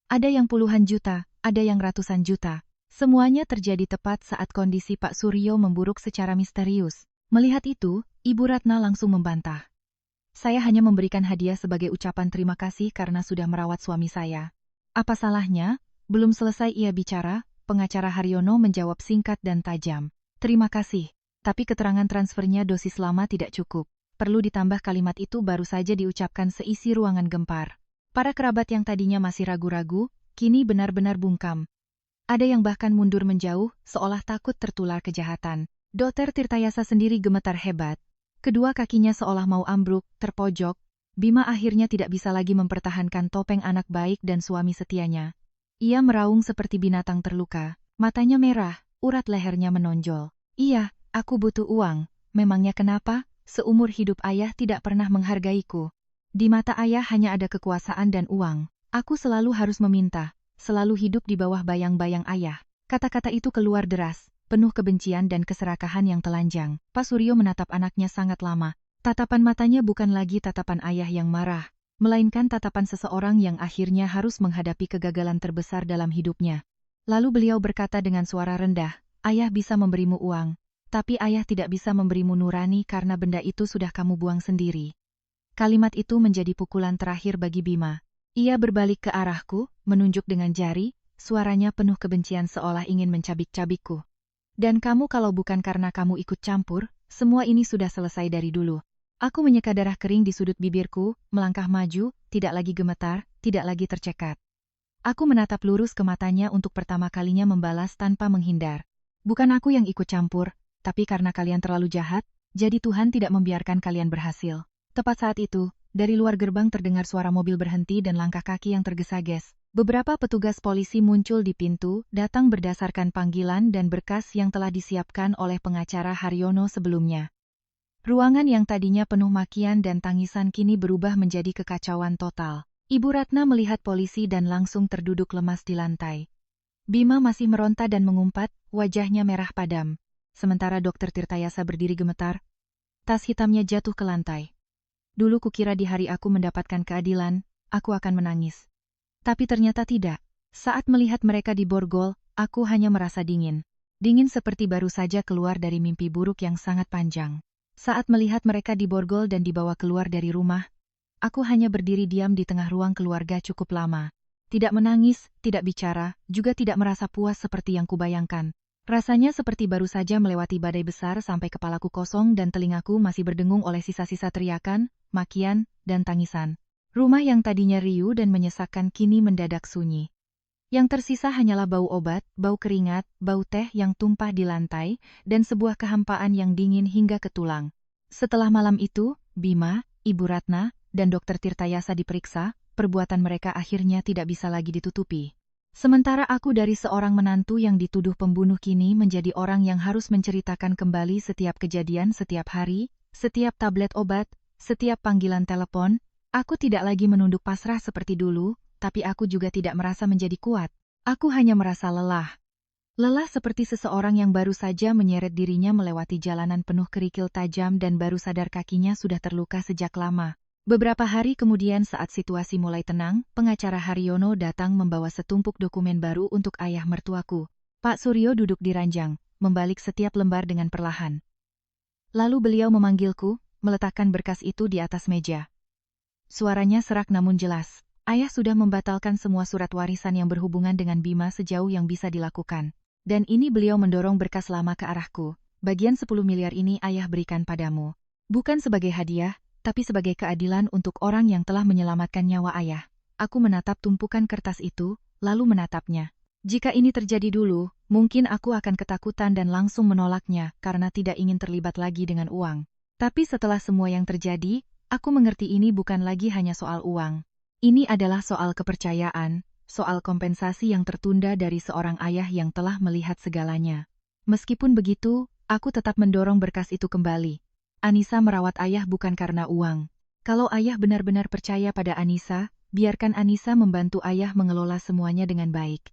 Ada yang puluhan juta, ada yang ratusan juta. Semuanya terjadi tepat saat kondisi Pak Suryo memburuk secara misterius. Melihat itu, Ibu Ratna langsung membantah. Saya hanya memberikan hadiah sebagai ucapan terima kasih karena sudah merawat suami saya. Apa salahnya? Belum selesai ia bicara, pengacara Haryono menjawab singkat dan tajam. Terima kasih. Tapi keterangan transfernya dosis lama tidak cukup. Perlu ditambah kalimat itu baru saja diucapkan seisi ruangan gempar. Para kerabat yang tadinya masih ragu-ragu, kini benar-benar bungkam. Ada yang bahkan mundur menjauh, seolah takut tertular kejahatan. Dr. Tirtayasa sendiri gemetar hebat. Kedua kakinya seolah mau ambruk, terpojok. Bima akhirnya tidak bisa lagi mempertahankan topeng anak baik dan suami setianya. Ia meraung seperti binatang terluka. Matanya merah, urat lehernya menonjol. Iya. Aku butuh uang, memangnya kenapa? Seumur hidup ayah tidak pernah menghargaiku. Di mata ayah hanya ada kekuasaan dan uang. Aku selalu harus meminta, selalu hidup di bawah bayang-bayang ayah. Kata-kata itu keluar deras, penuh kebencian dan keserakahan yang telanjang. Pak Suryo menatap anaknya sangat lama. Tatapan matanya bukan lagi tatapan ayah yang marah, melainkan tatapan seseorang yang akhirnya harus menghadapi kegagalan terbesar dalam hidupnya. Lalu beliau berkata dengan suara rendah, ayah bisa memberimu uang. Tapi ayah tidak bisa memberimu nurani karena benda itu sudah kamu buang sendiri. Kalimat itu menjadi pukulan terakhir bagi Bima. Ia berbalik ke arahku, menunjuk dengan jari, suaranya penuh kebencian seolah ingin mencabik-cabikku. Dan kamu kalau bukan karena kamu ikut campur, semua ini sudah selesai dari dulu. Aku menyeka darah kering di sudut bibirku, melangkah maju, tidak lagi gemetar, tidak lagi tercekat. Aku menatap lurus ke matanya untuk pertama kalinya membalas tanpa menghindar. Bukan aku yang ikut campur, tapi karena kalian terlalu jahat, jadi Tuhan tidak membiarkan kalian berhasil. Tepat saat itu, dari luar gerbang terdengar suara mobil berhenti dan langkah kaki yang tergesa-ges. Beberapa petugas polisi muncul di pintu, datang berdasarkan panggilan dan berkas yang telah disiapkan oleh pengacara Haryono sebelumnya. Ruangan yang tadinya penuh makian dan tangisan kini berubah menjadi kekacauan total. Ibu Ratna melihat polisi dan langsung terduduk lemas di lantai. Bima masih meronta dan mengumpat, wajahnya merah padam. Sementara Dokter Tirtayasa berdiri gemetar. Tas hitamnya jatuh ke lantai. Dulu kukira di hari aku mendapatkan keadilan, aku akan menangis. Tapi ternyata tidak. Saat melihat mereka di borgol, aku hanya merasa dingin. Dingin seperti baru saja keluar dari mimpi buruk yang sangat panjang. Saat melihat mereka di borgol dan dibawa keluar dari rumah, aku hanya berdiri diam di tengah ruang keluarga cukup lama. Tidak menangis, tidak bicara, juga tidak merasa puas seperti yang kubayangkan. Rasanya seperti baru saja melewati badai besar sampai kepalaku kosong dan telingaku masih berdengung oleh sisa-sisa teriakan, makian, dan tangisan. Rumah yang tadinya riuh dan menyesakkan kini mendadak sunyi. Yang tersisa hanyalah bau obat, bau keringat, bau teh yang tumpah di lantai, dan sebuah kehampaan yang dingin hingga ke tulang. Setelah malam itu, Bima, Ibu Ratna, dan Dokter Tirtayasa diperiksa, perbuatan mereka akhirnya tidak bisa lagi ditutupi. Sementara aku dari seorang menantu yang dituduh pembunuh kini menjadi orang yang harus menceritakan kembali setiap kejadian setiap hari, setiap tablet obat, setiap panggilan telepon. Aku tidak lagi menunduk pasrah seperti dulu, tapi aku juga tidak merasa menjadi kuat. Aku hanya merasa lelah. Lelah seperti seseorang yang baru saja menyeret dirinya melewati jalanan penuh kerikil tajam dan baru sadar kakinya sudah terluka sejak lama. Beberapa hari kemudian saat situasi mulai tenang, pengacara Haryono datang membawa setumpuk dokumen baru untuk ayah mertuaku. Pak Suryo duduk di ranjang, membalik setiap lembar dengan perlahan. Lalu beliau memanggilku, meletakkan berkas itu di atas meja. Suaranya serak namun jelas. Ayah sudah membatalkan semua surat warisan yang berhubungan dengan Bima sejauh yang bisa dilakukan. Dan ini beliau mendorong berkas lama ke arahku. Bagian 10 miliar ini ayah berikan padamu. Bukan sebagai hadiah, tapi sebagai keadilan untuk orang yang telah menyelamatkan nyawa ayah. Aku menatap tumpukan kertas itu, lalu menatapnya. Jika ini terjadi dulu, mungkin aku akan ketakutan dan langsung menolaknya karena tidak ingin terlibat lagi dengan uang. Tapi setelah semua yang terjadi, aku mengerti ini bukan lagi hanya soal uang. Ini adalah soal kepercayaan, soal kompensasi yang tertunda dari seorang ayah yang telah melihat segalanya. Meskipun begitu, aku tetap mendorong berkas itu kembali. Anissa merawat ayah bukan karena uang. Kalau ayah benar-benar percaya pada Anissa, biarkan Anissa membantu ayah mengelola semuanya dengan baik.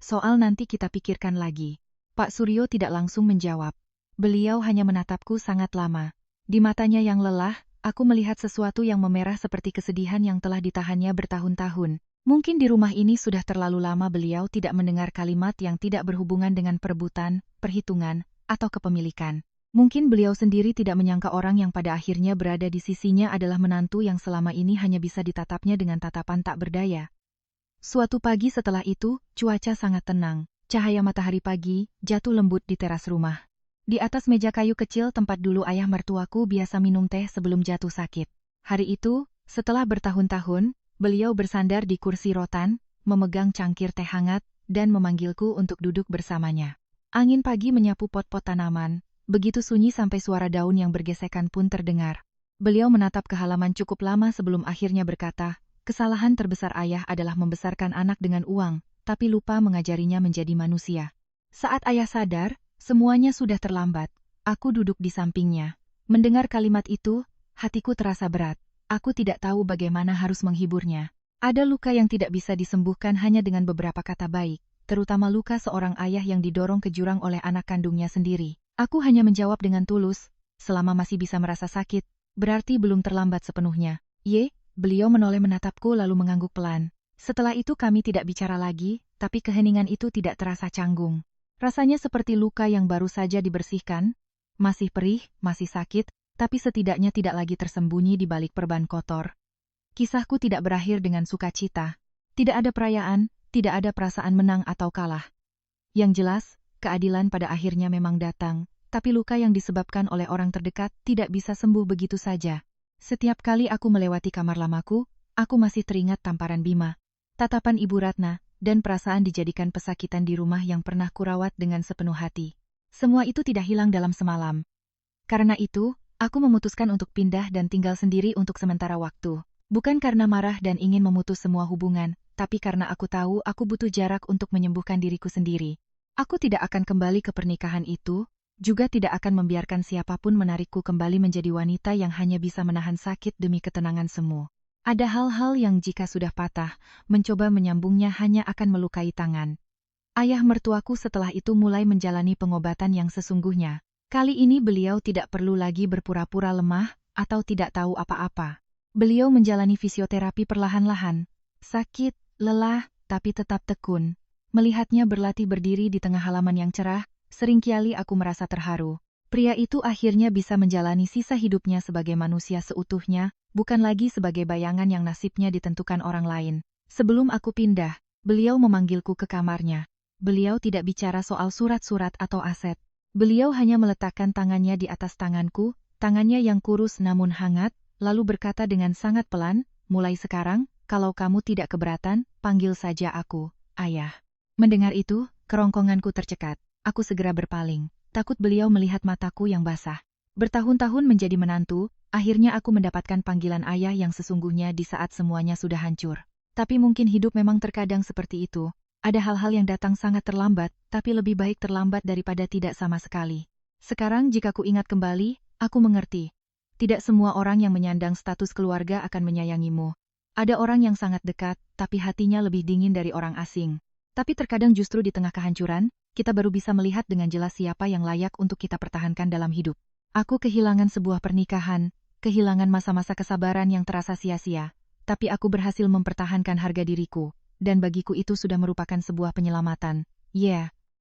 Soal nanti kita pikirkan lagi. Pak Suryo tidak langsung menjawab. Beliau hanya menatapku sangat lama. Di matanya yang lelah, aku melihat sesuatu yang memerah seperti kesedihan yang telah ditahannya bertahun-tahun. Mungkin di rumah ini sudah terlalu lama beliau tidak mendengar kalimat yang tidak berhubungan dengan perebutan, perhitungan, atau kepemilikan. Mungkin beliau sendiri tidak menyangka orang yang pada akhirnya berada di sisinya adalah menantu yang selama ini hanya bisa ditatapnya dengan tatapan tak berdaya. Suatu pagi setelah itu, cuaca sangat tenang. Cahaya matahari pagi jatuh lembut di teras rumah. Di atas meja kayu kecil tempat dulu ayah mertuaku biasa minum teh sebelum jatuh sakit. Hari itu, setelah bertahun-tahun, beliau bersandar di kursi rotan, memegang cangkir teh hangat, dan memanggilku untuk duduk bersamanya. Angin pagi menyapu pot-pot tanaman. Begitu sunyi sampai suara daun yang bergesekan pun terdengar. Beliau menatap ke halaman cukup lama sebelum akhirnya berkata, kesalahan terbesar ayah adalah membesarkan anak dengan uang, tapi lupa mengajarinya menjadi manusia. Saat ayah sadar, semuanya sudah terlambat. Aku duduk di sampingnya. Mendengar kalimat itu, hatiku terasa berat. Aku tidak tahu bagaimana harus menghiburnya. Ada luka yang tidak bisa disembuhkan hanya dengan beberapa kata baik, terutama luka seorang ayah yang didorong ke jurang oleh anak kandungnya sendiri. Aku hanya menjawab dengan tulus, selama masih bisa merasa sakit, berarti belum terlambat sepenuhnya. Beliau menoleh menatapku lalu mengangguk pelan. Setelah itu kami tidak bicara lagi, tapi keheningan itu tidak terasa canggung. Rasanya seperti luka yang baru saja dibersihkan, masih perih, masih sakit, tapi setidaknya tidak lagi tersembunyi di balik perban kotor. Kisahku tidak berakhir dengan sukacita. Tidak ada perayaan, tidak ada perasaan menang atau kalah. Yang jelas, keadilan pada akhirnya memang datang, tapi luka yang disebabkan oleh orang terdekat tidak bisa sembuh begitu saja. Setiap kali aku melewati kamar lamaku, aku masih teringat tamparan Bima, tatapan Ibu Ratna, dan perasaan dijadikan pesakitan di rumah yang pernah kurawat dengan sepenuh hati. Semua itu tidak hilang dalam semalam. Karena itu, aku memutuskan untuk pindah dan tinggal sendiri untuk sementara waktu. Bukan karena marah dan ingin memutus semua hubungan, tapi karena aku tahu aku butuh jarak untuk menyembuhkan diriku sendiri. Aku tidak akan kembali ke pernikahan itu, juga tidak akan membiarkan siapapun menarikku kembali menjadi wanita yang hanya bisa menahan sakit demi ketenangan semu. Ada hal-hal yang jika sudah patah, mencoba menyambungnya hanya akan melukai tangan. Ayah mertuaku setelah itu mulai menjalani pengobatan yang sesungguhnya. Kali ini beliau tidak perlu lagi berpura-pura lemah atau tidak tahu apa-apa. Beliau menjalani fisioterapi perlahan-lahan. Sakit, lelah, tapi tetap tekun. Melihatnya berlatih berdiri di tengah halaman yang cerah, seringkali aku merasa terharu. Pria itu akhirnya bisa menjalani sisa hidupnya sebagai manusia seutuhnya, bukan lagi sebagai bayangan yang nasibnya ditentukan orang lain. Sebelum aku pindah, beliau memanggilku ke kamarnya. Beliau tidak bicara soal surat-surat atau aset. Beliau hanya meletakkan tangannya di atas tanganku, tangannya yang kurus namun hangat, lalu berkata dengan sangat pelan, mulai sekarang, kalau kamu tidak keberatan, panggil saja aku, Ayah. Mendengar itu, kerongkonganku tercekat. Aku segera berpaling, takut beliau melihat mataku yang basah. Bertahun-tahun menjadi menantu, akhirnya aku mendapatkan panggilan ayah yang sesungguhnya di saat semuanya sudah hancur. Tapi mungkin hidup memang terkadang seperti itu. Ada hal-hal yang datang sangat terlambat, tapi lebih baik terlambat daripada tidak sama sekali. Sekarang jika ku ingat kembali, aku mengerti. Tidak semua orang yang menyandang status keluarga akan menyayangimu. Ada orang yang sangat dekat, tapi hatinya lebih dingin dari orang asing. Tapi terkadang justru di tengah kehancuran, kita baru bisa melihat dengan jelas siapa yang layak untuk kita pertahankan dalam hidup. Aku kehilangan sebuah pernikahan, kehilangan masa-masa kesabaran yang terasa sia-sia, tapi aku berhasil mempertahankan harga diriku, dan bagiku itu sudah merupakan sebuah penyelamatan. Ya,